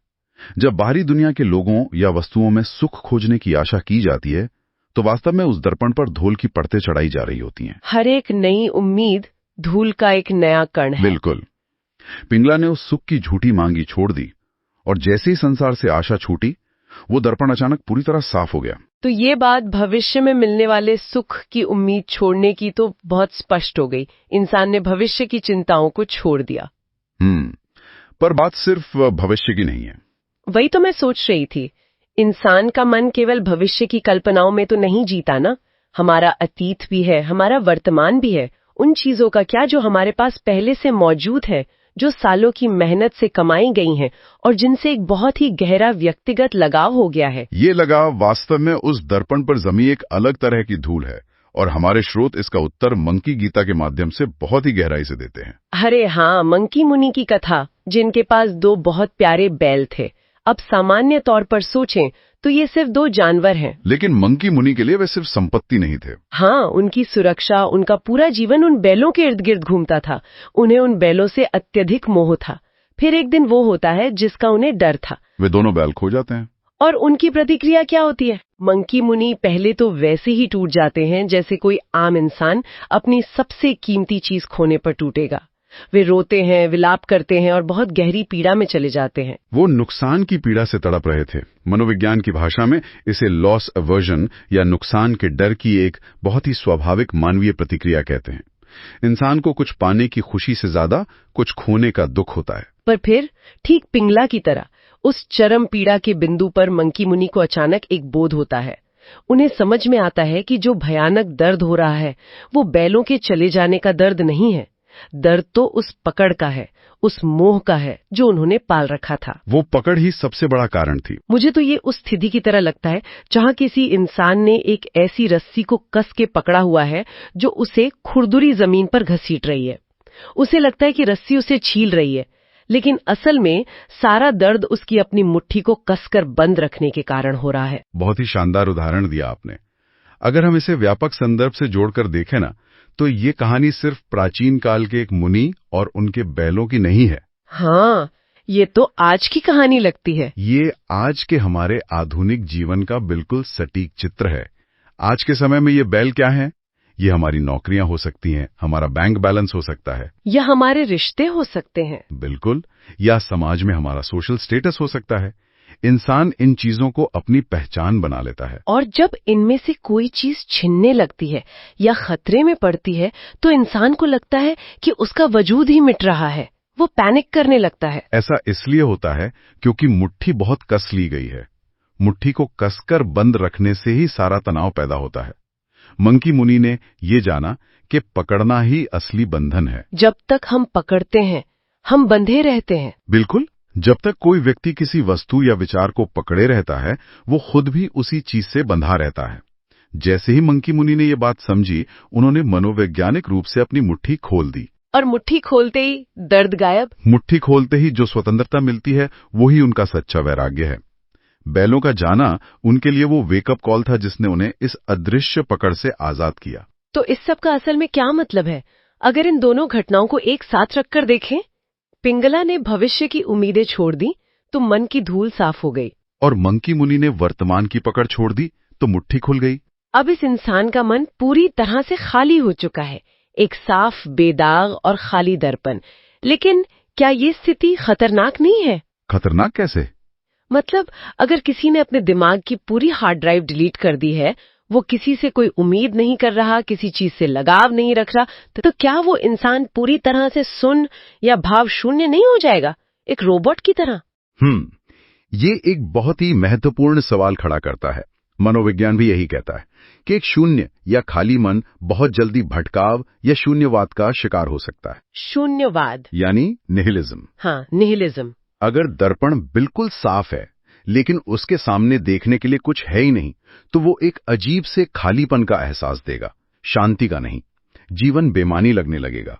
जब बाहरी दुनिया के लोगों या वस्तुओं में सुख खोजने की आशा की जाती है, तो वास्तव में उस दर्पण पर धूल की परतें चढ़ाई जा रही होती हैं।
हर एक नई उम्मीद धूल का एक नया कण है।
बिल्कुल। पिंगला ने उस सुख की झूठी मांगी छोड़ दी, और जैसे ही संसार से आशा छूटी, वो दर्पण अचानक पूरी तरह साफ हो गया।
तो ये बात भविष्य में मिलने वाले सुख की उम्मीद छोड़ने की तो बहुत स्पष्ट हो गई। इंसान ने भविष्य की चिंताओं को छोड़ दिया।
पर बात सिर्फ भविष्य की नहीं है।
वही तो मैं सोच रही थी, इंसान का मन केवल भविष्य की कल्पनाओं में तो नहीं जीता ना। हमारा अतीत भी है, हमारा वर्तमान भी है। उन चीजों का क्या जो हमारे पास पहले से मौजूद है, जो सालों की मेहनत से कमाई गई हैं और जिनसे एक बहुत ही गहरा व्यक्तिगत लगाव हो गया है।
ये लगाव वास्तव में उस दर्पण पर जमी एक अलग तरह की धूल है, और हमारे स्रोत इसका उत्तर मंकी गीता के माध्यम से बहुत ही गहराई से देते हैं।
अरे हाँ, मंकी मुनि की कथा, जिनके पास 2 बहुत प्यारे बैल थे। अब सामान्य तौर पर सोचें तो ये सिर्फ 2 जानवर हैं,
लेकिन मंकी मुनि के लिए वे सिर्फ संपत्ति नहीं थे।
हाँ, उनकी सुरक्षा, उनका पूरा जीवन उन बैलों के इर्द गिर्द घूमता था। उन्हें उन बैलों से अत्यधिक मोह था। फिर एक दिन वो होता है जिसका उन्हें डर था।
वे दोनों बैल खो जाते हैं।
और उनकी प्रतिक्रिया क्या होती है? मंकी मुनि पहले तो वैसे ही टूट जाते हैं जैसे कोई आम इंसान अपनी सबसे कीमती चीज खोने पर टूटेगा। वे रोते हैं, विलाप करते हैं और बहुत गहरी पीड़ा में चले जाते हैं।
वो नुकसान की पीड़ा से तड़प रहे थे। मनोविज्ञान की भाषा में इसे लॉस अवर्जन या नुकसान के डर की एक बहुत ही स्वाभाविक मानवीय प्रतिक्रिया कहते हैं। इंसान को कुछ पाने की खुशी से ज्यादा कुछ खोने का दुख होता है।
पर फिर ठीक पिंगला की तरह उस चरम पीड़ा के बिंदु पर मंकी मुनि को अचानक एक बोध होता है। उन्हें समझ में आता है कि जो भयानक दर्द हो रहा है वो बैलों के चले जाने का दर्द नहीं है। दर्द तो उस पकड़ का है, उस मोह का है जो उन्होंने पाल रखा था।
वो पकड़ ही सबसे बड़ा कारण थी।
मुझे तो ये उस स्थिति की तरह लगता है जहाँ किसी इंसान ने एक ऐसी रस्सी को कस के पकड़ा हुआ है जो उसे खुरदुरी जमीन पर घसीट रही है। उसे लगता है कि रस्सी उसे छील रही है, लेकिन असल में सारा दर्द उसकी अपनी मुट्ठी को कसकर बंद रखने के कारण हो रहा है।
बहुत ही शानदार उदाहरण दिया आपने। अगर हम इसे व्यापक संदर्भ से जोड़कर देखें ना, तो ये कहानी सिर्फ प्राचीन काल के एक मुनि और उनके बैलों की नहीं है।
हाँ, ये तो आज की कहानी लगती है।
ये आज के हमारे आधुनिक जीवन का बिल्कुल सटीक चित्र है। आज के समय में ये बैल क्या है? ये हमारी नौकरियां हो सकती हैं, हमारा बैंक बैलेंस हो सकता है,
या हमारे रिश्ते हो सकते हैं।
बिल्कुल, या समाज में हमारा सोशल स्टेटस हो सकता है। इंसान इन चीजों को अपनी पहचान बना लेता है।
और जब इनमें से कोई चीज छिनने लगती है या खतरे में पड़ती है तो इंसान को लगता है कि उसका वजूद ही मिट रहा है। वो पैनिक करने लगता है।
ऐसा इसलिए होता है क्योंकि मुट्ठी बहुत कस ली गई है। मुट्ठी को कसकर बंद रखने से ही सारा तनाव पैदा होता है। मंकी मुनि ने ये जाना कि पकड़ना ही असली बंधन है।
जब तक हम पकड़ते हैं हम बंधे रहते हैं।
बिल्कुल, जब तक कोई व्यक्ति किसी वस्तु या विचार को पकड़े रहता है वो खुद भी उसी चीज से बंधा रहता है। जैसे ही मंकी मुनि ने ये बात समझी, उन्होंने मनोवैज्ञानिक रूप से अपनी मुट्ठी खोल दी।
और मुट्ठी खोलते ही दर्द गायब।
मुट्ठी खोलते ही जो स्वतंत्रता मिलती है वही उनका सच्चा वैराग्य है। बैलों का जाना उनके लिए वो वेकअप कॉल था जिसने उन्हें इस अदृश्य पकड़ से आजाद किया।
तो इस सब का असल में क्या मतलब है? अगर इन दोनों घटनाओं को एक साथ रखकर देखें, पिंगला ने भविष्य की उम्मीदें छोड़ दी तो मन की धूल साफ हो गई,
और मंकी मुनि ने वर्तमान की पकड़ छोड़ दी तो मुट्ठी खुल गई।
अब इस इंसान का मन पूरी तरह से खाली हो चुका है, एक साफ, बेदाग और खाली दर्पण। लेकिन क्या ये स्थिति खतरनाक नहीं है?
खतरनाक कैसे?
मतलब अगर किसी ने अपने दिमाग की पूरी हार्ड ड्राइव डिलीट कर दी है, वो किसी से कोई उम्मीद नहीं कर रहा, किसी चीज से लगाव नहीं रख रहा, तो क्या वो इंसान पूरी तरह से सुन्न या भाव शून्य नहीं हो जाएगा, एक रोबोट की तरह?
ये एक बहुत ही महत्वपूर्ण सवाल खड़ा करता है। मनोविज्ञान भी यही कहता है कि एक शून्य या खाली मन बहुत जल्दी भटकाव या शून्यवाद का शिकार हो सकता है।
शून्यवाद
यानी निहिलिज्म।
हाँ, निहिलिज्म।
अगर दर्पण बिल्कुल साफ है लेकिन उसके सामने देखने के लिए कुछ है ही नहीं, तो वो एक अजीब से खालीपन का एहसास देगा, शांति का नहीं। जीवन बेमानी लगने लगेगा।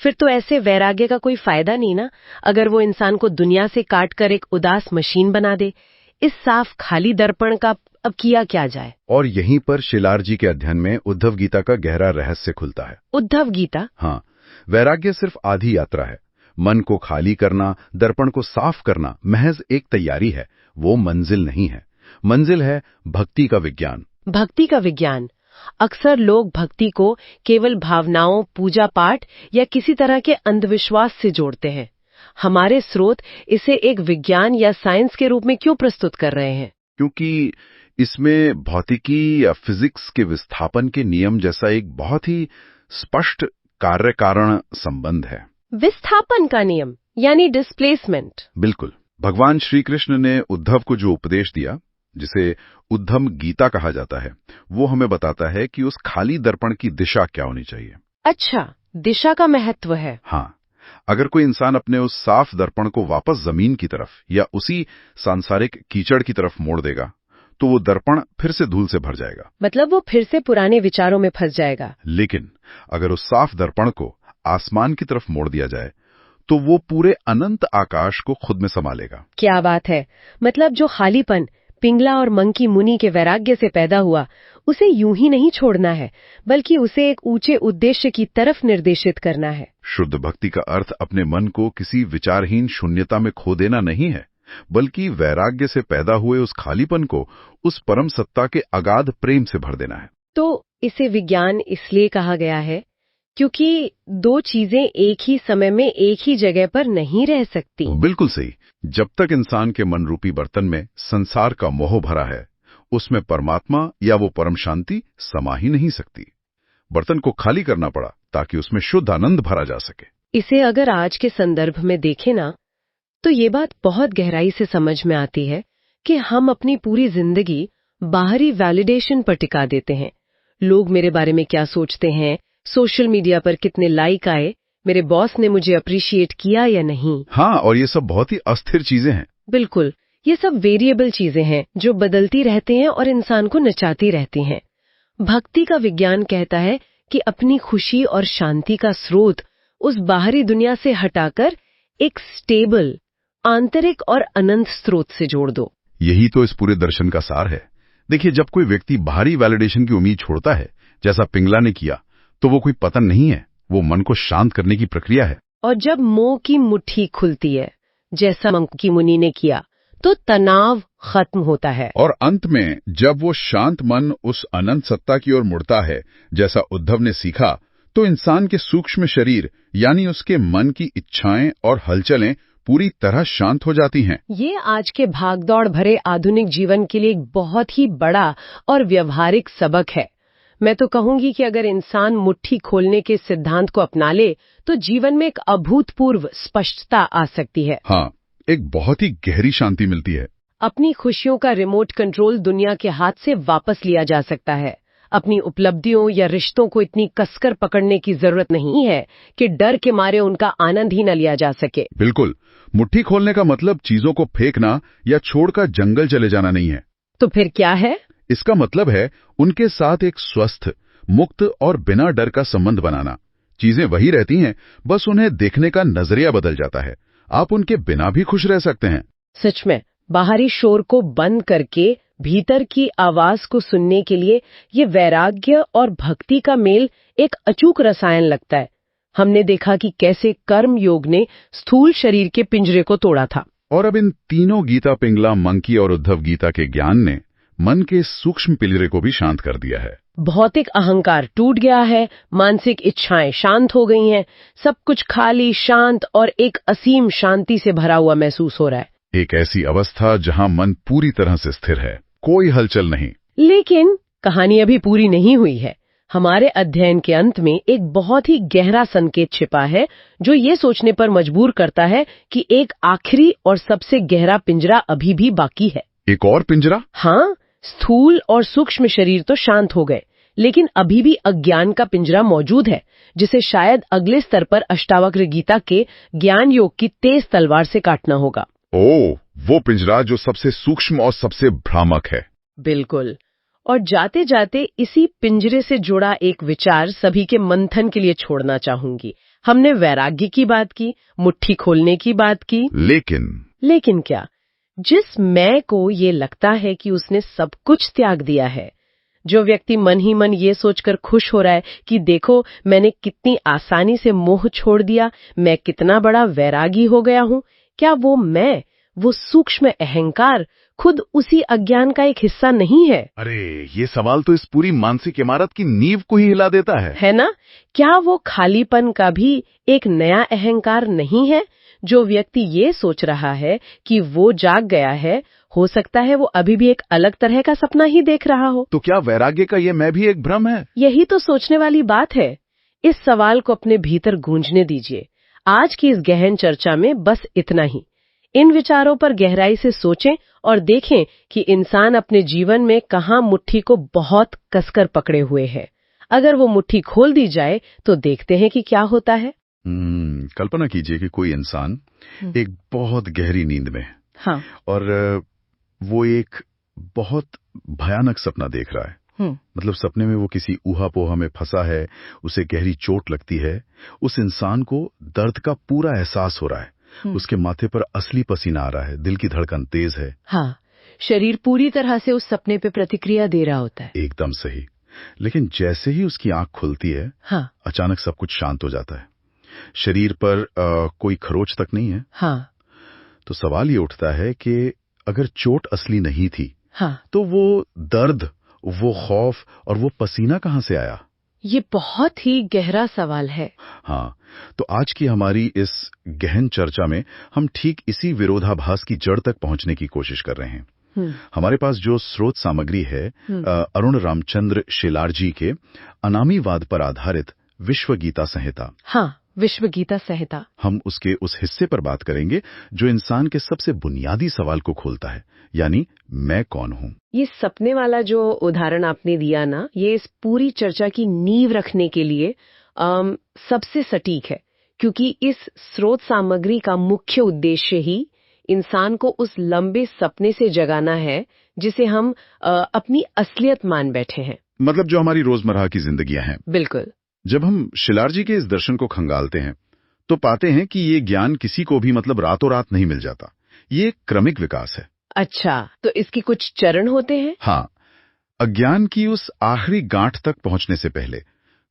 फिर तो ऐसे वैराग्य का कोई फायदा नहीं ना, अगर वो इंसान को दुनिया से काट कर एक उदास मशीन बना दे। इस साफ खाली दर्पण का अब किया क्या जाए?
और यहीं पर शिलार जी के अध्ययन में उद्धव गीता का गहरा रहस्य खुलता है।
उद्धव गीता?
हाँ, वैराग्य सिर्फ आधी यात्रा है। मन को खाली करना, दर्पण को साफ करना महज एक तैयारी है, वो मंजिल नहीं है। मंजिल है भक्ति का विज्ञान।
भक्ति का विज्ञान। अक्सर लोग भक्ति को केवल भावनाओं, पूजा पाठ या किसी तरह के अंधविश्वास से जोड़ते हैं। हमारे स्रोत इसे एक विज्ञान या साइंस के रूप में क्यों प्रस्तुत कर रहे हैं?
क्योंकि इसमें भौतिकी या फिजिक्स के विस्थापन के नियम जैसा एक बहुत ही स्पष्ट कार्य कारण संबंध है।
विस्थापन का नियम यानी डिस्प्लेसमेंट।
बिल्कुल। भगवान श्री कृष्ण ने उद्धव को जो उपदेश दिया, जिसे उद्धम गीता कहा जाता है, वो हमें बताता है कि उस खाली दर्पण की दिशा क्या होनी चाहिए।
अच्छा, दिशा का महत्व है।
हाँ, अगर कोई इंसान अपने उस साफ दर्पण को वापस जमीन की तरफ या उसी सांसारिक कीचड़ की तरफ मोड़ देगा, तो वो दर्पण फिर से धूल से भर जाएगा।
मतलब वो फिर से पुराने विचारों में फंस जाएगा।
लेकिन अगर उस साफ दर्पण को आसमान की तरफ मोड़ दिया जाए, तो वो पूरे अनंत आकाश को खुद में समा लेगा।
क्या बात है! मतलब जो खालीपन पिंगला और मंकी मुनि के वैराग्य से पैदा हुआ, उसे यूं ही नहीं छोड़ना है, बल्कि उसे एक ऊंचे उद्देश्य की तरफ निर्देशित करना है।
शुद्ध भक्ति का अर्थ अपने मन को किसी विचारहीन शून्यता में खो देना नहीं है, बल्कि वैराग्य से पैदा हुए उस खालीपन को उस परम सत्ता के अगाध प्रेम से भर देना है।
तो इसे विज्ञान इसलिए कहा गया है क्योंकि दो चीजें एक ही समय में एक ही जगह पर नहीं रह सकती।
बिल्कुल सही। जब तक इंसान के मन रूपी बर्तन में संसार का मोह भरा है, उसमें परमात्मा या वो परम शांति समा ही नहीं सकती। बर्तन को खाली करना पड़ा ताकि उसमें शुद्ध आनंद भरा जा सके।
इसे अगर आज के संदर्भ में देखें ना, तो ये बात बहुत गहराई से समझ में आती है कि हम अपनी पूरी जिंदगी बाहरी वैलिडेशन पर टिका देते हैं। लोग मेरे बारे में क्या सोचते हैं, सोशल मीडिया पर कितने लाइक आए, मेरे बॉस ने मुझे अप्रिशिएट किया या नहीं।
हाँ, और ये सब बहुत ही अस्थिर चीजें हैं।
बिल्कुल, ये सब वेरिएबल चीजें हैं जो बदलती रहती हैं और इंसान को नचाती रहती हैं। भक्ति का विज्ञान कहता है कि अपनी खुशी और शांति का स्रोत उस बाहरी दुनिया से हटाकर एक स्टेबल, आंतरिक और अनंत स्रोत से जोड़ दो।
यही तो इस पूरे दर्शन का सार है। देखिए, जब कोई व्यक्ति बाहरी वैलिडेशन की उम्मीद छोड़ता है, जैसा पिंगला ने किया, तो वो कोई पतन नहीं है, वो मन को शांत करने की प्रक्रिया है।
और जब मोह की मुट्ठी खुलती है, जैसा मंकी मुनि ने किया, तो तनाव खत्म होता है।
और अंत में जब वो शांत मन उस अनंत सत्ता की ओर मुड़ता है, जैसा उद्धव ने सीखा, तो इंसान के सूक्ष्म शरीर यानी उसके मन की इच्छाएं और हलचलें पूरी तरह शांत हो जाती हैं।
ये आज के भागदौड़ भरे आधुनिक जीवन के लिए एक बहुत ही बड़ा और व्यवहारिक सबक है। मैं तो कहूंगी कि अगर इंसान मुट्ठी खोलने के सिद्धांत को अपना ले, तो जीवन में एक अभूतपूर्व स्पष्टता आ सकती है।
हाँ, एक बहुत ही गहरी शांति मिलती है।
अपनी खुशियों का रिमोट कंट्रोल दुनिया के हाथ से वापस लिया जा सकता है। अपनी उपलब्धियों या रिश्तों को इतनी कसकर पकड़ने की जरूरत नहीं है कि डर के मारे उनका आनंद ही न लिया जा सके।
बिल्कुल, मुट्ठी खोलने का मतलब चीजों को फेंकना या छोड़कर जंगल चले जाना नहीं है।
तो फिर क्या है?
इसका मतलब है उनके साथ एक स्वस्थ, मुक्त और बिना डर का संबंध बनाना। चीजें वही रहती हैं, बस उन्हें देखने का नजरिया बदल जाता है। आप उनके बिना भी खुश रह सकते हैं।
सच में, बाहरी शोर को बंद करके भीतर की आवाज को सुनने के लिए ये वैराग्य और भक्ति का मेल एक अचूक रसायन लगता है। हमने देखा कि कैसे कर्म योग ने स्थूल शरीर के पिंजरे को तोड़ा था।
और अब इन तीनों गीता पिंगला, मंकी और उद्धव गीता के ज्ञान ने मन के सूक्ष्म पिंजरे को भी शांत कर दिया है।
भौतिक अहंकार टूट गया है, मानसिक इच्छाएं शांत हो गई हैं, सब कुछ खाली, शांत और एक असीम शांति से भरा हुआ महसूस हो रहा है।
एक ऐसी अवस्था जहां मन पूरी तरह से स्थिर है, कोई हलचल नहीं।
लेकिन कहानी अभी पूरी नहीं हुई है। हमारे अध्ययन के अंत में एक बहुत ही गहरा संकेत छिपा है जो ये सोचने पर मजबूर करता है कि एक आखिरी और सबसे गहरा पिंजरा अभी भी बाकी है।
एक और पिंजरा?
हाँ, स्थूल और सूक्ष्म शरीर तो शांत हो गए, लेकिन अभी भी अज्ञान का पिंजरा मौजूद है, जिसे शायद अगले स्तर पर अष्टावक्र गीता के ज्ञान योग की तेज तलवार से काटना होगा।
ओह, वो पिंजरा जो सबसे सूक्ष्म और सबसे भ्रामक है।
बिल्कुल। और जाते जाते इसी पिंजरे से जुड़ा एक विचार सभी के मंथन के लिए छोड़ना चाहूंगी। हमने वैराग्य की बात की, मुट्ठी खोलने की बात की, लेकिन क्या, जिस मैं को ये लगता है कि उसने सब कुछ त्याग दिया है, जो व्यक्ति मन ही मन ये सोचकर खुश हो रहा है कि देखो मैंने कितनी आसानी से मोह छोड़ दिया, मैं कितना बड़ा वैरागी हो गया हूँ, क्या वो मैं, वो सूक्ष्म अहंकार खुद उसी अज्ञान का एक हिस्सा नहीं है?
अरे, ये सवाल तो इस पूरी मानसिक इमारत की नींव को ही हिला देता है
ना? क्या वो खालीपन का भी एक नया अहंकार नहीं है? जो व्यक्ति ये सोच रहा है कि वो जाग गया है, हो सकता है वो अभी भी एक अलग तरह का सपना ही देख रहा हो।
तो क्या वैराग्य का ये मैं भी एक भ्रम है?
यही तो सोचने वाली बात है। इस सवाल को अपने भीतर गूंजने दीजिए। आज की इस गहन चर्चा में बस इतना ही। इन विचारों पर गहराई से सोचें और देखें कि इंसान अपने जीवन में कहाँ मुट्ठी को बहुत कसकर पकड़े हुए है। अगर वो मुट्ठी खोल दी जाए तो देखते हैं कि क्या होता है।
कल्पना कीजिए कि कोई इंसान एक बहुत गहरी नींद में है।
हाँ।
और वो एक बहुत भयानक सपना देख रहा है। मतलब सपने में वो किसी ऊहापोहा में फंसा है, उसे गहरी चोट लगती है। उस इंसान को दर्द का पूरा एहसास हो रहा है। उसके माथे पर असली पसीना आ रहा है, दिल की धड़कन तेज है।
हाँ, शरीर पूरी तरह से उस सपने पे प्रतिक्रिया दे रहा होता है।
एकदम सही। लेकिन जैसे ही उसकी आंख खुलती है,
हाँ,
अचानक सब कुछ शांत हो जाता है। शरीर पर कोई खरोच तक नहीं है।
हाँ।
तो सवाल ये उठता है कि अगर चोट असली नहीं थी,
हाँ,
तो वो दर्द, वो खौफ और वो पसीना कहां से आया?
ये बहुत ही गहरा सवाल है।
हाँ, तो आज की हमारी इस गहन चर्चा में हम ठीक इसी विरोधाभास की जड़ तक पहुंचने की कोशिश कर रहे हैं। हमारे पास जो स्रोत सामग्री है, अरुण रामचंद्र शिलारजी के अनामीवाद पर आधारित विश्व गीता संहिता।
हाँ, विश्व गीता संहिता।
हम उसके उस हिस्से पर बात करेंगे जो इंसान के सबसे बुनियादी सवाल को खोलता है, यानी मैं कौन हूँ।
ये सपने वाला जो उदाहरण आपने दिया ना, ये इस पूरी चर्चा की नींव रखने के लिए सबसे सटीक है, क्योंकि इस स्रोत सामग्री का मुख्य उद्देश्य ही इंसान को उस लंबे सपने से जगाना है जिसे हम अपनी असलियत मान बैठे हैं।
मतलब जो हमारी रोजमर्रा की जिंदगियां हैं।
बिल्कुल।
जब हम शिलारजी के इस दर्शन को खंगालते हैं तो पाते हैं कि ये ज्ञान किसी को भी मतलब रातों रात नहीं मिल जाता। ये एक क्रमिक विकास है।
अच्छा, तो इसके कुछ चरण होते हैं?
हाँ, अज्ञान की उस आखिरी गांठ तक पहुंचने से पहले,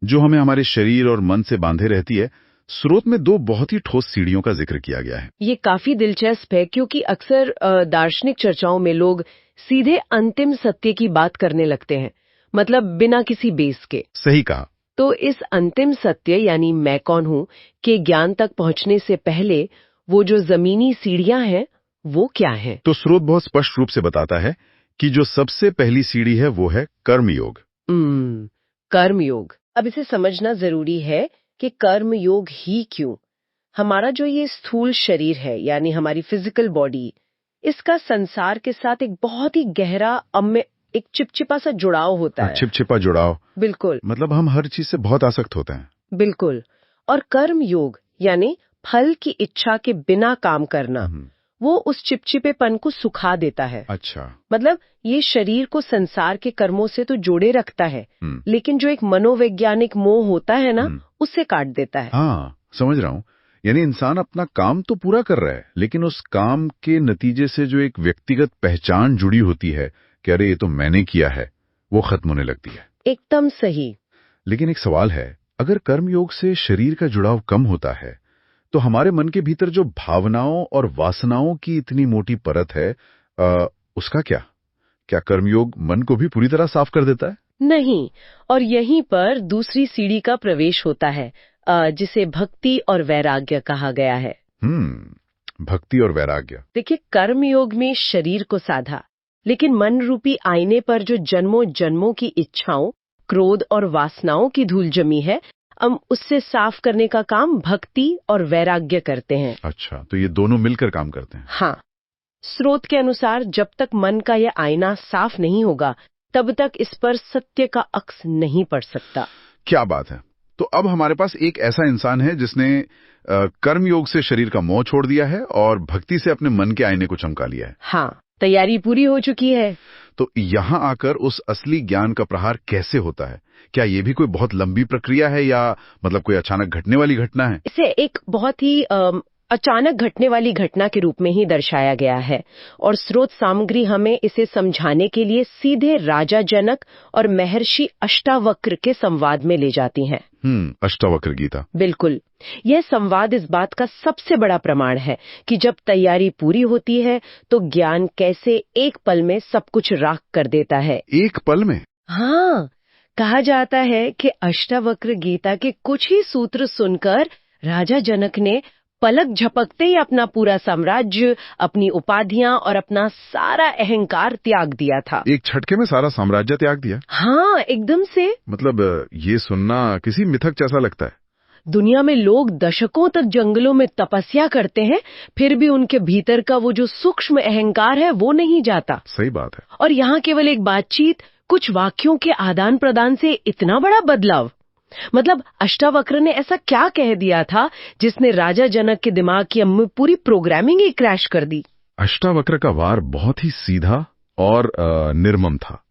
जो हमें हमारे शरीर और मन से बांधे रहती है, स्रोत में दो बहुत ही ठोस सीढ़ियों का जिक्र किया गया है।
ये काफी दिलचस्प है, क्योंकि अक्सर दार्शनिक चर्चाओं में लोग सीधे अंतिम सत्य की बात करने लगते हैं, मतलब बिना किसी बेस के।
सही कहा।
तो इस अंतिम सत्य यानी मैं कौन हूँ के ज्ञान तक पहुंचने से पहले वो जो जमीनी सीढ़ियां हैं वो क्या हैं?
तो स्रोत बहुत स्पष्ट रूप से बताता है कि जो सबसे पहली सीढ़ी है वो है कर्मयोग।
कर्मयोग। अब इसे समझना जरूरी है कि कर्मयोग ही क्यों। हमारा जो ये स्थूल शरीर है यानी हमारी फिजिकल बॉडी, इसका संसार के साथ एक बहुत ही गहरा एक चिपचिपा सा जुड़ाव होता है।
चिपचिपा जुड़ाव,
बिल्कुल
मतलब हम हर चीज से बहुत आसक्त होते हैं।
बिल्कुल। और कर्म योग यानी फल की इच्छा के बिना काम करना, वो उस चिपचिपेपन को सुखा देता है।
अच्छा।
मतलब ये शरीर को संसार के कर्मों से तो जोड़े रखता है, लेकिन जो एक मनोवैज्ञानिक मोह होता है ना, उससे काट देता है।
हाँ, समझ रहा हूँ। यानी इंसान अपना काम तो पूरा कर रहा है, लेकिन उस काम के नतीजे से जो एक व्यक्तिगत पहचान जुड़ी होती है कि अरे ये तो मैंने किया है, वो खत्म होने लगती है।
एकदम सही।
लेकिन एक सवाल है, अगर कर्मयोग से शरीर का जुड़ाव कम होता है, तो हमारे मन के भीतर जो भावनाओं और वासनाओं की इतनी मोटी परत है, उसका क्या? क्या कर्मयोग मन को भी पूरी तरह साफ कर देता है?
नहीं, और यहीं पर दूसरी सीढ़ी का प्रवेश होता है, जिसे भक्ति और वैराग्य कहा गया है।
भक्ति और वैराग्य।
देखिए, कर्मयोग में शरीर को साधा, लेकिन मन रूपी आईने पर जो जन्मों जन्मों की इच्छाओं, क्रोध और वासनाओं की धूल जमी है, हम उससे साफ करने का काम भक्ति और वैराग्य करते हैं।
अच्छा, तो ये दोनों मिलकर काम करते हैं।
हाँ, स्रोत के अनुसार जब तक मन का यह आईना साफ नहीं होगा, तब तक इस पर सत्य का अक्स नहीं पड़ सकता।
क्या बात है। तो अब हमारे पास एक ऐसा इंसान है जिसने कर्मयोग से शरीर का मोह छोड़ दिया है और भक्ति से अपने मन के आईने को चमका लिया है।
हाँ, तैयारी पूरी हो चुकी है।
तो यहाँ आकर उस असली ज्ञान का प्रहार कैसे होता है? क्या ये भी कोई बहुत लंबी प्रक्रिया है या मतलब कोई अचानक घटने वाली घटना है?
इसे एक बहुत ही अचानक घटने वाली घटना के रूप में ही दर्शाया गया है, और स्रोत सामग्री हमें इसे समझाने के लिए सीधे राजा जनक और महर्षि अष्टावक्र के संवाद में ले जाती हैं।
अष्टावक्र गीता।
बिल्कुल। यह संवाद इस बात का सबसे बड़ा प्रमाण है कि जब तैयारी पूरी होती है तो ज्ञान कैसे एक पल में सब कुछ राख कर देता है।
एक पल में?
हाँ, कहा जाता है कि अष्टावक्र गीता के कुछ ही सूत्र सुनकर राजा जनक ने पलक झपकते ही अपना पूरा साम्राज्य, अपनी उपाधियां और अपना सारा अहंकार त्याग दिया था।
एक झटके में सारा साम्राज्य त्याग दिया?
हाँ, एकदम से।
मतलब ये सुनना किसी मिथक जैसा लगता है।
दुनिया में लोग दशकों तक जंगलों में तपस्या करते हैं, फिर भी उनके भीतर का वो जो सूक्ष्म अहंकार है वो नहीं जाता।
सही बात है।
और यहाँ केवल एक बातचीत, कुछ वाक्यों के आदान प्रदान से इतना बड़ा बदलाव। मतलब अष्टावक्र ने ऐसा क्या कह दिया था जिसने राजा जनक के दिमाग की पूरी प्रोग्रामिंग ही क्रैश कर दी?
अष्टावक्र का वार बहुत ही सीधा और निर्मम था।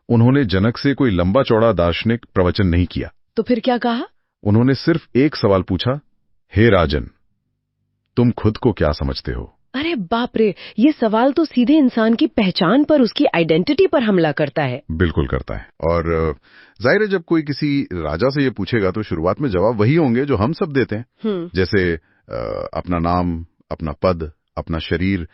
उन्होंने जनक से कोई लंबा चौड़ा दार्शनिक प्रवचन नहीं किया।
तो फिर क्या कहा?
उन्होंने सिर्फ एक सवाल पूछा, हे राजन, तुम खुद को क्या समझते हो?
अरे बाप रे, ये सवाल तो सीधे इंसान की पहचान पर, उसकी आइडेंटिटी पर हमला करता है।
बिल्कुल करता है। और जाहिर है जब कोई किसी राजा से ये पूछेगा तो शुरुआत में जवाब वही होंगे जो हम सब देते हैं, जैसे अपना नाम, अपना पद, अपना शरीर,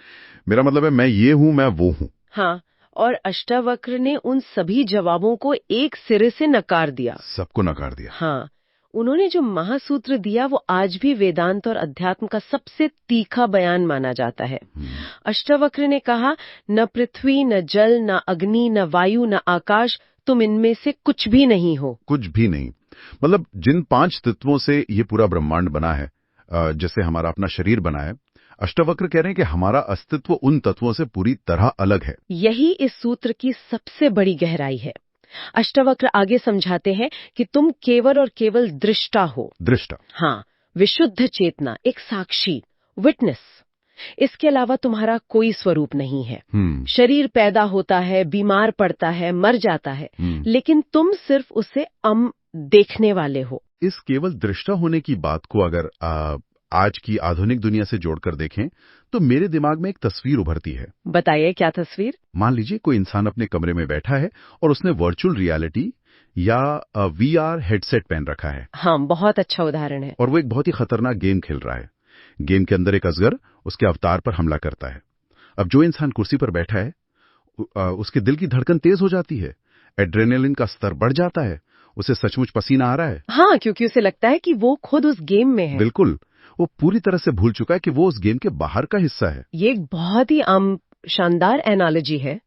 मेरा मतलब है मैं ये हूँ, मैं वो हूँ।
हाँ, और अष्टावक्र ने उन सभी जवाबों को एक सिरे से नकार दिया।
सबको नकार दिया।
हाँ, उन्होंने जो महासूत्र दिया वो आज भी वेदांत और अध्यात्म का सबसे तीखा बयान माना जाता है। अष्टावक्र ने कहा, न पृथ्वी, न जल, न अग्नि, न वायु, न आकाश, तुम इनमें से कुछ भी नहीं हो।
कुछ भी नहीं। मतलब जिन 5 तत्वों से ये पूरा ब्रह्मांड बना है, जैसे हमारा अपना शरीर बना है, अष्टावक्र कह रहे हैं कि हमारा अस्तित्व उन तत्वों से पूरी तरह अलग है।
यही इस सूत्र की सबसे बड़ी गहराई है। अष्टावक्र आगे समझाते हैं कि तुम केवल और केवल दृष्टा हो।
दृष्टा?
हाँ, विशुद्ध चेतना, एक साक्षी, विटनेस। इसके अलावा तुम्हारा कोई स्वरूप नहीं है। शरीर पैदा होता है, बीमार पड़ता है, मर जाता है, लेकिन तुम सिर्फ उसे देखने वाले हो।
इस केवल दृष्टा होने की बात को अगर आज की आधुनिक दुनिया से जोड़कर देखें तो मेरे दिमाग में एक तस्वीर उभरती है।
बताइए, क्या तस्वीर?
मान लीजिए कोई इंसान अपने कमरे में बैठा है और उसने वर्चुअल रियलिटी या VR हेडसेट पहन रखा है।
हाँ, बहुत अच्छा उदाहरण है।
और वो एक बहुत ही खतरनाक गेम खेल रहा है। गेम के अंदर एक अजगर उसके अवतार पर हमला करता है। अब जो इंसान कुर्सी पर बैठा है, उसके दिल की धड़कन तेज हो जाती है, एड्रेनलिन का स्तर बढ़ जाता है, उसे सचमुच पसीना आ रहा है।
हाँ, क्योंकि उसे लगता है कि वो खुद उस गेम में है।
बिल्कुल, वो पूरी तरह से भूल चुका है कि वो उस गेम के बाहर का हिस्सा है।
ये एक बहुत ही शानदार एनालॉजी है।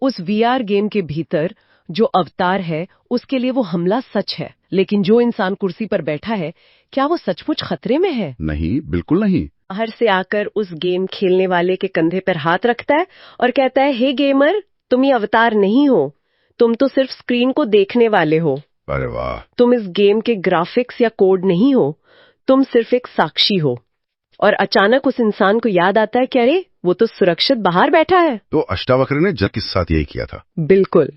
उस VR गेम के भीतर जो अवतार है उसके लिए वो हमला सच है, लेकिन जो इंसान कुर्सी पर बैठा है, क्या वो सचमुच खतरे में है?
नहीं, बिल्कुल नहीं।
बाहर से आकर उस गेम खेलने वाले के कंधे पर हाथ रखता है और कहता है, हे गेमर, तुम ये अवतार नहीं हो, तुम तो सिर्फ स्क्रीन को देखने वाले हो।
अरे वाह।
तुम इस गेम के ग्राफिक्स या कोड नहीं हो, तुम सिर्फ एक साक्षी हो। और अचानक उस इंसान को याद आता है कि अरे वो तो सुरक्षित बाहर बैठा है।
तो अष्टावक्र ने जग के साथ यही किया था।
बिल्कुल।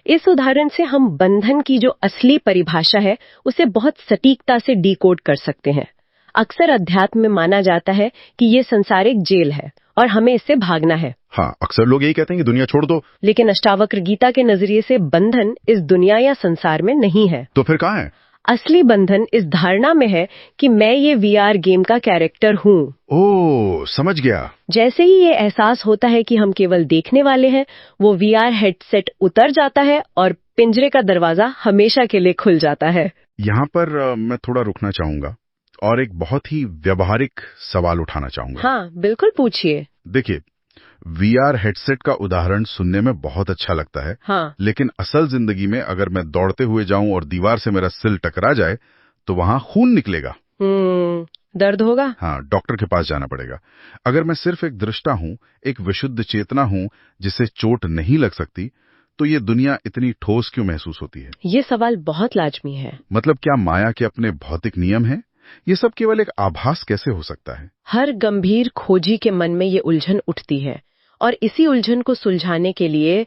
इस उदाहरण से हम बंधन की जो असली परिभाषा है उसे बहुत सटीकता से डिकोड कर सकते हैं। अक्सर अध्यात्म में माना जाता है कि ये संसार एक जेल है और हमें इससे भागना है।
हाँ, अक्सर लोग यही कहते हैं कि दुनिया छोड़ दो।
लेकिन अष्टावक्र गीता के नजरिए से बंधन इस दुनिया या संसार में नहीं है।
तो फिर कहाँ है?
असली बंधन इस धारणा में है कि मैं ये वीआर गेम का कैरेक्टर हूँ।
ओह, समझ गया।
जैसे ही ये एहसास होता है कि हम केवल देखने वाले हैं, वो वीआर हेडसेट उतर जाता है और पिंजरे का दरवाजा हमेशा के लिए खुल जाता है।
यहाँ पर मैं थोड़ा रुकना चाहूंगा और एक बहुत ही व्यवहारिक सवाल उठाना चाहूंगा।
हाँ, बिल्कुल पूछिए।
देखिए, वीआर हेडसेट का उदाहरण सुनने में बहुत अच्छा लगता है।
हाँ।
लेकिन असल जिंदगी में अगर मैं दौड़ते हुए जाऊं और दीवार से मेरा सिर टकरा जाए तो वहां खून निकलेगा।
दर्द होगा।
हाँ, डॉक्टर के पास जाना पड़ेगा। अगर मैं सिर्फ एक दृष्टा हूं, एक विशुद्ध चेतना हूं जिसे चोट नहीं लग सकती, तो ये दुनिया इतनी ठोस क्यों महसूस होती है?
ये सवाल बहुत लाजमी है।
मतलब क्या माया के अपने भौतिक नियम हैं? ये सब केवल एक आभास कैसे हो सकता है?
हर गंभीर खोजी के मन में ये उलझन उठती है और इसी उलझन को सुलझाने के लिए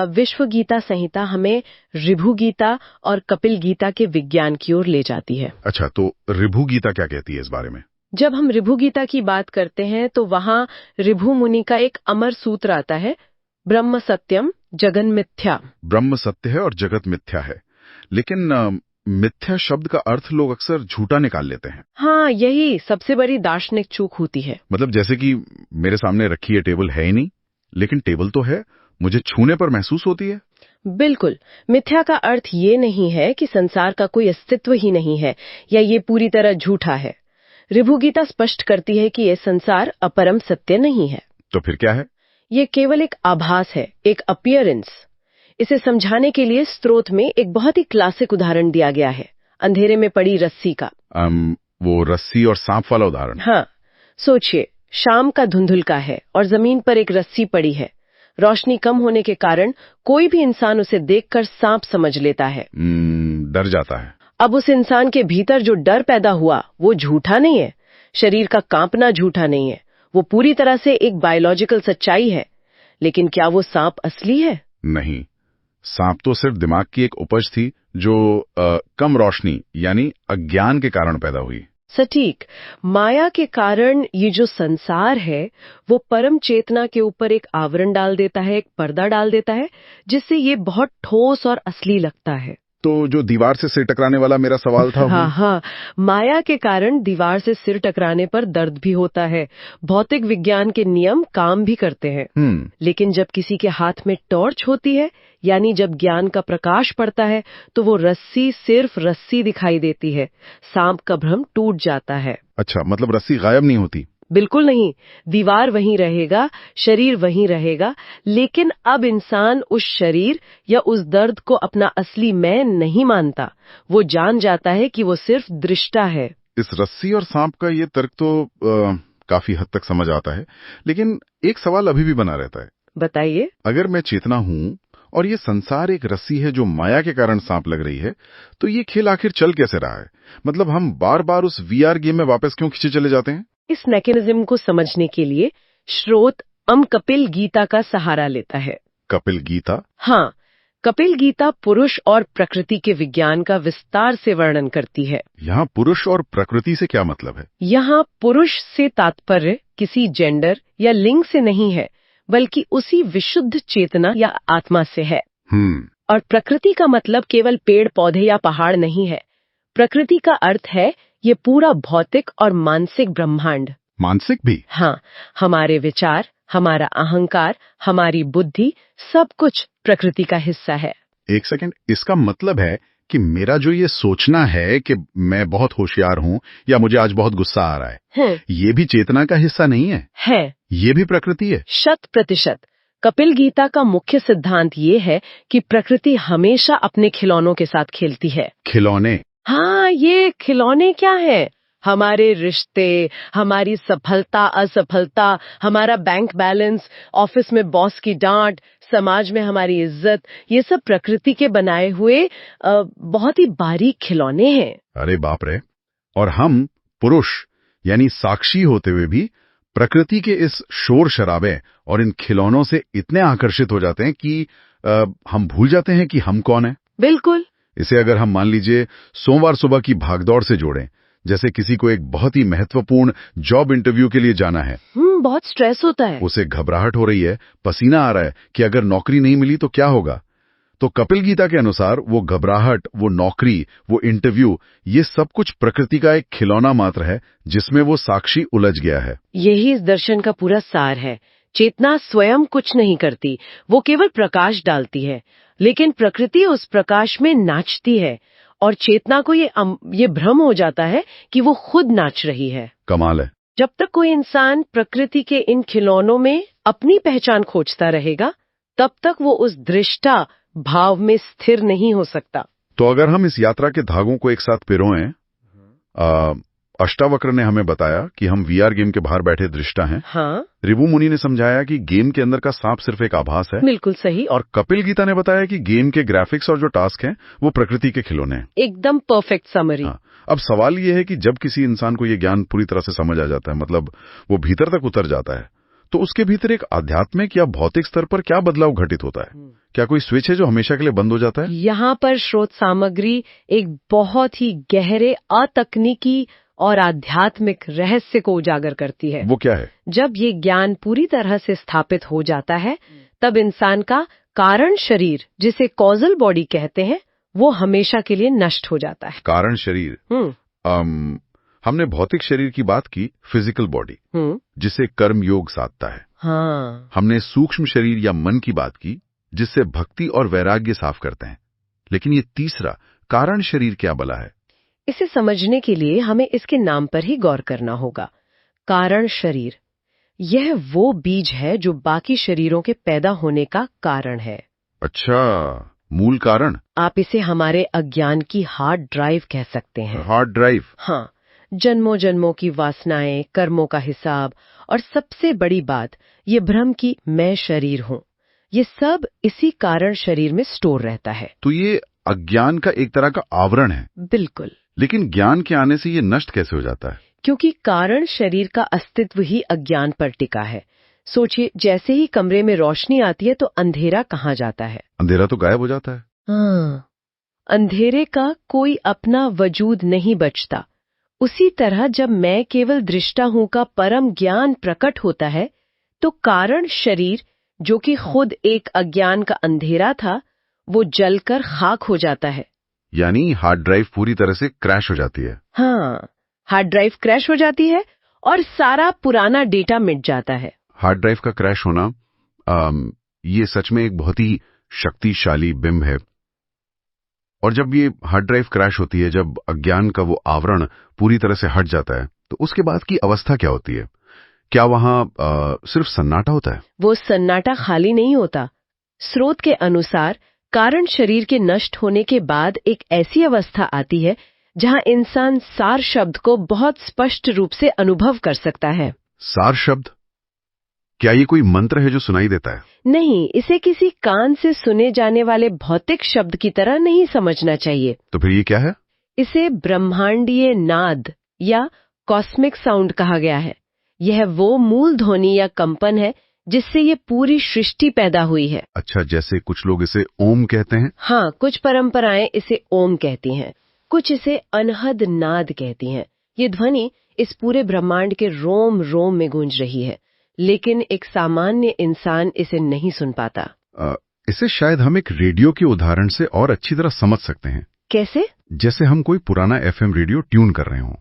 विश्व गीता संहिता हमें ऋभु गीता और कपिल गीता के विज्ञान की ओर ले जाती है।
अच्छा, तो ऋभु गीता क्या कहती है इस बारे में?
जब हम ऋभु गीता की बात करते हैं तो वहाँ ऋभु मुनि का एक अमर सूत्र आता है, ब्रह्म सत्यम जगन मिथ्या।
ब्रह्म सत्य है और जगत मिथ्या है। लेकिन मिथ्या शब्द का अर्थ लोग अक्सर झूठा निकाल लेते हैं।
हाँ, यही सबसे बड़ी दार्शनिक चूक होती है।
मतलब जैसे कि मेरे सामने रखी ये टेबल है ही नहीं, लेकिन टेबल तो है, मुझे छूने पर महसूस होती है।
बिल्कुल। मिथ्या का अर्थ ये नहीं है कि संसार का कोई अस्तित्व ही नहीं है या ये पूरी तरह झूठा है। ऋभु गीता स्पष्ट करती है कि ये संसार अपरम सत्य नहीं है।
तो फिर क्या है?
ये केवल एक आभास है, एक अपीयरेंस। इसे समझाने के लिए स्त्रोत में एक बहुत ही क्लासिक उदाहरण दिया गया है, अंधेरे में पड़ी रस्सी का।
वो रस्सी और सांप वाला उदाहरण?
हाँ, सोचिए, शाम का धुंधुलका है और जमीन पर एक रस्सी पड़ी है। रोशनी कम होने के कारण कोई भी इंसान उसे देखकर सांप समझ लेता है।
डर जाता है।
अब उस इंसान के भीतर जो डर पैदा हुआ वो झूठा नहीं है, शरीर का कांपना झूठा नहीं है, वो पूरी तरह से एक बायोलॉजिकल सच्चाई है। लेकिन क्या वो सांप असली है?
नहीं, सांप तो सिर्फ दिमाग की एक उपज थी जो कम रोशनी यानी अज्ञान के कारण पैदा हुई।
सटीक। माया के कारण ये जो संसार है वो परम चेतना के ऊपर एक आवरण डाल देता है, एक पर्दा डाल देता है, जिससे ये बहुत ठोस और असली लगता है।
तो जो दीवार से सिर टकराने वाला मेरा सवाल था
हाँ, माया के कारण दीवार से सिर टकराने पर दर्द भी होता है, भौतिक विज्ञान के नियम काम भी करते हैं। लेकिन जब किसी के हाथ में टॉर्च होती है, यानी जब ज्ञान का प्रकाश पड़ता है, तो वो रस्सी सिर्फ रस्सी दिखाई देती है, सांप का भ्रम टूट जाता है।
अच्छा, मतलब रस्सी गायब नहीं होती?
बिल्कुल नहीं, दीवार वहीं रहेगा, शरीर वहीं रहेगा, लेकिन अब इंसान उस शरीर या उस दर्द को अपना असली मैं नहीं मानता। वो जान जाता है कि वो सिर्फ दृष्टा है।
इस रस्सी और सांप का ये तर्क तो काफी हद तक समझ आता है, लेकिन एक सवाल अभी भी बना रहता है।
बताइए।
अगर मैं चेतना हूँ और ये संसार एक रस्सी है जो माया के कारण सांप लग रही है, तो ये खेल आखिर चल कैसे रहा है? मतलब हम बार बार उस वीआर गेम में वापस क्यों खींचे चले जाते हैं?
इस मैकेनिज्म को समझने के लिए स्रोत कपिल गीता का सहारा लेता है।
कपिल गीता?
हाँ, कपिल गीता पुरुष और प्रकृति के विज्ञान का विस्तार से वर्णन करती है।
यहाँ पुरुष और प्रकृति से क्या मतलब है?
यहाँ पुरुष से तात्पर्य किसी जेंडर या लिंग से नहीं है, बल्कि उसी विशुद्ध चेतना या आत्मा से है। और प्रकृति का मतलब केवल पेड़ पौधे या पहाड़ नहीं है। प्रकृति का अर्थ है ये पूरा भौतिक और मानसिक ब्रह्मांड।
मानसिक भी?
हाँ, हमारे विचार, हमारा अहंकार, हमारी बुद्धि, सब कुछ प्रकृति का हिस्सा है।
एक सेकंड, इसका मतलब है कि मेरा जो ये सोचना है कि मैं बहुत होशियार हूँ या मुझे आज बहुत गुस्सा आ रहा है, ये भी चेतना का हिस्सा नहीं है? है। ये भी प्रकृति है?
100%। कपिल गीता का मुख्य सिद्धांत ये है कि प्रकृति हमेशा अपने खिलौनों के साथ खेलती है।
खिलौने?
हाँ, ये खिलौने क्या है? हमारे रिश्ते, हमारी सफलता असफलता, हमारा बैंक बैलेंस, ऑफिस में बॉस की डांट, समाज में हमारी इज्जत, ये सब प्रकृति के बनाए हुए बहुत ही बारीक खिलौने हैं।
अरे बाप रे। और हम पुरुष यानी साक्षी होते हुए भी प्रकृति के इस शोर शराबे और इन खिलौनों से इतने आकर्षित हो जाते हैं कि हम भूल जाते हैं कि हम कौन हैं।
बिल्कुल।
इसे अगर हम मान लीजिए सोमवार सुबह की भागदौड़ से जोड़ें, जैसे किसी को एक बहुत ही महत्वपूर्ण जॉब इंटरव्यू के लिए जाना है,
बहुत स्ट्रेस होता है,
उसे घबराहट हो रही है, पसीना आ रहा है कि अगर नौकरी नहीं मिली तो क्या होगा। तो कपिल गीता के अनुसार वो घबराहट, वो नौकरी, वो इंटरव्यू, ये सब कुछ प्रकृति का एक खिलौना मात्र है जिसमें वो साक्षी उलझ गया है।
यही इस दर्शन का पूरा सार है। चेतना स्वयं कुछ नहीं करती, वो केवल प्रकाश डालती है, लेकिन प्रकृति उस प्रकाश में नाचती है और चेतना को ये भ्रम हो जाता है कि वो खुद नाच रही है।
कमाल है।
जब तक कोई इंसान प्रकृति के इन खिलौनों में अपनी पहचान खोजता रहेगा, तब तक वो उस दृष्टा भाव में स्थिर नहीं हो सकता।
तो अगर हम इस यात्रा के धागों को एक साथ पिरोएं, अष्टावक्र ने हमें बताया कि हम वीआर गेम के बाहर बैठे दृष्टा हैं।
हाँ,
रिबू मुनि ने समझाया कि गेम के अंदर का सांप सिर्फ एक आभास है।
बिल्कुल सही।
और कपिल गीता ने बताया कि गेम के ग्राफिक्स और जो टास्क हैं वो प्रकृति के खिलौने हैं।
एकदम परफेक्ट समरी।
हाँ। अब सवाल ये है कि जब किसी इंसान को ये ज्ञान पूरी तरह से समझ आ जाता है, मतलब वो भीतर तक उतर जाता है, तो उसके भीतर एक आध्यात्मिक या भौतिक स्तर पर क्या बदलाव घटित होता है? क्या कोई स्विच है जो हमेशा के लिए बंद हो जाता है?
यहाँ पर स्रोत सामग्री एक बहुत ही गहरे अतकनीकी और आध्यात्मिक रहस्य को उजागर करती है।
वो क्या है?
जब ये ज्ञान पूरी तरह से स्थापित हो जाता है, तब इंसान का कारण शरीर, जिसे कॉजल बॉडी कहते हैं, वो हमेशा के लिए नष्ट हो जाता है।
कारण शरीर। हमने भौतिक शरीर की बात की, फिजिकल बॉडी, जिसे कर्म योग साधता है।
हाँ।
हमने सूक्ष्म शरीर या मन की बात की, जिससे भक्ति और वैराग्य साफ करते हैं। लेकिन ये तीसरा कारण शरीर क्या बला है?
इसे समझने के लिए हमें इसके नाम पर ही गौर करना होगा। कारण शरीर, यह वो बीज है जो बाकी शरीरों के पैदा होने का कारण है।
अच्छा, मूल कारण।
आप इसे हमारे अज्ञान की हार्ड ड्राइव कह सकते हैं।
Hard drive.
हाँ, जन्मों जन्मों की वासनाएं, कर्मों का हिसाब, और सबसे बड़ी बात, ये भ्रम की मैं शरीर हूँ, ये सब इसी कारण शरीर में स्टोर रहता है।
तो ये अज्ञान का एक तरह का आवरण है।
बिल्कुल।
लेकिन ज्ञान के आने से ये नष्ट कैसे हो जाता है?
क्योंकि कारण शरीर का अस्तित्व ही अज्ञान पर टिका है। सोचिए, जैसे ही कमरे में रोशनी आती है तो अंधेरा कहाँ जाता है?
अंधेरा तो गायब हो जाता है।
हाँ, अंधेरे का कोई अपना वजूद नहीं बचता। उसी तरह जब मैं केवल दृष्टा हूं का परम ज्ञान प्रकट होता है, तो कारण शरीर, जो कि खुद एक अज्ञान का अंधेरा था, वो जलकर खाक हो जाता है।
यानी हार्ड ड्राइव पूरी तरह से क्रैश हो जाती है।
हाँ, हार्ड ड्राइव क्रैश हो जाती है और सारा पुराना डेटा मिट जाता है।
हार्ड ड्राइव का क्रैश होना, ये सच में एक बहुत ही शक्तिशाली बिंब है। और जब ये हार्ड ड्राइव क्रैश होती है, जब अज्ञान का वो आवरण पूरी तरह से हट जाता है, तो उसके बाद की अवस्था क्या होती है? क्या वहां सिर्फ सन्नाटा होता है?
वो सन्नाटा खाली नहीं होता। स्रोत के अनुसार कारण शरीर के नष्ट होने के बाद एक ऐसी अवस्था आती है जहां इंसान सार शब्द को बहुत स्पष्ट रूप से अनुभव कर सकता है।
सार शब्द? क्या ये कोई मंत्र है जो सुनाई देता है?
नहीं, इसे किसी कान से सुने जाने वाले भौतिक शब्द की तरह नहीं समझना चाहिए।
तो फिर ये क्या है?
इसे ब्रह्मांडीय नाद या कॉस्मिक साउंड कहा गया है। यह वो मूल ध्वनि या कंपन है जिससे ये पूरी सृष्टि पैदा हुई है।
अच्छा, जैसे कुछ लोग इसे ओम कहते हैं।
हाँ, कुछ परंपराएं इसे ओम कहती हैं, कुछ इसे अनहद नाद कहती हैं। ये ध्वनि इस पूरे ब्रह्मांड के रोम रोम में गूंज रही है, लेकिन एक सामान्य इंसान इसे नहीं सुन पाता।
इसे शायद हम एक रेडियो के उदाहरण से और अच्छी तरह समझ सकते हैं।
कैसे?
जैसे हम कोई पुराना एफएम रेडियो ट्यून कर रहे हों,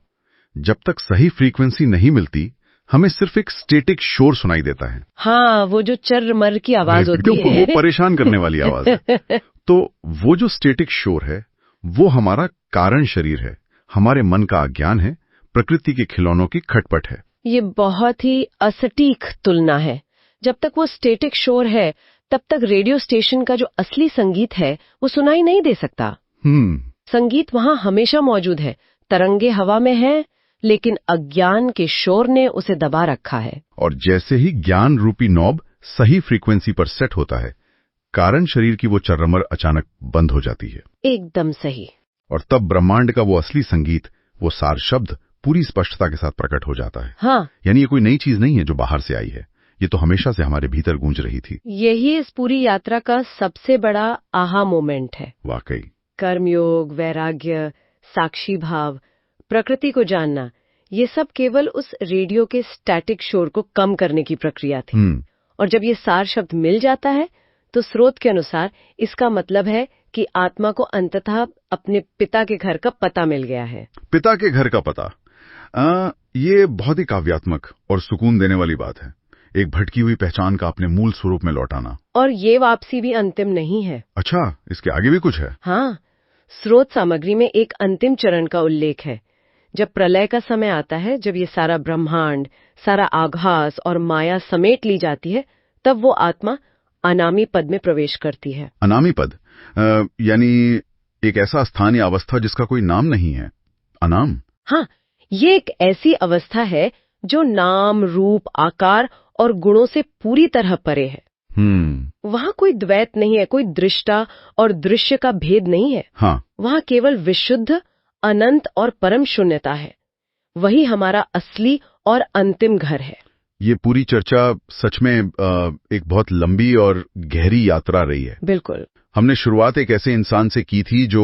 जब तक सही फ्रीक्वेंसी नहीं मिलती, हमें सिर्फ एक स्टैटिक शोर सुनाई देता है।
हाँ, वो जो चर्र-मर्र की आवाज होती है,
वो परेशान करने वाली आवाज है। तो वो जो स्टैटिक शोर है, वो हमारा कारण शरीर है, हमारे मन का अज्ञान है, प्रकृति के खिलौनों की खटपट है।
ये बहुत ही असटीक तुलना है। जब तक वो स्टैटिक शोर है, तब तक रेडियो स्टेशन का जो असली संगीत है वो सुनाई नहीं दे सकता। संगीत वहाँ हमेशा मौजूद है, तरंगे हवा में है, लेकिन अज्ञान के शोर ने उसे दबा रखा है।
और जैसे ही ज्ञान रूपी नॉब सही फ्रीक्वेंसी पर सेट होता है, कारण शरीर की वो चर्रमर अचानक बंद हो जाती है।
एकदम सही।
और तब ब्रह्मांड का वो असली संगीत, वो सार शब्द पूरी स्पष्टता के साथ प्रकट हो जाता है।
हाँ,
यानी ये कोई नई चीज नहीं है जो बाहर से आई है, ये तो हमेशा से हमारे भीतर गूंज रही थी।
यही इस पूरी यात्रा का सबसे बड़ा आहा मोमेंट है।
वाकई।
कर्मयोग, वैराग्य, साक्षी भाव, प्रकृति को जानना, ये सब केवल उस रेडियो के स्टैटिक शोर को कम करने की प्रक्रिया थी। और जब ये सार शब्द मिल जाता है तो स्रोत के अनुसार इसका मतलब है कि आत्मा को अंततः अपने पिता के घर का पता मिल गया है।
पिता के घर का पता, ये बहुत ही काव्यात्मक और सुकून देने वाली बात है। एक भटकी हुई पहचान का अपने मूल स्वरूप में लौटाना।
और ये वापसी भी अंतिम नहीं है।
अच्छा, इसके आगे भी कुछ है?
हाँ, स्रोत सामग्री में एक अंतिम चरण का उल्लेख है। जब प्रलय का समय आता है, जब ये सारा ब्रह्मांड, सारा आभास और माया समेट ली जाती है, तब वो आत्मा अनामी पद में प्रवेश करती है।
अनामी पद यानी एक ऐसा स्थान या अवस्था जिसका कोई नाम नहीं है। अनाम?
हाँ, ये एक ऐसी अवस्था है जो नाम, रूप, आकार और गुणों से पूरी तरह परे है। वहाँ कोई द्वैत नहीं है, कोई दृष्टा और दृश्य का भेद नहीं है।
हाँ।
वहाँ केवल विशुद्ध, अनंत और परम शून्यता है। वही हमारा असली और अंतिम घर है।
ये पूरी चर्चा सच में एक बहुत लंबी और गहरी यात्रा रही है।
बिल्कुल।
हमने शुरुआत एक ऐसे इंसान से की थी जो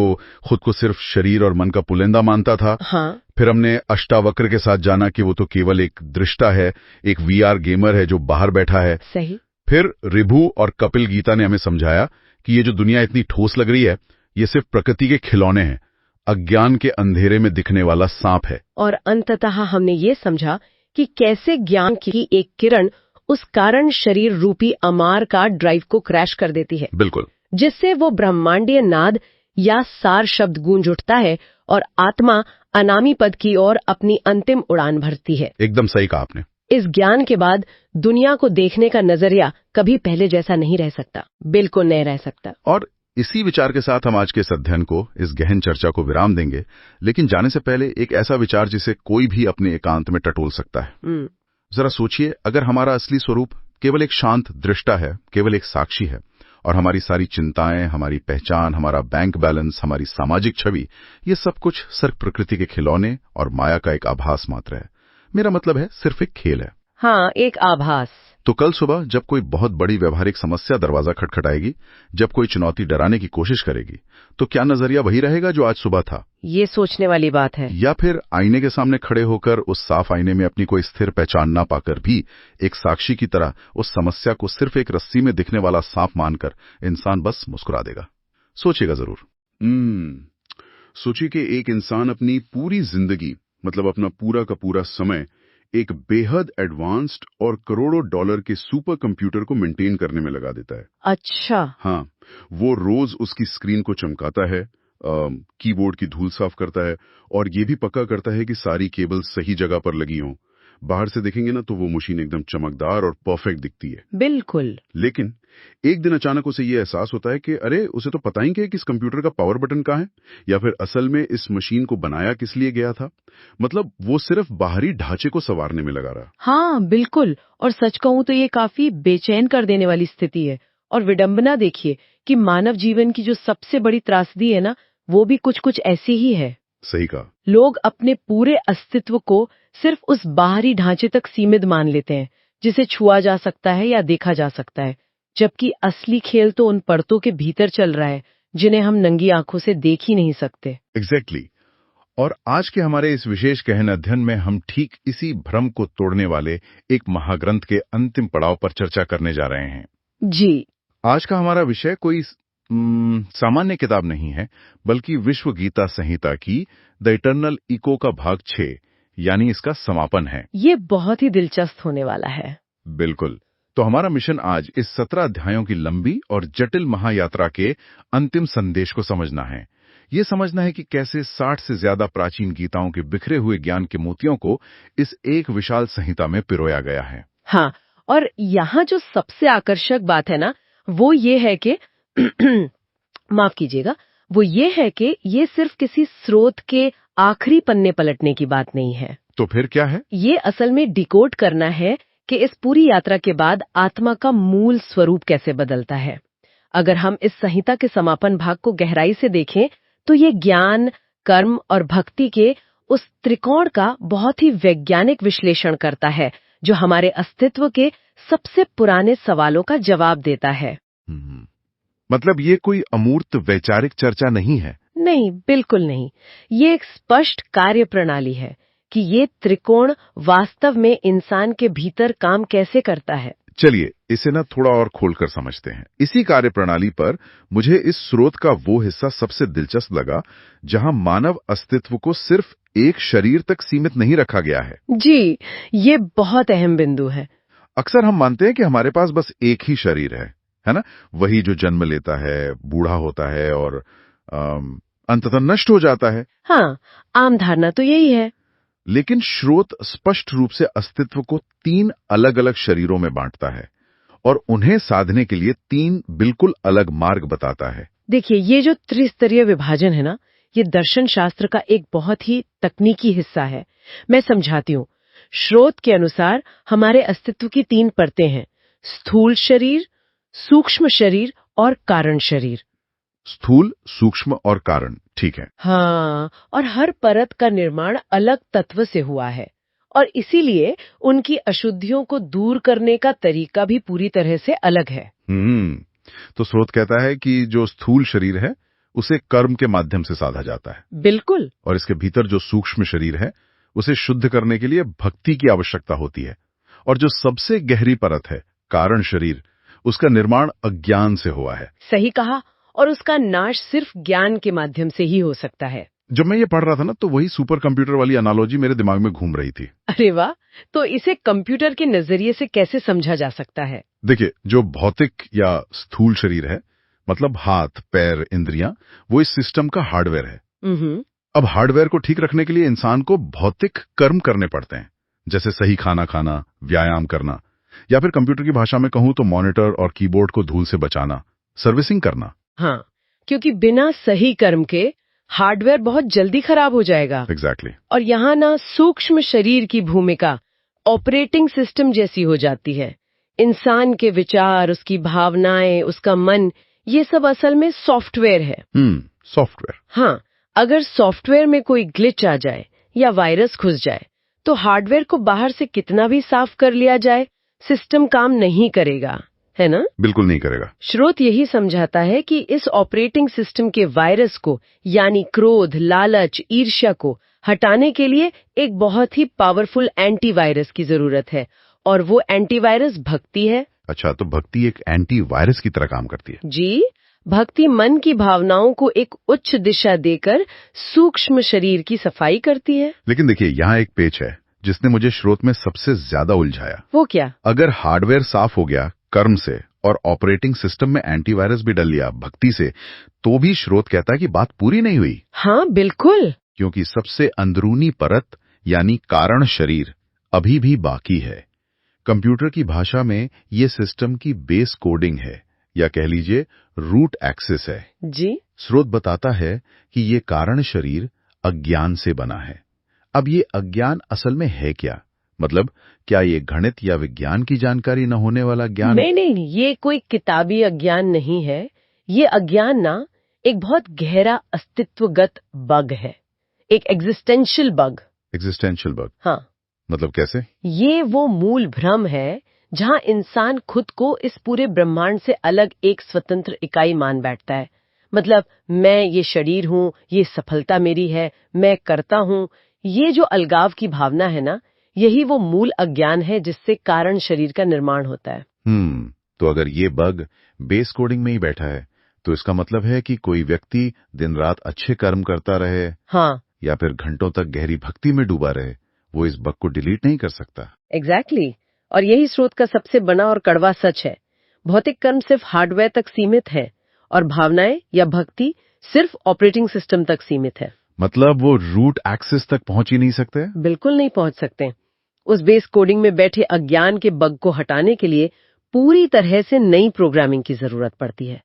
खुद को सिर्फ शरीर और मन का पुलिंदा मानता था।
हाँ।
फिर हमने अष्टावक्र के साथ जाना कि वो तो केवल एक दृष्टा है, एक वीआर गेमर है जो बाहर बैठा है।
सही।
फिर ऋभु और कपिल गीता ने हमें समझाया कि ये जो दुनिया इतनी ठोस लग रही है, ये सिर्फ प्रकृति के खिलौने हैं, अज्ञान के अंधेरे में दिखने वाला सांप है।
और अंततः हमने ये समझा कि कैसे ज्ञान की एक किरण उस कारण शरीर रूपी अमार का ड्राइव को क्रैश कर देती है।
बिल्कुल।
जिससे वो ब्रह्मांडीय नाद या सार शब्द गूंज उठता है और आत्मा अनामी पद की ओर अपनी अंतिम उड़ान भरती है।
एकदम सही कहा आपने।
इस ज्ञान के बाद दुनिया को देखने का नजरिया कभी पहले जैसा नहीं रह सकता, बिल्कुल नहीं रह सकता।
और इसी विचार के साथ हम आज के इस अध्ययन को, इस गहन चर्चा को विराम देंगे। लेकिन जाने से पहले एक ऐसा विचार जिसे कोई भी अपने एकांत में टटोल सकता है। जरा सोचिए, अगर हमारा असली स्वरूप केवल एक शांत दृष्टा है, केवल एक साक्षी है, और हमारी सारी चिंताएं, हमारी पहचान, हमारा बैंक बैलेंस, हमारी सामाजिक छवि, ये सब कुछ सिर्फ प्रकृति के खिलौने और माया का एक आभास मात्र है। मेरा मतलब है, सिर्फ एक खेल है।
हाँ, एक आभास।
तो कल सुबह जब कोई बहुत बड़ी व्यवहारिक समस्या दरवाजा खटखटाएगी, जब कोई चुनौती डराने की कोशिश करेगी, तो क्या नजरिया वही रहेगा जो आज सुबह था?
ये सोचने वाली बात है।
या फिर आईने के सामने खड़े होकर उस साफ आईने में अपनी कोई स्थिर पहचान ना पाकर भी एक साक्षी की तरह उस समस्या को सिर्फ एक रस्सी में दिखने वाला सांप मानकर इंसान बस मुस्कुरा देगा? सोचिएगा जरूर। सोचिए कि एक इंसान अपनी पूरी जिंदगी, मतलब अपना पूरा का पूरा समय, एक बेहद एडवांस्ड और करोड़ों डॉलर के सुपर कंप्यूटर को मेंटेन करने में लगा देता है।
अच्छा।
हाँ, वो रोज उसकी स्क्रीन को चमकाता है, कीबोर्ड की धूल साफ करता है, और ये भी पक्का करता है कि सारी केबल सही जगह पर लगी हों। बाहर से देखेंगे ना तो वो मशीन एकदम चमकदार और परफेक्ट दिखती है।
बिल्कुल।
लेकिन एक दिन अचानक उसे ये एहसास होता है कि अरे, उसे तो पता ही नहीं कि इस कंप्यूटर का पावर बटन कहाँ है, या फिर असल में इस मशीन को बनाया किस लिए गया था। मतलब वो सिर्फ बाहरी ढांचे को संवारने में लगा रहा।
हाँ, बिल्कुल। और सच कहूं तो ये काफी बेचैन कर देने वाली स्थिति है। और विडंबना देखिए कि मानव जीवन की जो सबसे बड़ी त्रासदी है ना, वो भी कुछ कुछ ऐसी ही है।
सही कहा।
लोग अपने पूरे अस्तित्व को सिर्फ उस बाहरी ढांचे तक सीमित मान लेते हैं, जिसे छुआ जा सकता है या देखा जा सकता है, जबकि असली खेल तो उन परतों के भीतर चल रहा है जिन्हें हम नंगी आंखों से देख ही नहीं सकते।
एग्जैक्टली। और आज के हमारे इस विशेष गहन अध्ययन में हम ठीक इसी भ्रम को तोड़ने वाले एक महाग्रंथ के अंतिम पड़ाव पर चर्चा करने जा रहे हैं।
जी।
आज का हमारा विषय कोई सामान्य किताब नहीं है, बल्कि विश्व गीता संहिता की द इटर्नल इको का भाग 6, यानी इसका समापन है।
ये बहुत ही दिलचस्प होने वाला है।
बिल्कुल। तो हमारा मिशन आज इस 17 अध्यायों की लंबी और जटिल महायात्रा के अंतिम संदेश को समझना है। ये समझना है कि कैसे 60 से ज्यादा प्राचीन गीताओं के बिखरे हुए ज्ञान के मोतियों को इस एक विशाल संहिता में पिरोया गया है।
हाँ, और यहाँ जो सबसे आकर्षक बात है ना, वो ये है कि माफ कीजिएगा, वो ये है कि ये सिर्फ किसी स्रोत के आखिरी पन्ने पलटने की बात नहीं है।
तो फिर क्या है?
ये असल में डिकोड करना है कि इस पूरी यात्रा के बाद आत्मा का मूल स्वरूप कैसे बदलता है। अगर हम इस संहिता के समापन भाग को गहराई से देखें तो ये ज्ञान, कर्म और भक्ति के उस त्रिकोण का बहुत ही वैज्ञानिक विश्लेषण करता है, जो हमारे अस्तित्व के सबसे पुराने सवालों का जवाब देता है।
मतलब ये कोई अमूर्त वैचारिक चर्चा नहीं है?
नहीं, बिल्कुल नहीं। ये एक स्पष्ट कार्य प्रणाली है कि ये त्रिकोण वास्तव में इंसान के भीतर काम कैसे करता है।
चलिए इसे ना थोड़ा और खोलकर समझते हैं। इसी कार्य प्रणाली पर मुझे इस स्रोत का वो हिस्सा सबसे दिलचस्प लगा जहां मानव अस्तित्व को सिर्फ एक शरीर तक सीमित नहीं रखा गया है।
जी, ये बहुत अहम बिंदु है।
अक्सर हम मानते हैं कि हमारे पास बस एक ही शरीर है ना? वही जो जन्म लेता है, बूढ़ा होता है और अंततः नष्ट हो जाता है।
हाँ, आम धारणा तो यही है।
लेकिन स्रोत स्पष्ट रूप से अस्तित्व को 3 अलग-अलग शरीरों में बांटता है और उन्हें साधने के लिए 3 बिल्कुल अलग मार्ग बताता है।
देखिए, ये जो त्रिस्तरीय विभाजन है ना, ये दर्शन शास्त्र का एक बहुत ही तकनीकी हिस्सा है। मैं समझाती हूँ। स्रोत के अनुसार हमारे अस्तित्व की 3 परतें हैं: स्थूल शरीर, सूक्ष्म शरीर और कारण शरीर।
स्थूल, सूक्ष्म और कारण, ठीक है।
हाँ, और हर परत का निर्माण अलग तत्व से हुआ है और इसीलिए उनकी अशुद्धियों को दूर करने का तरीका भी पूरी तरह से अलग है।
तो स्रोत कहता है कि जो स्थूल शरीर है उसे कर्म के माध्यम से साधा जाता है।
बिल्कुल।
और इसके भीतर जो सूक्ष्म शरीर है उसे शुद्ध करने के लिए भक्ति की आवश्यकता होती है। और जो सबसे गहरी परत है, कारण शरीर, उसका निर्माण अज्ञान से हुआ है।
सही कहा। और उसका नाश सिर्फ ज्ञान के माध्यम से ही हो सकता है।
जब मैं ये पढ़ रहा था ना तो वही सुपर कंप्यूटर वाली एनालॉजी मेरे दिमाग में घूम रही थी।
अरे वाह! तो इसे कंप्यूटर के नजरिए से कैसे समझा जा सकता है?
देखिए, जो भौतिक या स्थूल शरीर है, मतलब हाथ, पैर, इंद्रियां, वो इस सिस्टम का हार्डवेयर है। अब हार्डवेयर को ठीक रखने के लिए इंसान को भौतिक कर्म करने पड़ते हैं, जैसे सही खाना खाना, व्यायाम करना, या फिर कंप्यूटर की भाषा में कहूं तो मॉनिटर और कीबोर्ड को धूल से बचाना, सर्विसिंग करना।
हाँ, क्योंकि बिना सही कर्म के हार्डवेयर बहुत जल्दी खराब हो जाएगा।
एग्जैक्टली।
और यहाँ ना सूक्ष्म शरीर की भूमिका ऑपरेटिंग सिस्टम जैसी हो जाती है। इंसान के विचार, उसकी भावनाएं, उसका मन, ये सब असल में सॉफ्टवेयर है।
सॉफ्टवेयर।
हाँ, अगर सॉफ्टवेयर में कोई ग्लिच आ जाए या वायरस घुस जाए तो हार्डवेयर को बाहर से कितना भी साफ कर लिया जाए, सिस्टम काम नहीं करेगा, है ना?
बिल्कुल नहीं करेगा।
स्रोत यही समझाता है कि इस ऑपरेटिंग सिस्टम के वायरस को, यानी क्रोध, लालच, ईर्ष्या को हटाने के लिए एक बहुत ही पावरफुल एंटीवायरस की जरूरत है, और वो एंटीवायरस भक्ति है।
अच्छा, तो भक्ति एक एंटीवायरस की तरह काम करती है।
जी, भक्ति मन की भावनाओं को एक उच्च दिशा देकर सूक्ष्म शरीर की सफाई करती है।
लेकिन देखिए, यहाँ एक पेच है जिसने मुझे स्रोत में सबसे ज्यादा उलझाया।
वो क्या?
अगर हार्डवेयर साफ हो गया कर्म से और ऑपरेटिंग सिस्टम में एंटीवायरस भी डल लिया भक्ति से, तो भी स्रोत कहता है कि बात पूरी नहीं हुई।
हाँ, बिल्कुल।
क्योंकि सबसे अंदरूनी परत यानी कारण शरीर अभी भी बाकी है। कंप्यूटर की भाषा में ये सिस्टम की बेस कोडिंग है, या कह लीजिए रूट एक्सेस है।
जी।
स्रोत बताता है कि ये कारण शरीर अज्ञान से बना है। अब ये अज्ञान असल में है क्या? मतलब क्या ये गणित या विज्ञान की जानकारी न होने वाला ज्ञान?
नहीं नहीं, ये कोई किताबी अज्ञान नहीं है। ये अज्ञान ना एक बहुत गहरा अस्तित्वगत बग है, एक एग्जिस्टेंशियल बग।
Existential bug?
हाँ।
मतलब कैसे?
ये वो मूल भ्रम है जहाँ इंसान खुद को इस पूरे ब्रह्मांड से अलग एक स्वतंत्र इकाई मान बैठता है। मतलब मैं ये शरीर हूँ, ये सफलता मेरी है, मैं करता हूँ। ये जो अलगाव की भावना है ना, यही वो मूल अज्ञान है जिससे कारण शरीर का निर्माण होता है।
तो अगर ये बग बेस कोडिंग में ही बैठा है तो इसका मतलब है कि कोई व्यक्ति दिन रात अच्छे कर्म करता रहे,
हाँ,
या फिर घंटों तक गहरी भक्ति में डूबा रहे, वो इस बग को डिलीट नहीं कर सकता।
एग्जैक्टली। और यही स्रोत का सबसे बड़ा और कड़वा सच है। भौतिक कर्म सिर्फ हार्डवेयर तक सीमित है और भावनाएं या भक्ति सिर्फ ऑपरेटिंग सिस्टम तक सीमित है।
मतलब वो रूट एक्सेस तक पहुंच ही नहीं सकते?
बिल्कुल नहीं पहुंच सकते। उस बेस कोडिंग में बैठे अज्ञान के बग को हटाने के लिए पूरी तरह से नई प्रोग्रामिंग की जरूरत पड़ती है।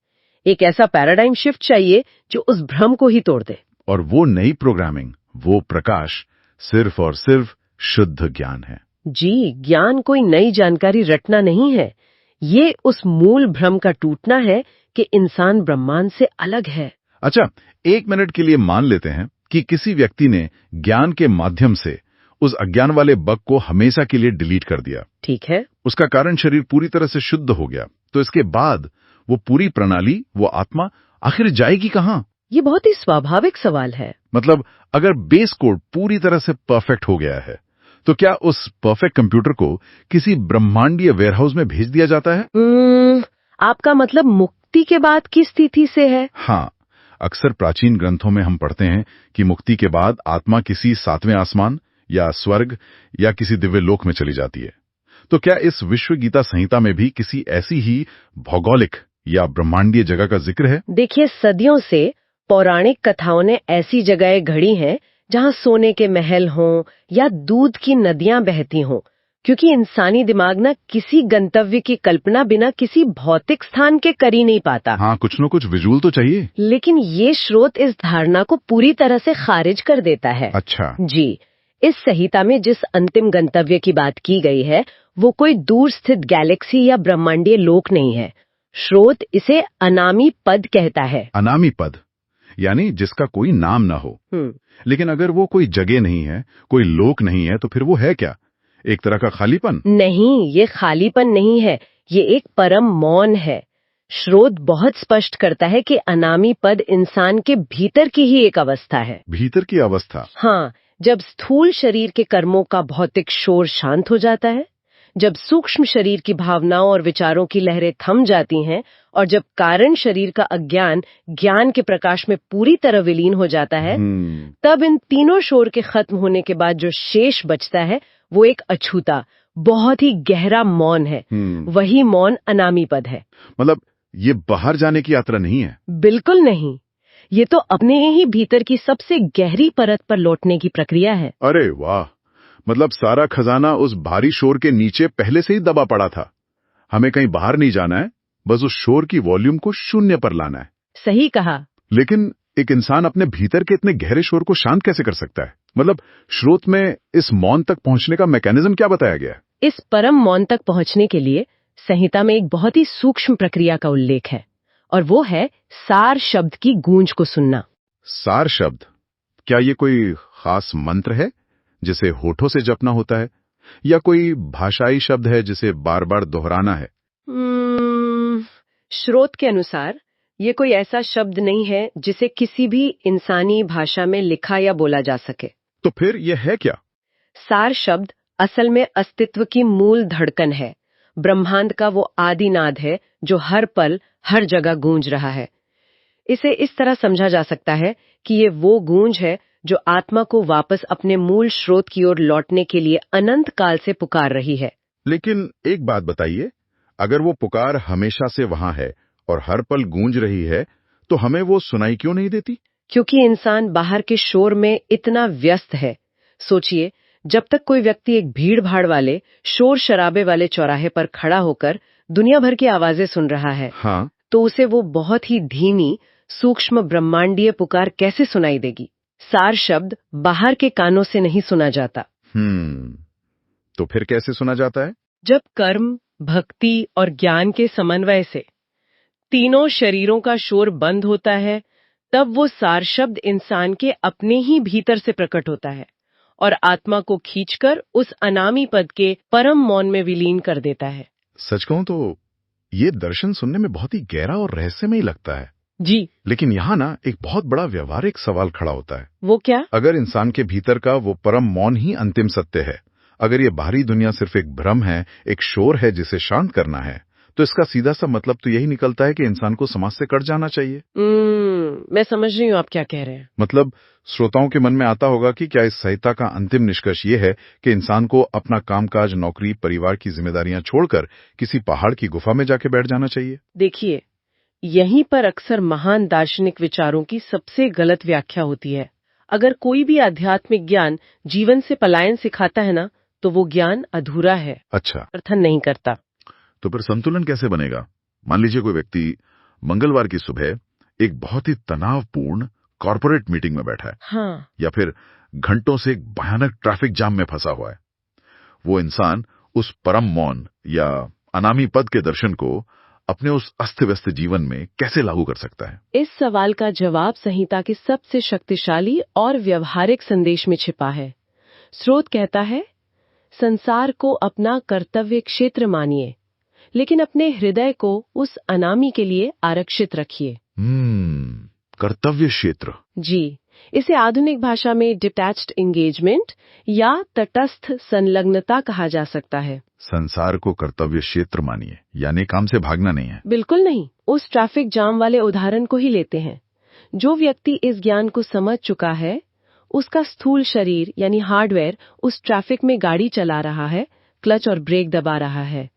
एक ऐसा पैराडाइम शिफ्ट चाहिए जो उस भ्रम को ही तोड़ दे।
और वो नई प्रोग्रामिंग, वो प्रकाश सिर्फ और सिर्फ शुद्ध ज्ञान है।
जी, ज्ञान कोई नई जानकारी रटना नहीं है। ये उस मूल भ्रम का टूटना है कि इंसान ब्रह्मांड से अलग है।
अच्छा, 1 मिनट के लिए मान लेते हैं कि किसी व्यक्ति ने ज्ञान के माध्यम से उस अज्ञान वाले बग को हमेशा के लिए डिलीट कर दिया।
ठीक है।
उसका कारण शरीर पूरी तरह से शुद्ध हो गया, तो इसके बाद वो पूरी प्रणाली, वो आत्मा आखिर जाएगी कहाँ?
ये बहुत ही स्वाभाविक सवाल है।
मतलब अगर बेस कोड पूरी तरह से परफेक्ट हो गया है, तो क्या उस परफेक्ट कंप्यूटर को किसी ब्रह्मांडीय वेयरहाउस में भेज दिया जाता है?
आपका मतलब मुक्ति के बाद की स्थिति से है?
हाँ, अक्सर प्राचीन ग्रंथों में हम पढ़ते हैं कि मुक्ति के बाद आत्मा किसी 7वें आसमान या स्वर्ग या किसी दिव्य लोक में चली जाती है। तो क्या इस विश्व गीता संहिता में भी किसी ऐसी ही भौगोलिक या ब्रह्मांडीय जगह का जिक्र है?
देखिए, सदियों से पौराणिक कथाओं ने ऐसी जगहें घड़ी हैं जहां सोने के महल हों या दूध की नदियां बहती हों, क्योंकि इंसानी दिमाग ना किसी गंतव्य की कल्पना बिना किसी भौतिक स्थान के कर ही नहीं पाता।
हाँ, कुछ न कुछ विजुअल तो चाहिए।
लेकिन ये स्रोत इस धारणा को पूरी तरह से खारिज कर देता है।
अच्छा।
जी, इस संहिता में जिस अंतिम गंतव्य की बात की गई है वो कोई दूर स्थित गैलेक्सी या ब्रह्मांडीय लोक नहीं है। स्रोत इसे अनामी पद कहता है।
अनामी पद यानी जिसका कोई नाम ना हो। लेकिन अगर वो कोई जगह नहीं है, कोई लोक नहीं है, तो फिर वो है क्या? एक तरह का खालीपन?
नहीं, ये खालीपन नहीं है, ये एक परम मौन है। स्रोत बहुत स्पष्ट करता है कि अनामी पद इंसान के भीतर की ही एक अवस्था है।
भीतर की अवस्था?
हाँ, जब स्थूल शरीर के कर्मों का भौतिक शोर शांत हो जाता है, जब सूक्ष्म शरीर की भावनाओं और विचारों की लहरें थम जाती हैं, और जब कारण शरीर का अज्ञान ज्ञान के प्रकाश में पूरी तरह विलीन हो जाता है, तब इन तीनों शोर के खत्म होने के बाद जो शेष बचता है वो एक अछूता, बहुत ही गहरा मौन है। वही मौन अनामी पद है।
मतलब ये बाहर जाने की यात्रा नहीं है?
बिल्कुल नहीं, ये तो अपने ही भीतर की सबसे गहरी परत पर लौटने की प्रक्रिया है।
अरे वाह, मतलब सारा खजाना उस भारी शोर के नीचे पहले से ही दबा पड़ा था। हमें कहीं बाहर नहीं जाना है, बस उस शोर की वॉल्यूम को शून्य पर लाना है।
सही कहा।
लेकिन एक इंसान अपने भीतर के इतने गहरे शोर को शांत कैसे कर सकता है? मतलब स्रोत में इस मौन तक पहुंचने का मैकेनिज्म क्या बताया गया है?
इस परम मौन तक पहुंचने के लिए संहिता में एक बहुत ही सूक्ष्म प्रक्रिया का उल्लेख है, और वो है सार शब्द की गूंज को सुनना।
सार शब्द? क्या ये कोई खास मंत्र है जिसे होठों से जपना होता है, या कोई भाषाई शब्द है जिसे बार बार दोहराना है?
स्रोत के अनुसार ये कोई ऐसा शब्द नहीं है जिसे किसी भी इंसानी भाषा में लिखा या बोला जा सके।
तो फिर यह है क्या?
सार शब्द असल में अस्तित्व की मूल धड़कन है, ब्रह्मांड का वो आदिनाद है जो हर पल हर जगह गूंज रहा है। इसे इस तरह समझा जा सकता है कि ये वो गूंज है जो आत्मा को वापस अपने मूल स्रोत की ओर लौटने के लिए अनंत काल से पुकार रही है।
लेकिन एक बात बताइए, अगर वो पुकार हमेशा से वहां है और हर पल गूंज रही है, तो हमें वो सुनाई क्यों नहीं देती?
क्योंकि इंसान बाहर के शोर में इतना व्यस्त है। सोचिए, जब तक कोई व्यक्ति एक भीड़ भाड़ वाले शोर शराबे वाले चौराहे पर खड़ा होकर दुनिया भर की आवाजें सुन रहा है,
हाँ,
तो उसे वो बहुत ही धीमी सूक्ष्म ब्रह्मांडीय पुकार कैसे सुनाई देगी? सार शब्द बाहर के कानों से नहीं सुना जाता।
तो फिर कैसे सुना जाता है?
जब कर्म, भक्ति और ज्ञान के समन्वय से तीनों शरीरों का शोर बंद होता है, तब वो सार शब्द इंसान के अपने ही भीतर से प्रकट होता है और आत्मा को खींचकर उस अनामी पद के परम मौन में विलीन कर देता है।
सच कहूं तो ये दर्शन सुनने में बहुत ही गहरा और रहस्यमय लगता है।
जी,
लेकिन यहाँ ना एक बहुत बड़ा व्यवहारिक सवाल खड़ा होता है।
वो क्या?
अगर इंसान के भीतर का वो परम मौन ही अंतिम सत्य है, अगर ये बाहरी दुनिया सिर्फ एक भ्रम है, एक शोर है जिसे शांत करना है, तो इसका सीधा सा मतलब तो यही निकलता है कि इंसान को समाज से कट जाना चाहिए।
मैं समझ रही हूँ आप क्या कह रहे हैं।
मतलब श्रोताओं के मन में आता होगा कि क्या इस संहिता का अंतिम निष्कर्ष ये है कि इंसान को अपना कामकाज, नौकरी, परिवार की जिम्मेदारियां छोड़कर किसी पहाड़ की गुफा में जाके बैठ जाना चाहिए?
देखिए, यहीं पर अक्सर महान दार्शनिक विचारों की सबसे गलत व्याख्या होती है। अगर कोई भी आध्यात्मिक ज्ञान जीवन से पलायन सिखाता है ना, तो वो ज्ञान अधूरा है,
अच्छा,
समर्थन नहीं करता।
तो फिर संतुलन कैसे बनेगा? मान लीजिए कोई व्यक्ति मंगलवार की सुबह एक बहुत ही तनावपूर्ण कॉर्पोरेट मीटिंग में बैठा है,
हाँ,
या फिर घंटों से एक भयानक ट्रैफिक जाम में फंसा हुआ है। वो इंसान उस परम मौन या अनामी पद के दर्शन को अपने उस अस्त व्यस्त जीवन में कैसे लागू कर सकता है?
इस सवाल का जवाब संहिता के सबसे शक्तिशाली और व्यवहारिक संदेश में छिपा है। स्रोत कहता है, संसार को अपना कर्तव्य क्षेत्र मानिए, लेकिन अपने हृदय को उस अनामी के लिए आरक्षित रखिए।
कर्तव्य क्षेत्र।
जी, इसे आधुनिक भाषा में डिटैच्ड एंगेजमेंट या तटस्थ संलग्नता कहा जा सकता है।
संसार को कर्तव्य क्षेत्र मानिए, यानी काम से भागना नहीं है।
बिल्कुल नहीं। उस ट्रैफिक जाम वाले उदाहरण को ही लेते हैं। जो व्यक्ति इस ज्ञान को समझ चुका है, उसका स्थूल शरीर यानी हार्डवेयर उस ट्रैफिक में गाड़ी चला रहा है, क्लच और ब्रेक दबा रहा है,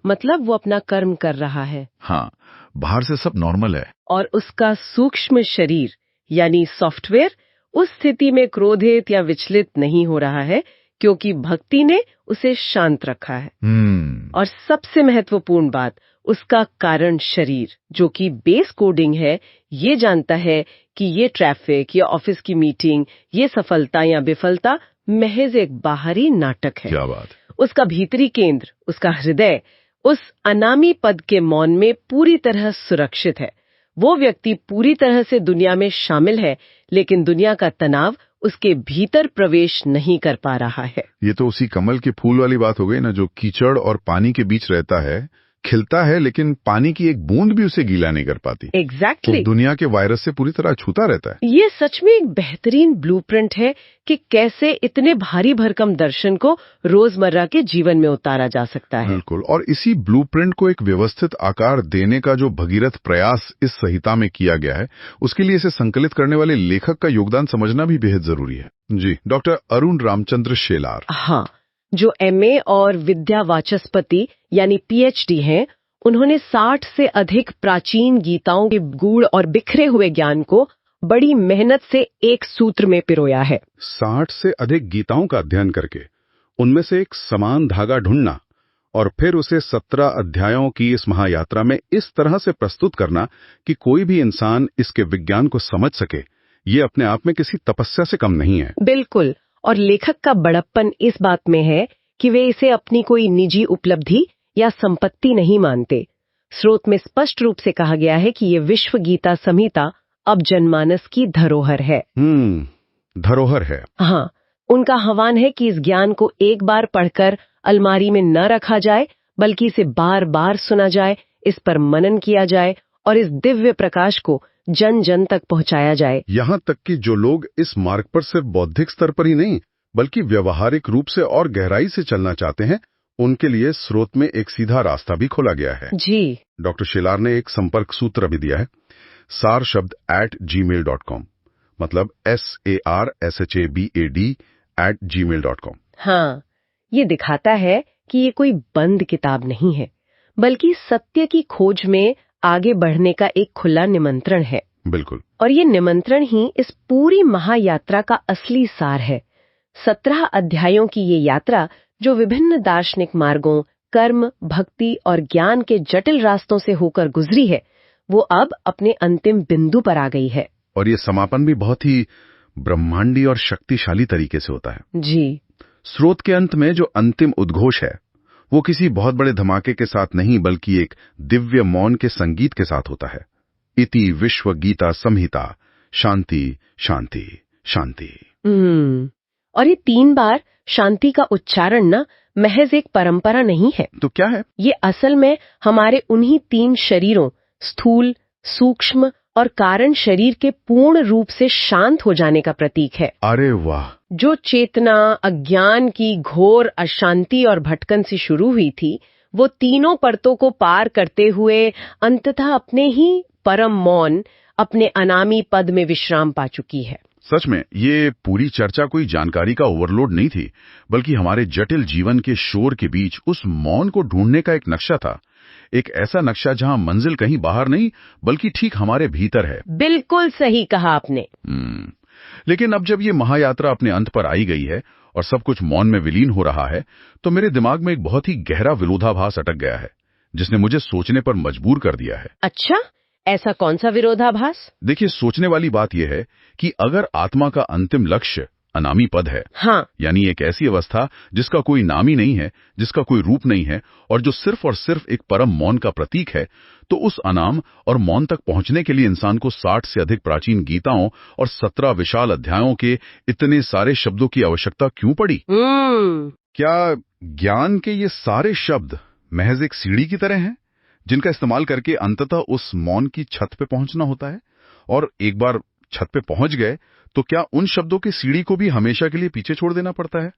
मतलब वो अपना कर्म कर रहा है।
हाँ, बाहर से सब नॉर्मल है।
और उसका सूक्ष्म शरीर यानी सॉफ्टवेयर उस स्थिति में क्रोधित या विचलित नहीं हो रहा है, क्योंकि भक्ति ने उसे शांत रखा है। और सबसे महत्वपूर्ण बात, उसका कारण शरीर, जो कि बेस कोडिंग है, ये जानता है कि ये ट्रैफिक या ऑफिस की मीटिंग, ये सफलता या विफलता महज एक बाहरी नाटक है।
क्या बात।
उसका भीतरी केंद्र, उसका हृदय उस अनामी पद के मौन में पूरी तरह सुरक्षित है। वो व्यक्ति पूरी तरह से दुनिया में शामिल है, लेकिन दुनिया का तनाव उसके भीतर प्रवेश नहीं कर पा रहा है।
ये तो उसी कमल के फूल वाली बात हो गई ना, जो कीचड़ और पानी के बीच रहता है, खिलता है, लेकिन पानी की एक बूंद भी उसे गीला नहीं कर पाती।
एग्जैक्टली।
तो दुनिया के वायरस से पूरी तरह छूता रहता है।
ये सच में एक बेहतरीन ब्लूप्रिंट है कि कैसे इतने भारी भरकम दर्शन को रोजमर्रा के जीवन में उतारा जा सकता है।
बिल्कुल। और इसी ब्लूप्रिंट को एक व्यवस्थित आकार देने का जो भगीरथ प्रयास इस संहिता में किया गया है, उसके लिए इसे संकलित करने वाले लेखक का योगदान समझना भी बेहद जरूरी है। जी, डॉक्टर अरुण रामचंद्र शेलार।
हाँ, जो एमए और विद्या वाचस्पति यानी पीएचडी हैं, उन्होंने 60 से अधिक प्राचीन गीताओं के गूढ़ और बिखरे हुए ज्ञान को बड़ी मेहनत से एक सूत्र में पिरोया है।
60 से अधिक गीताओं का अध्ययन करके उनमें से एक समान धागा ढूंढना और फिर उसे 17 अध्यायों की इस महायात्रा में इस तरह से प्रस्तुत करना कि कोई भी इंसान इसके विज्ञान को समझ सके, ये अपने आप में किसी तपस्या से कम नहीं है।
बिल्कुल। और लेखक का बड़प्पन इस बात में है कि वे इसे अपनी कोई निजी उपलब्धि या संपत्ति नहीं मानते। स्रोत में स्पष्ट रूप से कहा गया है कि ये विश्व गीता संहिता अब जनमानस की धरोहर है।
धरोहर है।
हाँ, उनका आह्वान है कि इस ज्ञान को एक बार पढ़कर अलमारी में न रखा जाए, बल्कि इसे बार बार सुना जाए, इस पर मनन किया जाए और इस दिव्य प्रकाश को जन जन तक पहुंचाया जाए।
यहाँ तक कि जो लोग इस मार्ग पर सिर्फ बौद्धिक स्तर पर ही नहीं, बल्कि व्यवहारिक रूप से और गहराई से चलना चाहते हैं, उनके लिए स्रोत में एक सीधा रास्ता भी खोला गया है।
जी।
डॉक्टर शेलार ने एक संपर्क सूत्र भी दिया है, सार शब्द @gmail.com, मतलब SARSHABAD@gmail.com।
हाँ, ये दिखाता है कि ये कोई बंद किताब नहीं है, बल्कि सत्य की खोज में आगे बढ़ने का एक खुला निमंत्रण है।
बिल्कुल।
और ये निमंत्रण ही इस पूरी महायात्रा का असली सार है। 17 अध्यायों की ये यात्रा, जो विभिन्न दार्शनिक मार्गों, कर्म, भक्ति और ज्ञान के जटिल रास्तों से होकर गुजरी है, वो अब अपने अंतिम बिंदु पर आ गई है।
और ये समापन भी बहुत ही ब्रह्मांडी और शक्तिशाली तरीके से होता है।
जी।
स्रोत के अंत में जो अंतिम उद्घोष है, वो किसी बहुत बड़े धमाके के साथ नहीं, बल्कि एक दिव्य मौन के संगीत के साथ होता है। इति विश्व गीता संहिता, शांति शांति शांति।
और ये 3 बार शांति का उच्चारण ना महज एक परंपरा नहीं है।
तो क्या है?
ये असल में हमारे उन्हीं 3 शरीरों, स्थूल, सूक्ष्म और कारण शरीर के पूर्ण रूप से शांत हो जाने का प्रतीक है।
अरे वाह!
जो चेतना अज्ञान की घोर अशांति और भटकन से शुरू हुई थी, वो तीनों परतों को पार करते हुए अंततः अपने ही परम मौन, अपने अनामी पद में विश्राम पा चुकी है।
सच में ये पूरी चर्चा कोई जानकारी का ओवरलोड नहीं थी, बल्कि हमारे जटिल जीवन के शोर के बीच उस मौन को ढूंढने का एक नक्शा था। एक ऐसा नक्शा जहां मंजिल कहीं बाहर नहीं, बल्कि ठीक हमारे भीतर है।
बिल्कुल सही कहा आपने।
लेकिन अब जब ये महायात्रा अपने अंत पर आई गई है और सब कुछ मौन में विलीन हो रहा है, तो मेरे दिमाग में एक बहुत ही गहरा विरोधाभास अटक गया है, जिसने मुझे सोचने पर मजबूर कर दिया है।
अच्छा, ऐसा कौन सा विरोधाभास?
देखिए, सोचने वाली बात यह है कि अगर आत्मा का अंतिम लक्ष्य अनामी पद है।
हाँ,
यानी एक ऐसी अवस्था जिसका कोई नाम ही नहीं है, जिसका कोई रूप नहीं है, और जो सिर्फ और सिर्फ एक परम मौन का प्रतीक है। तो उस अनाम और मौन तक पहुंचने के लिए इंसान को 60 से अधिक प्राचीन गीताओं और 17 विशाल अध्यायों के इतने सारे शब्दों की आवश्यकता क्यों पड़ी? क्या ज्ञान के ये सारे शब्द महज एक सीढ़ी की तरह हैं, जिनका इस्तेमाल करके अंततः उस मौन की छत पे पहुंचना होता है? और एक बार छत पे पहुंच गए तो क्या उन शब्दों की सीढ़ी को भी हमेशा के लिए पीछे छोड़ देना पड़ता है?